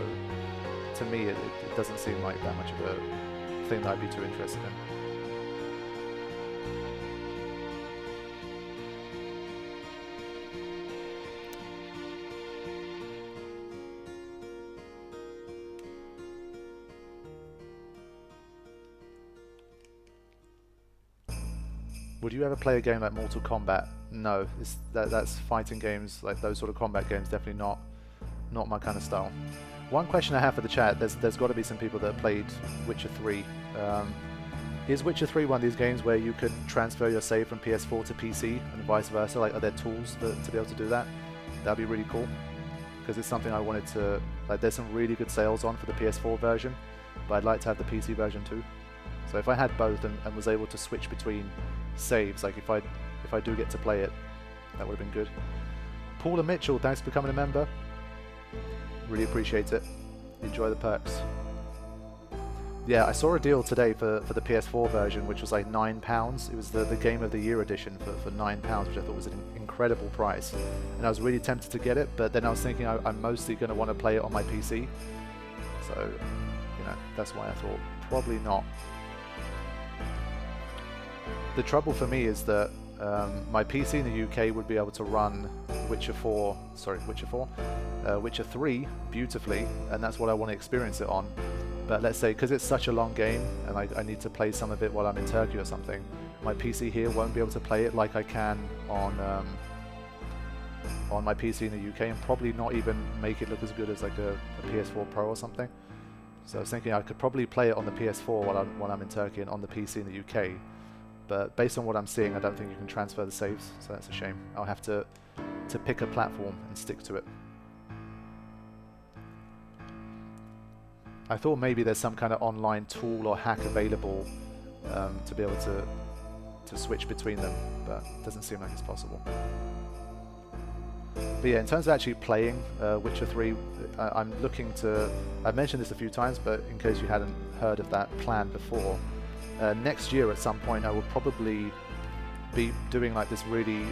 to me, it doesn't seem like that much of a thing that I'd be too interested in. Would you ever play a game like Mortal Kombat? no, that's fighting games, like those sort of combat games, definitely not my kind of style. One question I have for the chat, there's got to be some people that have played Witcher 3. Is Witcher 3 one of these games where you can transfer your save from PS4 to PC and vice versa? Like, are there tools to be able to do that? That'd be really cool, because it's something I wanted to, like, there's some really good sales on for the PS4 version, but I'd like to have the PC version too. So if I had both and was able to switch between saves, like if I do get to play it, that would have been good. Paula Mitchell, thanks for becoming a member. Really appreciate it. Enjoy the perks. Yeah, I saw a deal today for the PS4 version, which was like £9. It was the Game of the Year edition for £9, which I thought was an incredible price. And I was really tempted to get it, but then I was thinking I'm mostly going to want to play it on my PC. So, you know, that's why I thought probably not. The trouble for me is that my PC in the UK would be able to run Witcher 3 beautifully, and that's what I want to experience it on. But let's say, because it's such a long game, and I need to play some of it while I'm in Turkey or something, my PC here won't be able to play it like I can on my PC in the UK, and probably not even make it look as good as like a PS4 Pro or something. So I was thinking I could probably play it on the PS4 while I'm in Turkey and on the PC in the UK. But based on what I'm seeing, I don't think you can transfer the saves, so that's a shame. I'll have to pick a platform and stick to it. I thought maybe there's some kind of online tool or hack available to be able to switch between them, but it doesn't seem like it's possible. But yeah, in terms of actually playing Witcher 3, I'm looking to... I've mentioned this a few times, but in case you hadn't heard of that plan before, next year at some point I will probably be doing like this really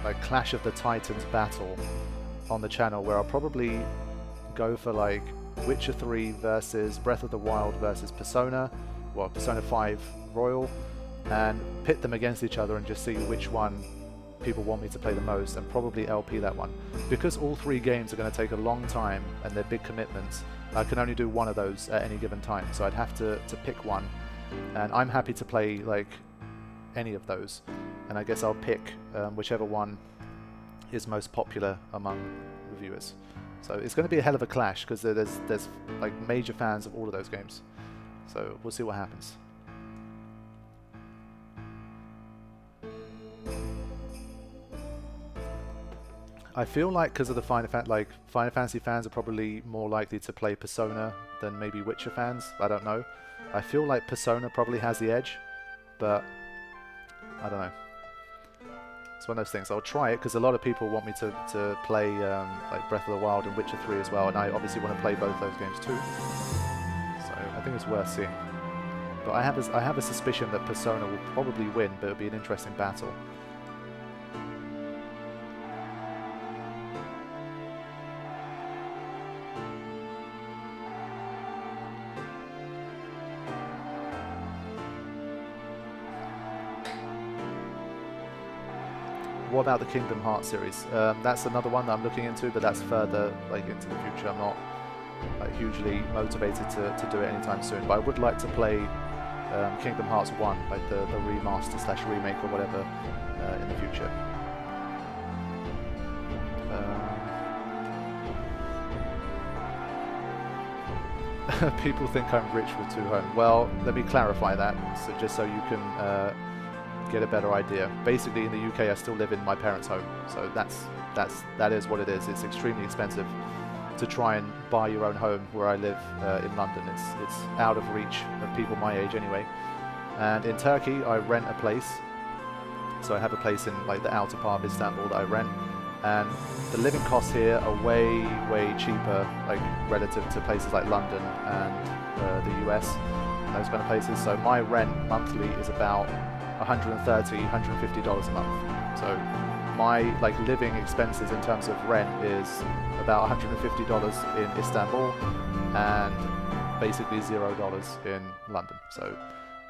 like Clash of the Titans battle on the channel, where I'll probably go for like Witcher 3 versus Breath of the Wild versus Persona 5 Royal, and pit them against each other and just see which one people want me to play the most, and probably LP that one. Because all three games are going to take a long time and they're big commitments, I can only do one of those at any given time, so I'd have to pick one, and I'm happy to play like any of those, and I guess I'll pick whichever one is most popular among reviewers. So it's going to be a hell of a clash, because there's like major fans of all of those games. So we'll see what happens. I feel like because of the Final Fantasy fans are probably more likely to play Persona than maybe Witcher fans. I don't know. I feel like Persona probably has the edge, but I don't know. It's one of those things. I'll try it because a lot of people want me to play like Breath of the Wild and Witcher 3 as well, and I obviously want to play both those games too. So I think it's worth seeing. But I have a suspicion that Persona will probably win, but it'll be an interesting battle. What about the Kingdom Hearts series? That's another one that I'm looking into, but that's further like into the future. I'm not like hugely motivated to do it anytime soon, but I would like to play Kingdom Hearts 1, like the remaster / remake or whatever, in the future. People think I'm rich with 2 homes. Well, let me clarify that, so just so you can get a better idea. Basically, in the UK, I still live in my parents' home, so that is what it is. It's extremely expensive to try and buy your own home where I live in London. It's out of reach of people my age anyway. And in Turkey, I rent a place. So I have a place in like the outer part of Istanbul that I rent, and the living costs here are way cheaper, like relative to places like London and the US and those kind of places. So my rent monthly is about $130, $150 a month. So my like living expenses in terms of rent is about $150 in Istanbul and basically $0 in London. So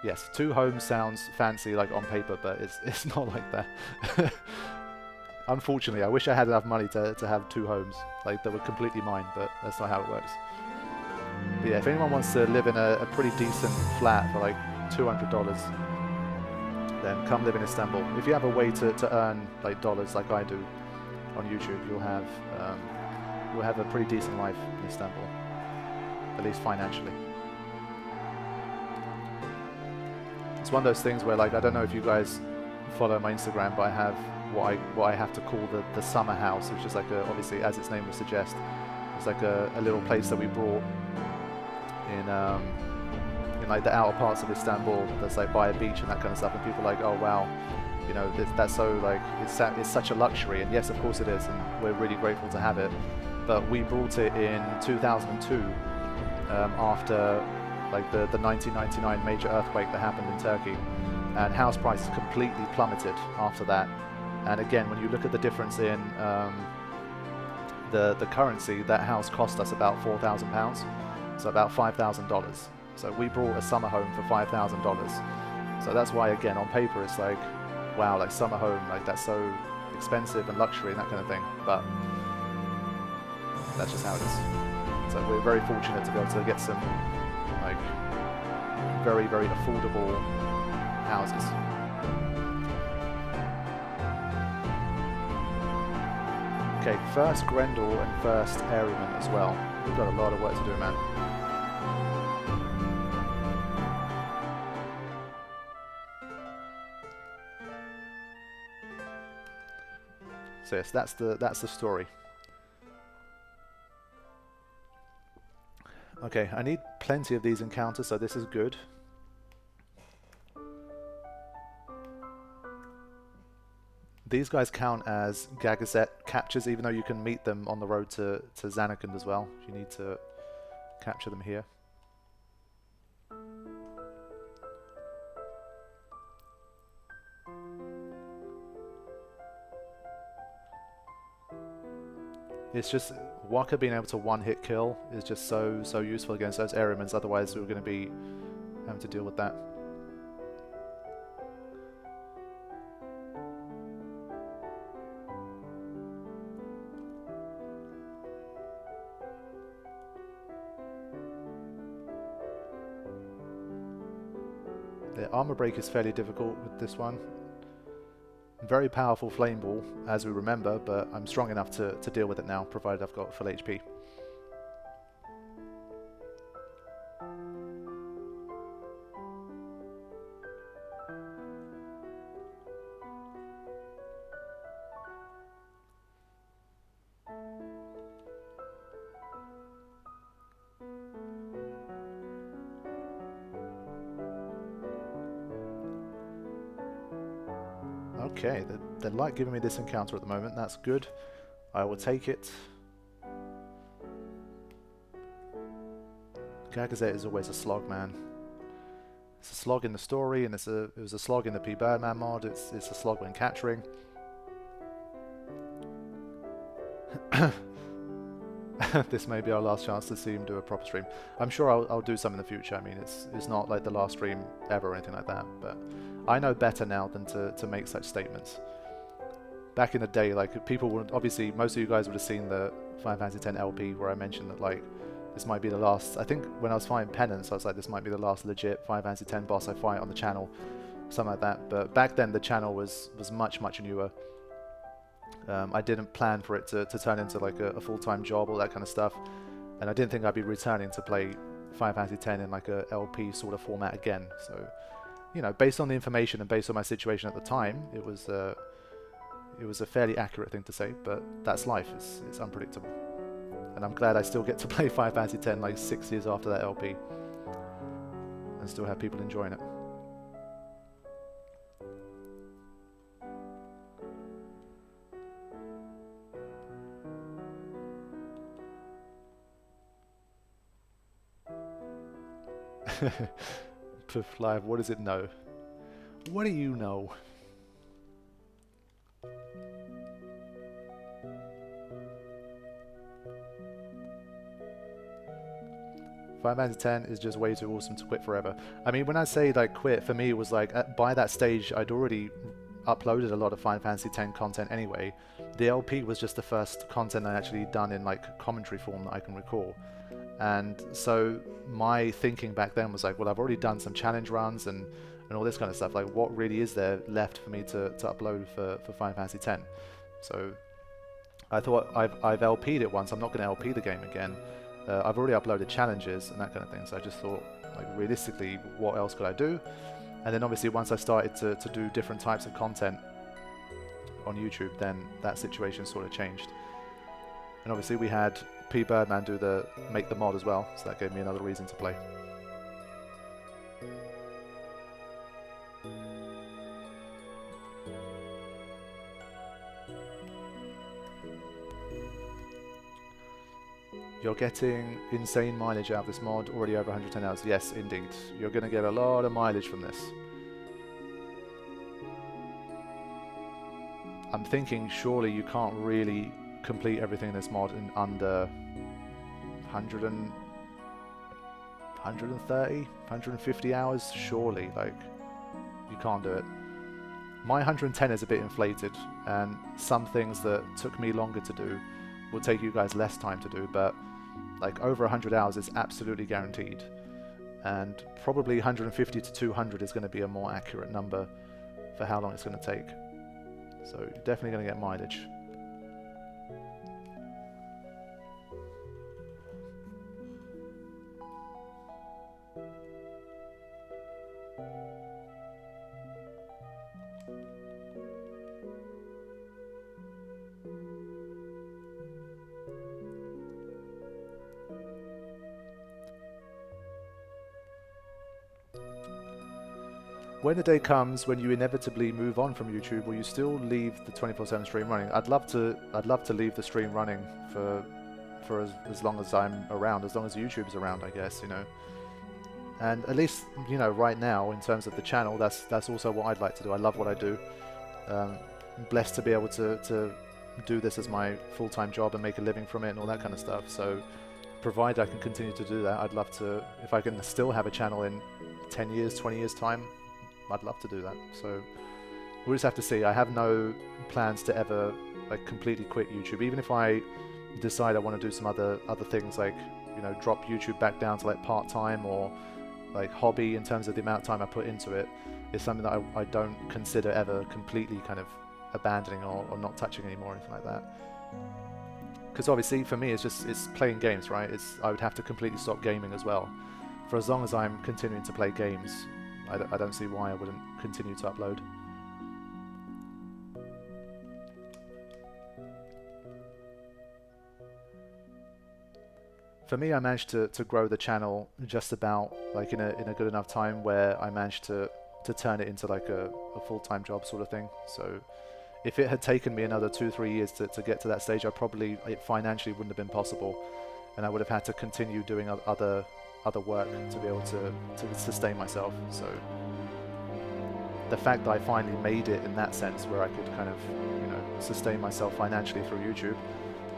yes, 2 homes sounds fancy like on paper, but it's not like that. Unfortunately, I wish I had enough money to have 2 homes like that were completely mine, but that's not how it works. But yeah, if anyone wants to live in a pretty decent flat for like $200, then come live in Istanbul. If you have a way to earn like dollars like I do on YouTube, you'll have a pretty decent life in Istanbul, at least financially. It's one of those things where, like, I don't know if you guys follow my Instagram, but I have what I have to call the summer house, which is like obviously, as its name would suggest, it's like a little place that we brought in like the outer parts of Istanbul, that's like by a beach and that kind of stuff, and people are like, oh wow, you know, that's so like it's such a luxury, and yes, of course it is, and we're really grateful to have it. But we brought it in 2002 after like the 1999 major earthquake that happened in Turkey, and house prices completely plummeted after that. And again, when you look at the difference in the currency, that house cost us about £4,000, so about $5,000. So we brought a summer home for $5,000. So that's why, again, on paper it's like, wow, like summer home, like that's so expensive and luxury and that kind of thing. But that's just how it is. So we're very fortunate to be able to get some like very, very affordable houses. Okay, first Grendel and first Airman as well. We've got a lot of work to do, man. So yes, that's the story. Okay, I need plenty of these encounters, so this is good. These guys count as Gagazet captures, even though you can meet them on the road to Zanarkand as well. You need to capture them here. It's just Waka being able to one-hit kill is just so useful against those airmans. Otherwise, we're going to be having to deal with that. The armor break is fairly difficult with this one. Very powerful flame ball, as we remember, but I'm strong enough to deal with it now, provided I've got full HP. Okay, they're like giving me this encounter at the moment. That's good. I will take it. Gagazet is always a slog, man. It's a slog in the story, and it was a slog in the Pbirdman mod. It's a slog when capturing. This may be our last chance to see him do a proper stream. I'm sure I'll do some in the future. I mean, it's not like the last stream ever or anything like that, but I know better now than to make such statements. Back in the day, like, people would, obviously, most of you guys would have seen the Final Fantasy X LP where I mentioned that, like, this might be the last, I think when I was fighting Penance, I was like, this might be the last legit Final Fantasy X boss I fight on the channel, something like that. But back then, the channel was much newer. I didn't plan for it to turn into like a full-time job, all that kind of stuff, and I didn't think I'd be returning to play Final Fantasy X in like a LP sort of format again. So, you know, based on the information and based on my situation at the time, it was a fairly accurate thing to say. But that's life; it's unpredictable, and I'm glad I still get to play Final Fantasy X like 6 years after that LP, and still have people enjoying it. Puff Live, what does it know? What do you know? Final Fantasy X is just way too awesome to quit forever. I mean, when I say like quit, for me it was like by that stage I'd already uploaded a lot of Final Fantasy X content anyway. The LP was just the first content I actually done in like commentary form that I can recall. And so my thinking back then was like, well, I've already done some challenge runs, and and all this kind of stuff. Like, what really is there left for me to upload for Final Fantasy X? So I thought I've LP'd it once. I'm not going to LP the game again. I've already uploaded challenges and that kind of thing. So I just thought, like, realistically, what else could I do? And then obviously once I started to do different types of content on YouTube, then that situation sort of changed. And obviously we had Pbirdman make the mod as well, so that gave me another reason to play. You're getting insane mileage out of this mod, already over 110 hours. Yes, indeed. You're going to get a lot of mileage from this. I'm thinking surely you can't really complete everything in this mod in under 130, 150 hours, surely. Like, you can't do it. My 110 is a bit inflated, and some things that took me longer to do will take you guys less time to do, but like over 100 hours is absolutely guaranteed, and probably 150 to 200 is going to be a more accurate number for how long it's going to take. So you're definitely going to get mileage. When the day comes when you inevitably move on from YouTube, will you still leave the 24/7 stream running? I'd love to leave the stream running for as long as I'm around, as long as YouTube's around, I guess, you know. And at least, you know, right now in terms of the channel, that's also what I'd like to do. I love what I do. I'm blessed to be able to do this as my full-time job and make a living from it and all that kind of stuff. So provided I can continue to do that, I'd love to, if I can still have a channel in 10 years, 20 years time, I'd love to do that. So we'll just have to see. I have no plans to ever like completely quit YouTube. Even if I decide I want to do some other things, like, you know, drop YouTube back down to like part-time or like hobby in terms of the amount of time I put into it, is something that I don't consider ever completely kind of abandoning or not touching anymore or anything like that. Because obviously for me it's playing games, right? I would have to completely stop gaming as well. For as long as I'm continuing to play games, I don't see why I wouldn't continue to upload. For me, I managed to grow the channel just about like in a good enough time where I managed to turn it into like a full-time job sort of thing. So if it had taken me another 2-3 years to get to that stage, it financially wouldn't have been possible, and I would have had to continue doing other work to be able to sustain myself. So the fact that I finally made it in that sense, where I could kind of, you know, sustain myself financially through YouTube,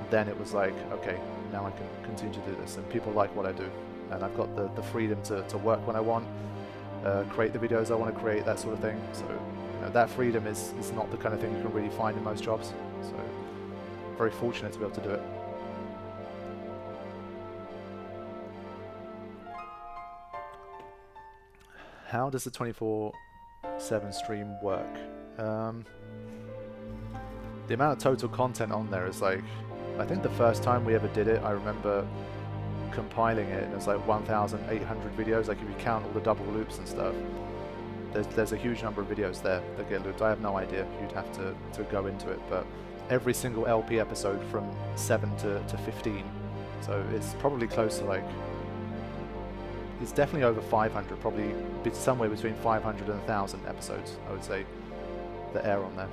then it was like, okay, now I can continue to do this, and people like what I do, and I've got the freedom to work when I want, create the videos I want to create, that sort of thing. So, you know, that freedom is not the kind of thing you can really find in most jobs. So very fortunate to be able to do it. How does the 24/7 stream work? The amount of total content on there is like, I think the first time we ever did it, I remember compiling it, and it's like 1,800 videos. Like if you count all the double loops and stuff, there's a huge number of videos there that get looped. I have no idea. You'd have to go into it, but every single LP episode from 7 to 15, so it's probably close to like, it's definitely over 500, probably somewhere between 500 and 1,000 episodes, I would say, that air on there.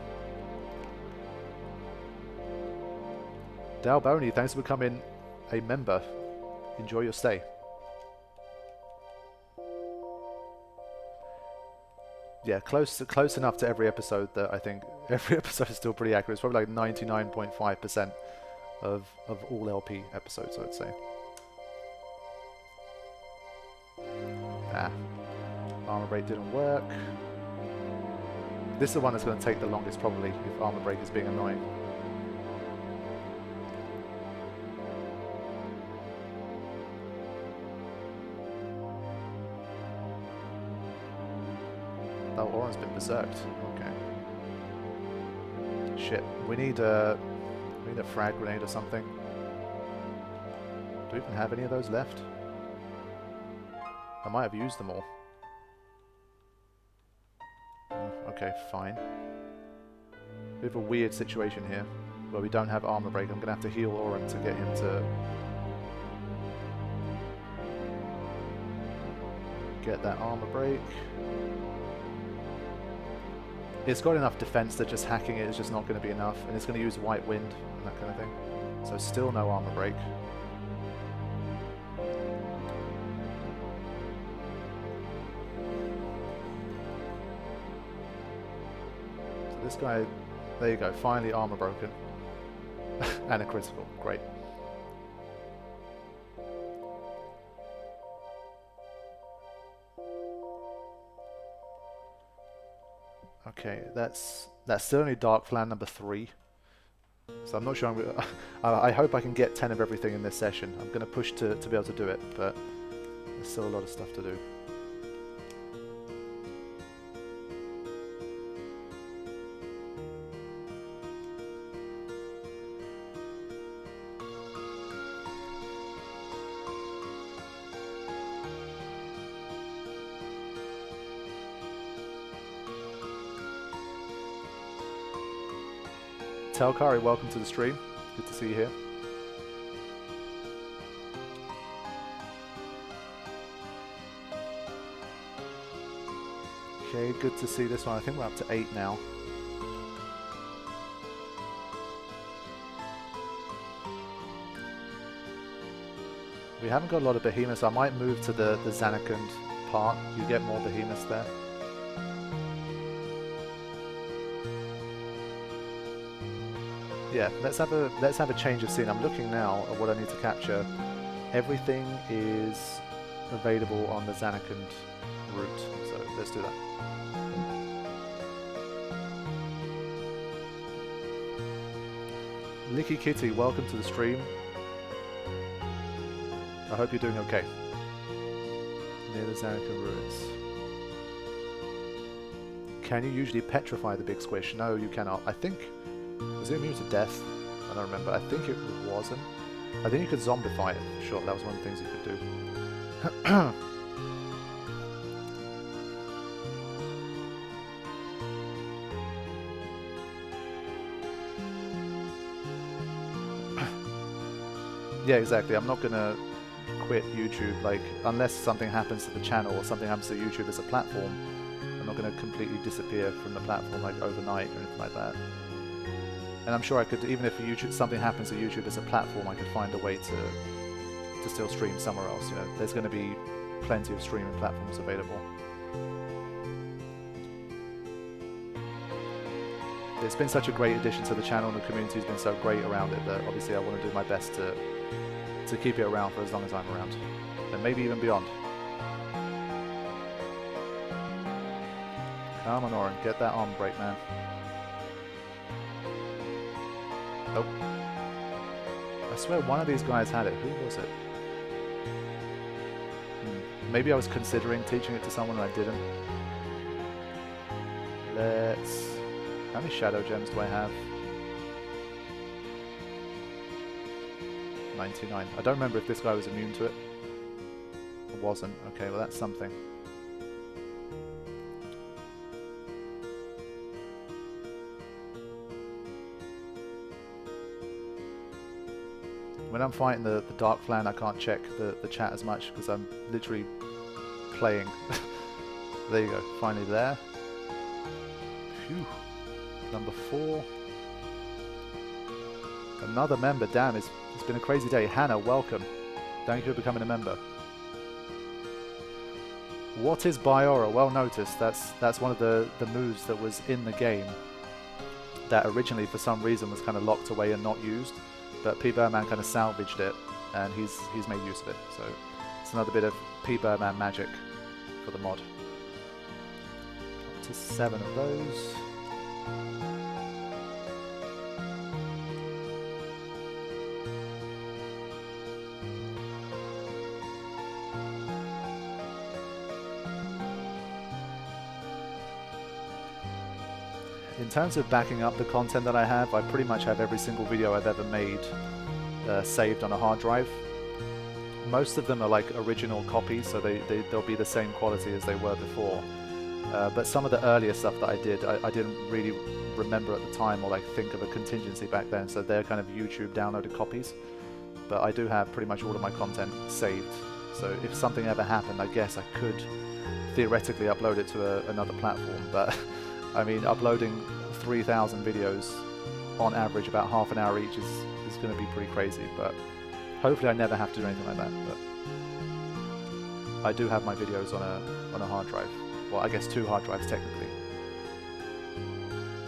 Dalboni, thanks for becoming a member. Enjoy your stay. Yeah, close enough to every episode that I think every episode is still pretty accurate. It's probably like 99.5% of all LP episodes, I would say. Armor break didn't work. This is the one that's going to take the longest probably, if armor break is being annoying. Oh, Oren's been berserked. Okay. Shit. We need a frag grenade or something. Do we even have any of those left? I might have used them all. Okay, fine. We have a weird situation here where we don't have armor break. I'm going to have to heal Oren to get him to get that armor break. It's got enough defense that just hacking it is just not going to be enough, and it's going to use white wind and that kind of thing. So still no armor break. So this guy, there you go, finally armor broken. And a critical, great. Okay, that's still only Dark Flan number 3. So I'm not sure I hope I can get 10 of everything in this session. I'm going to push to be able to do it, but there's still a lot of stuff to do. Telkari, welcome to the stream. Good to see you here. Okay, good to see this one. I think we're up to 8 now. We haven't got a lot of behemoths. I might move to the Zanarkand part. You get more behemoths there. Yeah, let's have a change of scene. I'm looking now at what I need to capture. Everything is available on the Zanarkand route, so let's do that. Licky Kitty, welcome to the stream. I hope you're doing okay. Near the Zanarkand ruins. Can you usually petrify the big squish? No, you cannot. I think... Was it immune to death? I don't remember. I think it wasn't. I think you could zombify it. Sure, that was one of the things you could do. Yeah, exactly. I'm not gonna quit YouTube, like, unless something happens to the channel or something happens to YouTube as a platform. I'm not gonna completely disappear from the platform, like, overnight or anything like that. And I'm sure I could, even if YouTube, something happens to YouTube as a platform, I could find a way to still stream somewhere else. You know, there's going to be plenty of streaming platforms available. It's been such a great addition to the channel, and the community's been so great around it that obviously I want to do my best to keep it around for as long as I'm around, and maybe even beyond. Come on, Oren, get that arm break, man. Nope. I swear one of these guys had it. Who was it? Maybe I was considering teaching it to someone and I didn't. Let's... How many shadow gems do I have? 99. I don't remember if this guy was immune to it. It wasn't. Okay, well that's something. When I'm fighting the Dark Flan, I can't check the chat as much because I'm literally playing. There you go, finally there. Phew. Number 4. Another member, damn, it's been a crazy day. Hannah, welcome. Thank you for becoming a member. What is Biora? Well noticed. That's one of the moves that was in the game that originally for some reason was kind of locked away and not used. But Pbirdman kind of salvaged it, and he's made use of it. So it's another bit of Pbirdman magic for the mod. Up to 7 of those. In terms of backing up the content that I have, I pretty much have every single video I've ever made saved on a hard drive. Most of them are like original copies, so they'll be the same quality as they were before. But some of the earlier stuff that I did, I didn't really remember at the time or like think of a contingency back then, so they're kind of YouTube downloaded copies. But I do have pretty much all of my content saved, so if something ever happened, I guess I could theoretically upload it to another platform. But I mean, uploading 3,000 videos on average, about half an hour each, is going to be pretty crazy. But hopefully I never have to do anything like that. But I do have my videos on a hard drive. Well, I guess 2 hard drives technically.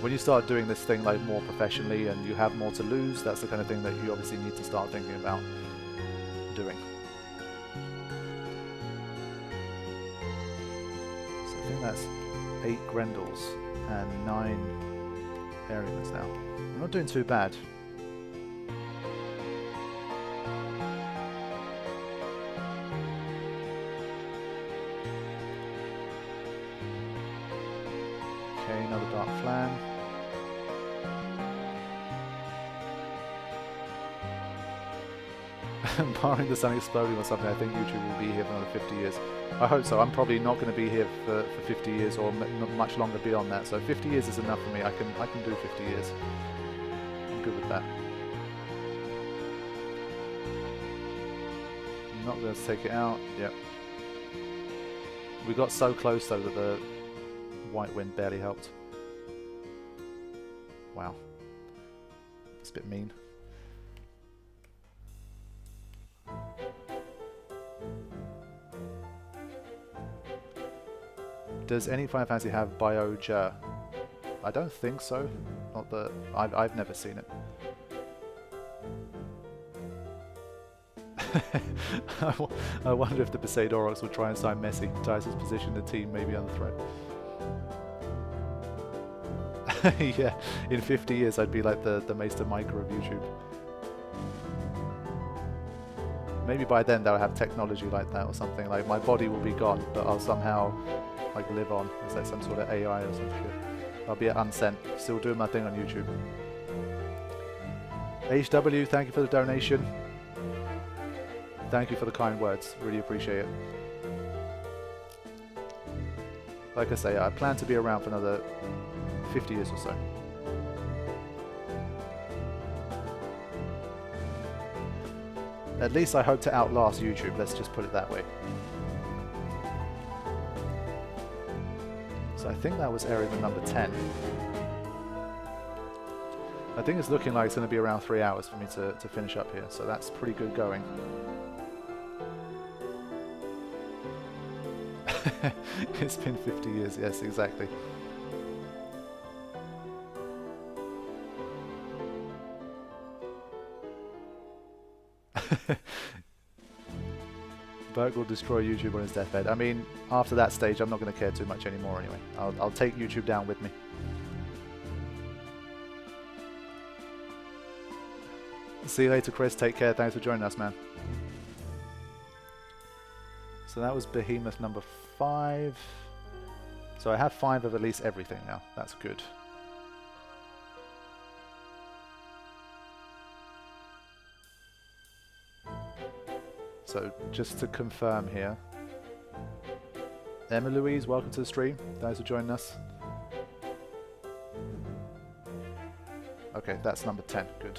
When you start doing this thing like more professionally and you have more to lose, that's the kind of thing that you obviously need to start thinking about doing. So I think that's 8 Grendels and 9 Airymans now. I'm not doing too bad. Okay, another Dark Flan. Barring the sun exploding or something, I think YouTube will be here for another 50 years. I hope so. I'm probably not going to be here for 50 years or much longer beyond that. So 50 years is enough for me. I can do 50 years. I'm good with that. I'm not going to take it out. Yep. We got so close though that the white wind barely helped. Wow. It's a bit mean. Does any Final Fantasy have Bioja? I don't think so. Not that I've never seen it. I wonder if the Besaid Aurochs will try and sign Messi. Tyson position the team maybe under threat. Yeah, in 50 years I'd be like the Maester Micah of YouTube. Maybe by then they'll have technology like that or something. Like my body will be gone, but I'll somehow like live on. Is that some sort of AI or some shit? I'll be at Unsent, still doing my thing on YouTube. HW, thank you for the donation. Thank you for the kind words, really appreciate it. Like I say, I plan to be around for another 50 years or so. At least I hope to outlast YouTube, let's just put it that way. So I think that was area number 10. I think it's looking like it's going to be around 3 hours for me to finish up here, so that's pretty good going. It's been 50 years, yes, exactly. Berg will destroy YouTube on his deathbed. I mean, after that stage, I'm not going to care too much anymore anyway. I'll take YouTube down with me. See you later, Chris. Take care. Thanks for joining us, man. So that was Behemoth number 5. So I have 5 of at least everything now. That's good. So just to confirm here, Emma Louise, welcome to the stream. Thanks for joining us. Okay, that's number 10. Good.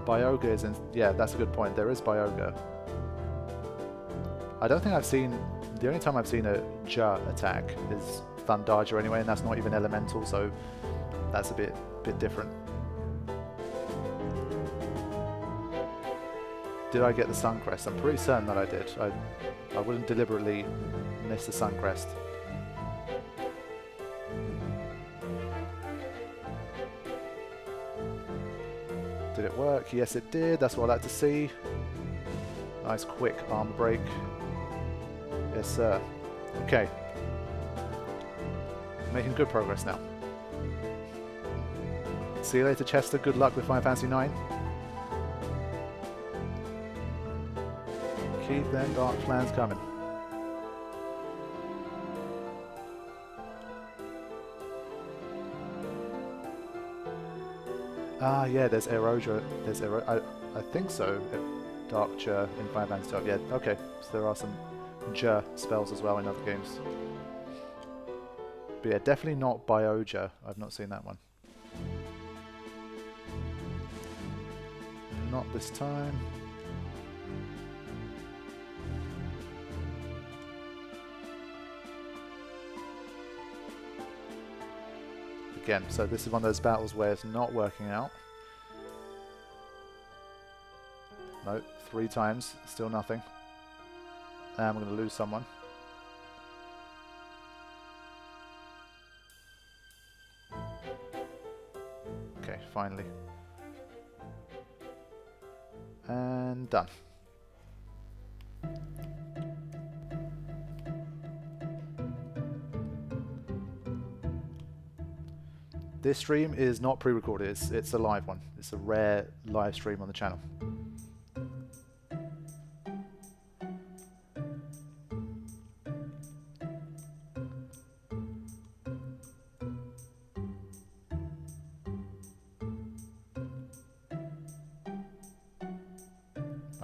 Bioga is in... Yeah, that's a good point. There is Bioga. I don't think I've seen... The only time I've seen a Ja attack is Thundarja anyway, and that's not even elemental, so that's a bit different. Did I get the Suncrest? I'm pretty certain that I did. I wouldn't deliberately miss the Suncrest. Did it work? Yes, it did. That's what I like to see. Nice quick armor break. Yes, sir. Okay. Making good progress now. See you later, Chester. Good luck with Final Fantasy 9. Keith, then Dark Plan's coming. Ah, yeah, there's Erosia. There's I think so. Dark Jer in Final Fantasy 12. Yeah, okay. So there are some Jer spells as well in other games. But yeah, definitely not Bioja. I've not seen that one. Not this time. Again, so this is one of those battles where it's not working out. No, 3 times, still nothing. And we're going to lose someone. Okay, finally. And done. This stream is not pre-recorded, it's a live one. It's a rare live stream on the channel.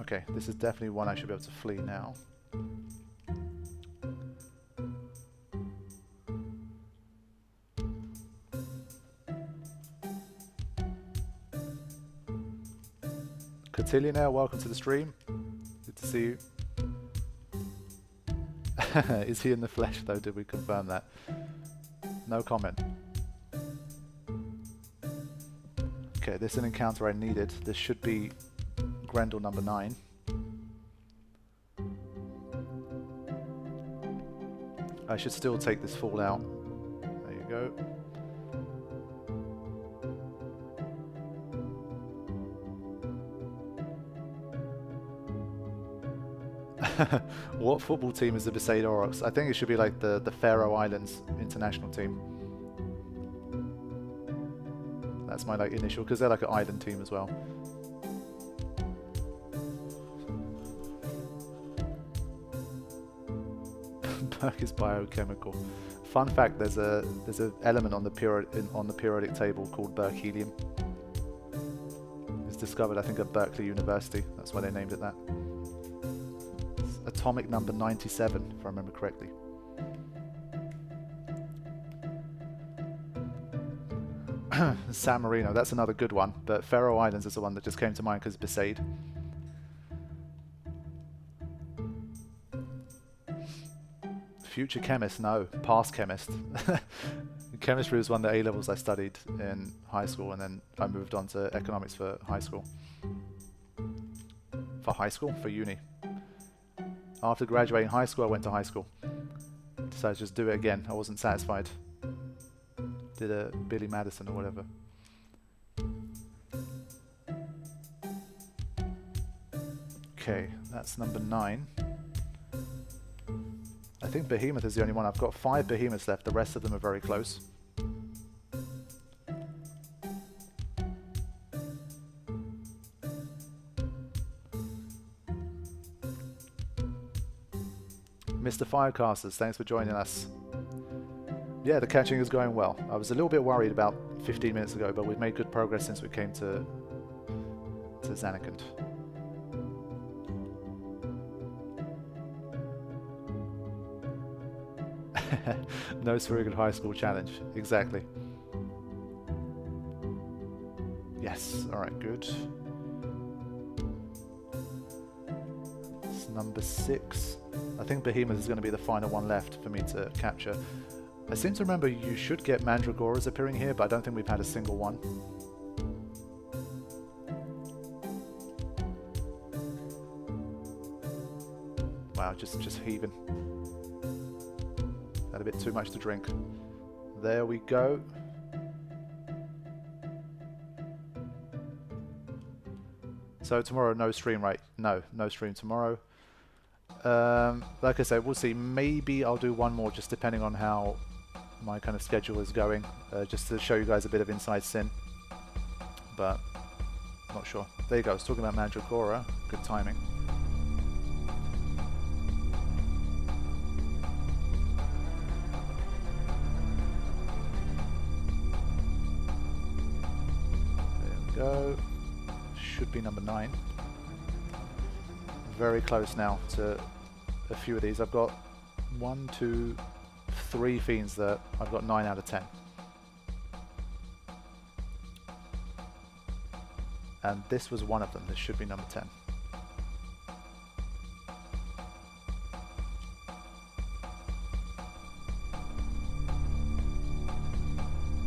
Okay, this is definitely one I should be able to flee now. Cotillionaire, welcome to the stream. Good to see you. Is he in the flesh though? Did we confirm that? No comment. Okay, this is an encounter I needed. This should be Grendel number 9. I should still take this fall out. There you go. What football team is the Besaid Aurochs? I think it should be like the Faroe Islands international team. That's my like initial, because they're like an island team as well. Berk is biochemical. Fun fact: there's an element on the periodic table called berkelium. It's discovered, I think, at Berkeley University. That's why they named it that. Atomic number 97, if I remember correctly. San Marino, that's another good one, but Faroe Islands is the one that just came to mind because Besaid. Future chemist, no, past chemist. Chemistry was one of the A-levels I studied in high school, and then I moved on to economics for high school. For uni. After graduating high school, I went to high school. Decided to just do it again. I wasn't satisfied. Did a Billy Madison or whatever. Okay, that's number 9. I think Behemoth is the only one. I've got 5 Behemoths left. The rest of them are very close. Mr. Firecasters, thanks for joining us. Yeah, the catching is going well. I was a little bit worried about 15 minutes ago, but we've made good progress since we came to Zanarkand. No Spherical High School challenge. Exactly. Yes, alright, good. It's number 6. I think Behemoth is going to be the final one left for me to capture. I seem to remember you should get Mandragoras appearing here, but I don't think we've had a single one. Wow, just heaving. Had a bit too much to drink. There we go. So tomorrow, no stream, right? No stream tomorrow. Like I said, we'll see. Maybe I'll do one more, just depending on how my kind of schedule is going, just to show you guys a bit of Inside Sin. But not sure. There you go. I was talking about Mandragora. Good timing. There go. Should be number 9. Very close now to a few of these. I've got 1, 2, 3 fiends that I've got 9 out of 10. And this was one of them. This should be number 10.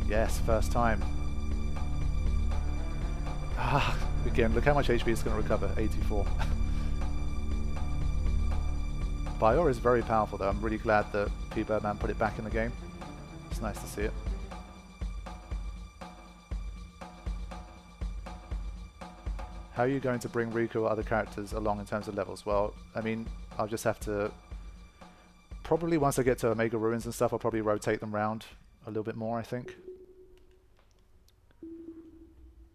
Yes, first time. Ah, again, look how much HP it's going to recover. 84. Bior is very powerful though. I'm really glad that Pbirdman put it back in the game. It's nice to see it. How are you going to bring Riku or other characters along in terms of levels? Well, I mean, I'll just have to... Probably once I get to Omega Ruins and stuff, I'll probably rotate them around a little bit more, I think.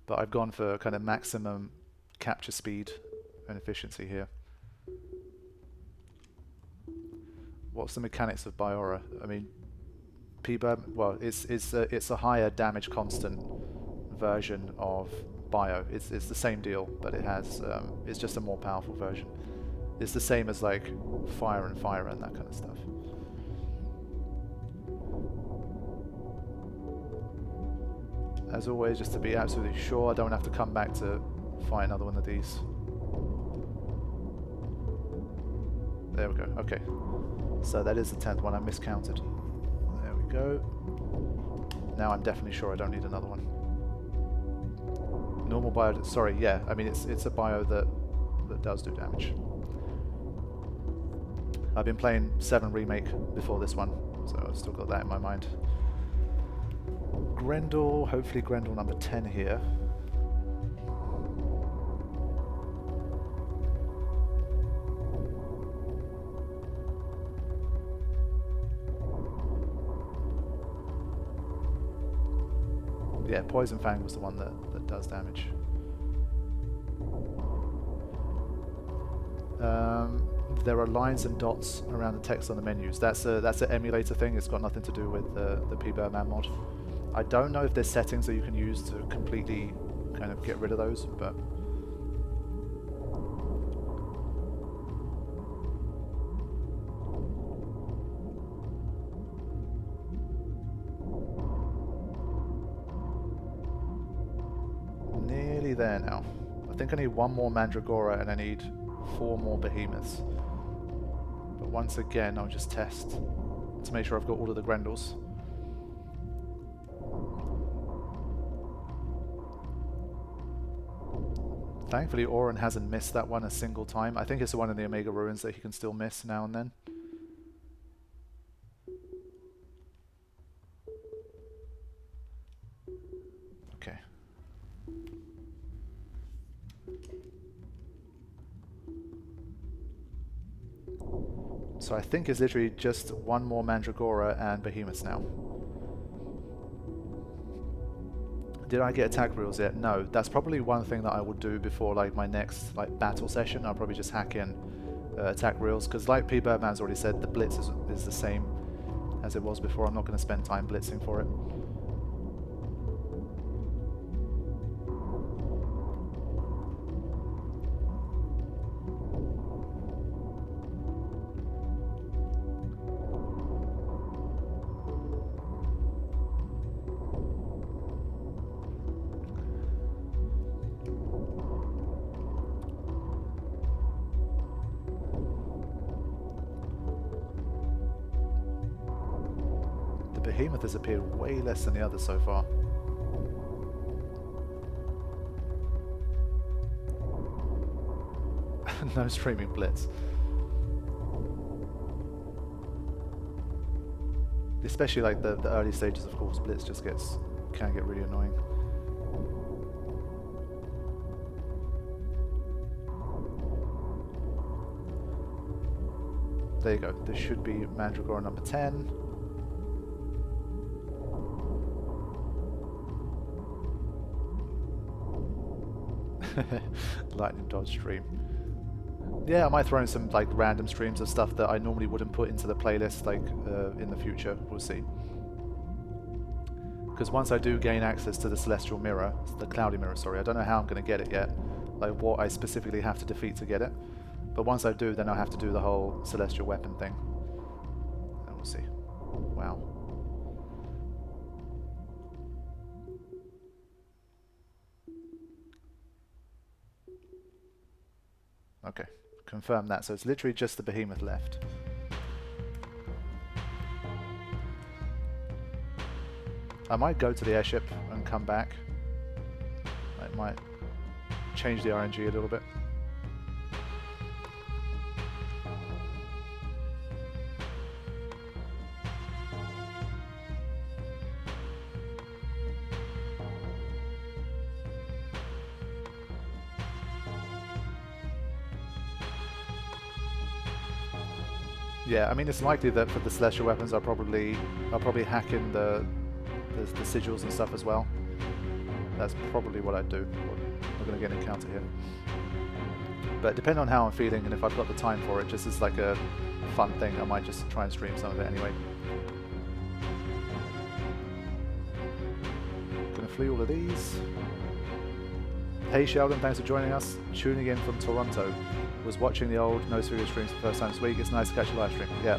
But I've gone for kind of maximum capture speed and efficiency here. What's the mechanics of Biora? I mean, Pbirdman, well, it's a higher damage constant version of Bio. It's the same deal, but it has it's just a more powerful version. It's the same as like Fire and that kind of stuff. As always, just to be absolutely sure, I don't have to come back to fight another one of these. There we go. Okay. So that is the 10th one. I miscounted. There we go. Now I'm definitely sure I don't need another one. Normal bio. Sorry, yeah. I mean, it's a bio that does do damage. I've been playing 7 Remake before this one, so I've still got that in my mind. Grendel, hopefully Grendel number 10 here. Yeah, Poison Fang was the one that does damage. There are lines and dots around the text on the menus. That's an emulator thing. It's got nothing to do with the Pbirdman mod. I don't know if there's settings that you can use to completely kind of get rid of those, but nearly there now. I think I need 1 more Mandragora and I need 4 more Behemoths. But once again, I'll just test to make sure I've got all of the Grendels. Thankfully, Auron hasn't missed that one a single time. I think it's the one in the Omega Ruins that he can still miss now and then. Okay. So I think it's literally just 1 more Mandragora and Behemoths now. Did I get attack rules yet? No. That's probably one thing that I will do before like my next like battle session. I'll probably just hack in attack reels, because like Pbirdman's already said, the blitz is the same as it was before. I'm not going to spend time blitzing for it. Behemoth has appeared way less than the others so far. No streaming blitz. Especially like the early stages, of course, blitz just can get really annoying. There you go. This should be Mandragora number 10. Lightning dodge stream. Yeah, I might throw in some like random streams of stuff that I normally wouldn't put into the playlist like in the future. We'll see. Because once I do gain access to the Celestial Mirror, the Cloudy Mirror, sorry, I don't know how I'm going to get it yet, like what I specifically have to defeat to get it. But once I do, then I'll have to do the whole Celestial Weapon thing. And we'll see. Wow. Okay, confirm that. So it's literally just the Behemoth left. I might go to the airship and come back. It might change the RNG a little bit. Yeah, I mean it's likely that for the Celestial Weapons I'll probably hack in the sigils and stuff as well. That's probably what I'd do. I'm going to get an encounter here. But depending on how I'm feeling and if I've got the time for it, just as like a fun thing, I might just try and stream some of it anyway. Gonna flee all of these. Hey Sheldon, thanks for joining us. Tuning in from Toronto. Was watching the old No Studio streams for the first time this week. It's nice to catch a live stream. Yeah.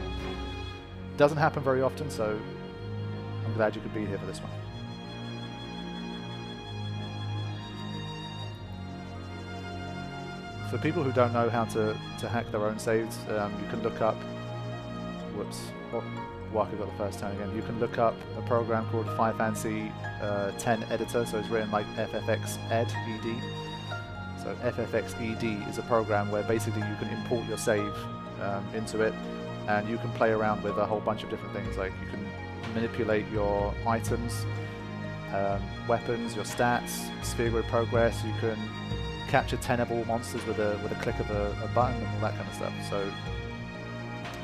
Doesn't happen very often, so I'm glad you could be here for this one. For people who don't know how to hack their own saves, you can look up... Whoops. Oh, Waka got the first turn again. You can look up a program called Final Fantasy 10 Editor, so it's written like FFX-ED. So FFX-ED is a program where basically you can import your save into it, and you can play around with a whole bunch of different things. Like you can manipulate your items, weapons, your stats, sphere grid progress. You can capture tenable monsters with a click of a button and all that kind of stuff. So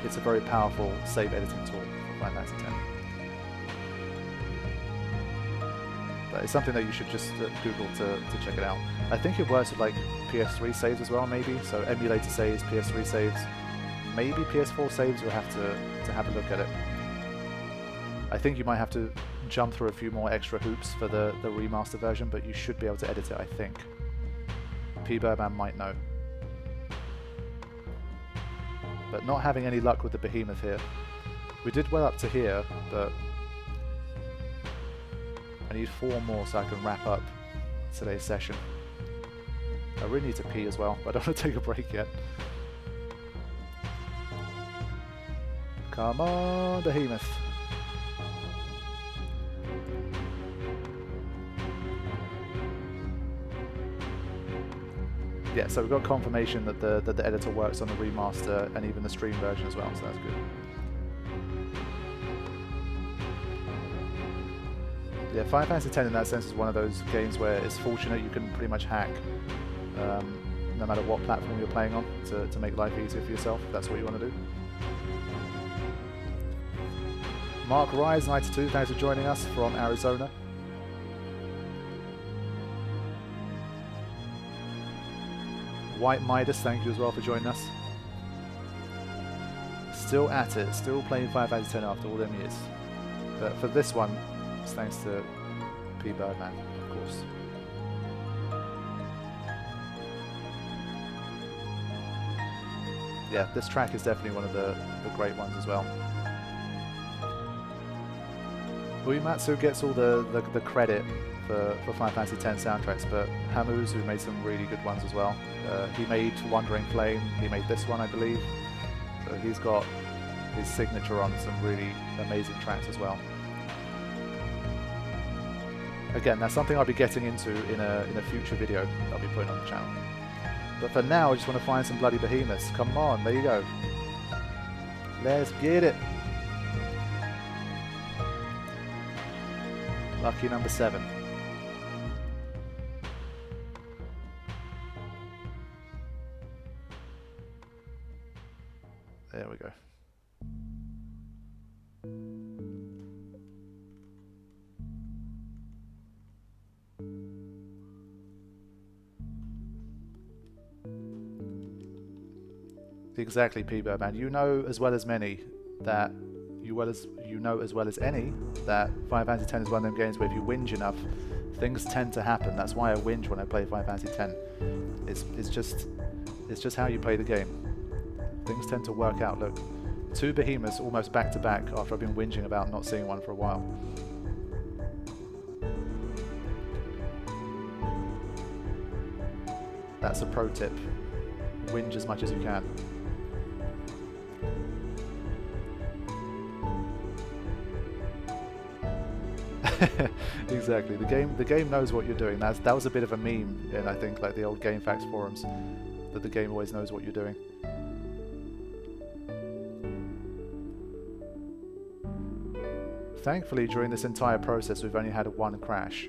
it's a very powerful save editing tool for Final Fantasy X. But it's something that you should just Google to check it out. I think it works with like PS3 saves as well, maybe. So emulator saves, PS3 saves, maybe PS4 saves. You'll have to have a look at it. I think you might have to jump through a few more extra hoops for the remaster version, but you should be able to edit it, I think. Pbirdman might know. But not having any luck with the Behemoth here. We did well up to here, but I need 4 more so I can wrap up today's session. I really need to pee as well, but I don't want to take a break yet. Come on, Behemoth. Yeah, so we've got confirmation that the editor works on the remaster and even the stream version as well, so that's good. Yeah, Final Fantasy X in that sense is one of those games where it's fortunate you can pretty much hack no matter what platform you're playing on to make life easier for yourself, if that's what you want to do. Mark Rise 92, thanks for joining us from Arizona. White Midas, thank you as well for joining us. Still at it, still playing Final Fantasy X after all them years. But for this one, it's thanks to Pbirdman, of course. Yeah, this track is definitely one of the great ones as well. Uematsu gets all the credit for Final Fantasy X soundtracks, but Hamuzu made some really good ones as well. He made Wandering Flame, he made this one I believe, so he's got his signature on some really amazing tracks as well. Again, that's something I'll be getting into in a future video I'll be putting on the channel. But for now, I just want to find some bloody behemoths. Come on, there you go. Let's get it. Lucky number 7. There we go. Exactly, Pbirdman. You know as well as many that you know as well as any that Final Fantasy X is one of them games where if you whinge enough, things tend to happen. That's why I whinge when I play Final Fantasy X. It's just how you play the game. Things tend to work out. Look, 2 behemoths almost back to back after I've been whinging about not seeing one for a while. That's a pro tip. Whinge as much as you can. Exactly. The game knows what you're doing. That was a bit of a meme in, I think, like the old GameFAQs forums, that the game always knows what you're doing. Thankfully, during this entire process, we've only had 1 crash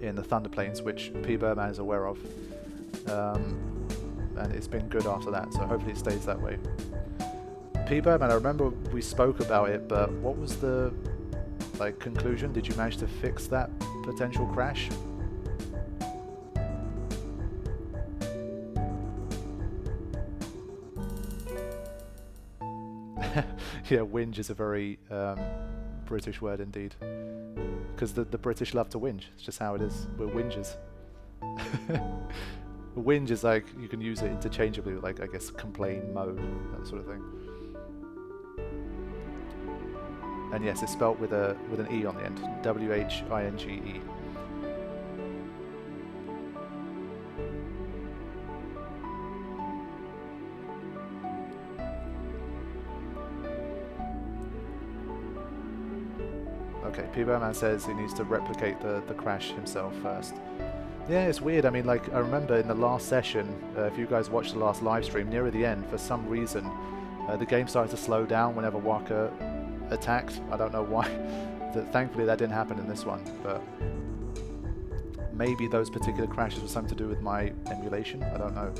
in the Thunder Plains, which Pbirdman is aware of, and it's been good after that. So hopefully it stays that way. Pbirdman, I remember we spoke about it, but what was the conclusion? Did you manage to fix that potential crash? Yeah, whinge is a very British word indeed, because the British love to whinge. It's just how it is. We're whingers. Whinge is like, you can use it interchangeably with, like, I guess, complain, moan, that sort of thing. And yes, it's spelt with an E on the end. W-H-I-N-G-E. Okay, Pbirdman says he needs to replicate the crash himself first. Yeah, it's weird. I mean, like, I remember in the last session, if you guys watched the last live stream, near the end, for some reason, the game started to slow down whenever Waka attacked. I don't know why. Thankfully that didn't happen in this one, but maybe those particular crashes were something to do with my emulation. I don't know.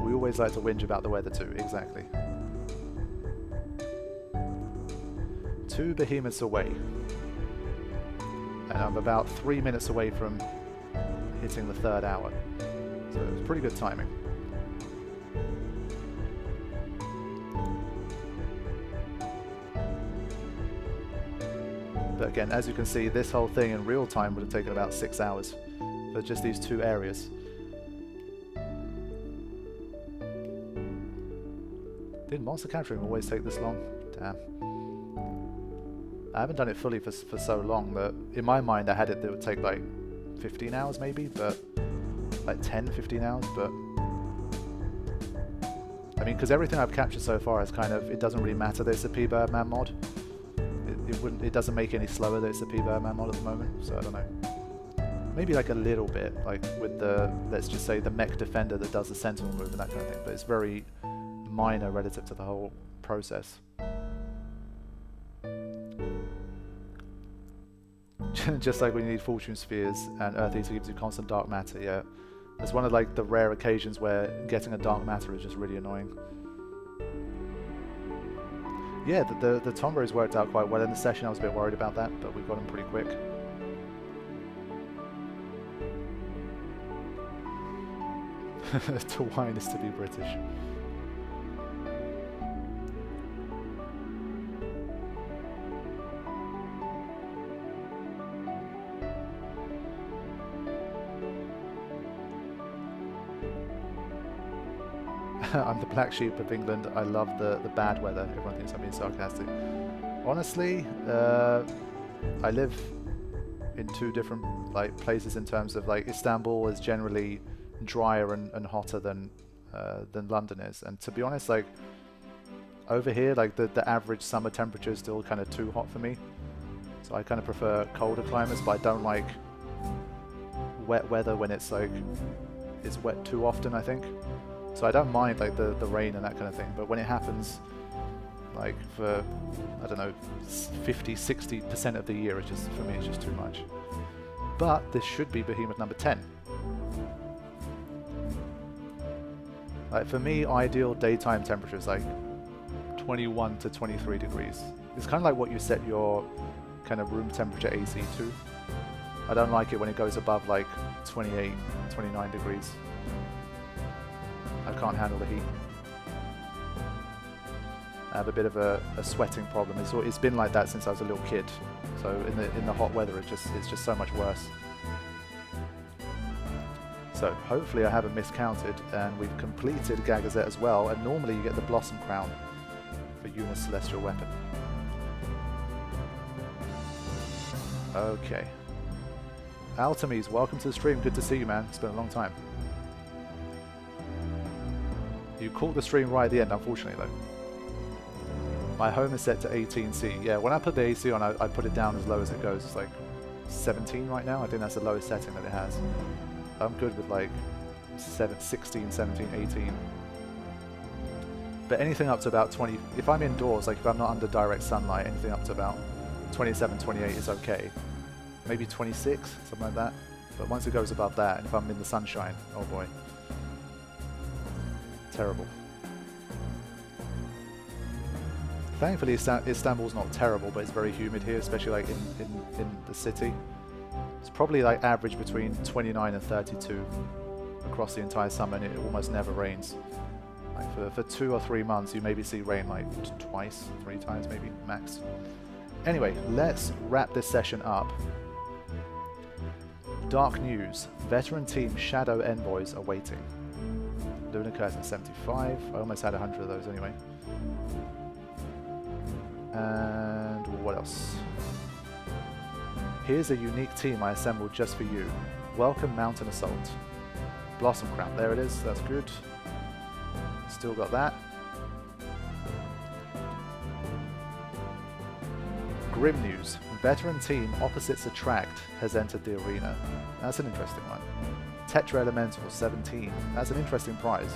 We always like to whinge about the weather too, exactly. 2 behemoths away. And I'm about 3 minutes away from hitting the 3rd hour. So it's pretty good timing. But again, as you can see, this whole thing in real time would have taken about 6 hours for just these 2 areas. Did monster capturing always take this long? Damn. I haven't done it fully for so long that in my mind I had it that it would take like 15 hours maybe, but like 10, 15 hours, but I mean, because everything I've captured so far is kind of, it doesn't really matter that it's a Pbirdman mod. It doesn't make it any slower that it's a Pbirdman mod at the moment, so I don't know. Maybe like a little bit, like with the, let's just say the mech defender that does the sentinel move and that kind of thing, but it's very minor relative to the whole process. Just like when you need fortune spheres and Earth Eater gives you constant dark matter, yeah. It's one of like the rare occasions where getting a dark matter is just really annoying. Yeah, the Tombo's worked out quite well in the session. I was a bit worried about that, but we got them pretty quick. To whine is to be British. I'm the black sheep of England. I love the bad weather. Everyone thinks I'm being sarcastic. Honestly, I live in 2 different places in terms of like Istanbul is generally drier and hotter than London is, and to be honest, like over here, like the average summer temperature is still kind of too hot for me. So I kind of prefer colder climates, but I don't like wet weather when it's like it's wet too often, I think. So I don't mind like the rain and that kind of thing, but when it happens like for, I don't know, 50-60% of the year, it's just, for me, it's just too much. But this should be behemoth number 10. Like for me, ideal daytime temperature is like 21 to 23 degrees. It's kind of like what you set your kind of room temperature AC to. I don't like it when it goes above like 28, 29 degrees. can't handle the heat. I have a bit of a sweating problem. It's been like that since I was a little kid. So in the hot weather, it's just so much worse. So hopefully I haven't miscounted, and we've completed Gagazet as well. And normally you get the Blossom Crown for Yuna's Celestial Weapon. Okay. Altemes, welcome to the stream. Good to see you, man. It's been a long time. You caught the stream right at the end, unfortunately, though. My home is set to 18C. Yeah, when I put the AC on, I put it down as low as it goes. It's like 17 right now. I think that's the lowest setting that it has. I'm good with like 16, 17, 18. But anything up to about 20, if I'm indoors, like if I'm not under direct sunlight, anything up to about 27, 28 is okay. Maybe 26, something like that. But once it goes above that, and if I'm in the sunshine, oh boy. Terrible. Thankfully, Istanbul's not terrible, but it's very humid here, especially like in the city. It's probably like average between 29 and 32 across the entire summer, and it almost never rains. Like for 2 or 3 months, you maybe see rain like twice, 3 times maybe, max. Anyway, let's wrap this session up. Dark news. Veteran team Shadow Envoys are waiting. Lunar Curtain 75. I almost had 100 of those anyway. And what else? Here's a unique team I assembled just for you. Welcome Mountain Assault. Blossom Crown. There it is. That's good. Still got that. Grim news. Veteran team Opposites Attract has entered the arena. That's an interesting one. Tetra Elemental 17. That's an interesting prize.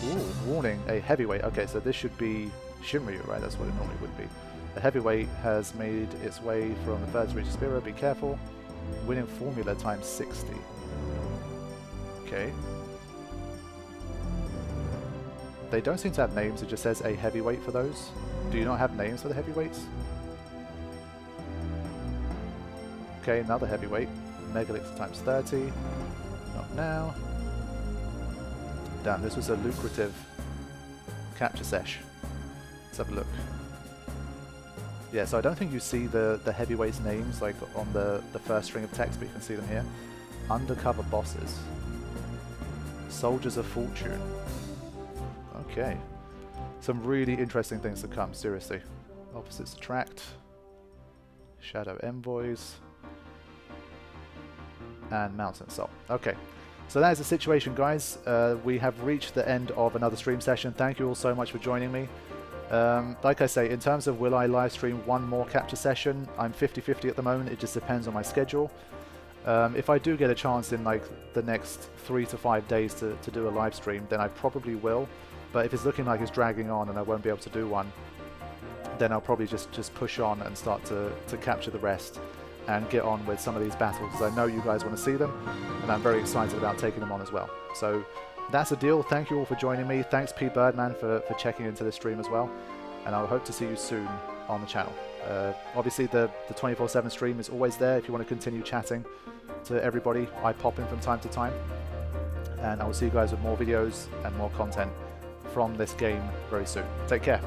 Ooh, warning, a heavyweight. Okay, so this should be Shinryu, right? That's what it normally would be. The heavyweight has made its way from the third to reach Spiro. Be careful. Winning formula times 60. Okay. They don't seem to have names. It just says a heavyweight for those. Do you not have names for the heavyweights? Okay, another heavyweight. Megalith times 30. Not now. Damn, this was a lucrative capture sesh. Let's have a look. Yeah, so I don't think you see the heavyweights' names like on the first string of text, but you can see them here. Undercover bosses. Soldiers of Fortune. Okay. Some really interesting things to come, seriously. Opposites Attract. Shadow Envoys. And Mountain Assault. Okay. So that is the situation, guys. We have reached the end of another stream session. Thank you all so much for joining me. Like I say, in terms of will I live stream one more capture session, I'm 50-50 at the moment. It just depends on my schedule. If I do get a chance in like the next 3 to 5 days to do a live stream, then I probably will. But if it's looking like it's dragging on and I won't be able to do one, then I'll probably just push on and start to capture the rest and get on with some of these battles, because I know you guys want to see them, and I'm very excited about taking them on as well. So that's the deal. Thank you all for joining me. Thanks Pbirdman for checking into this stream as well, and I hope to see you soon on the channel. Obviously the 24/7 stream is always there if you want to continue chatting to everybody. I pop in from time to time, and I will see you guys with more videos and more content from this game very soon. Take care.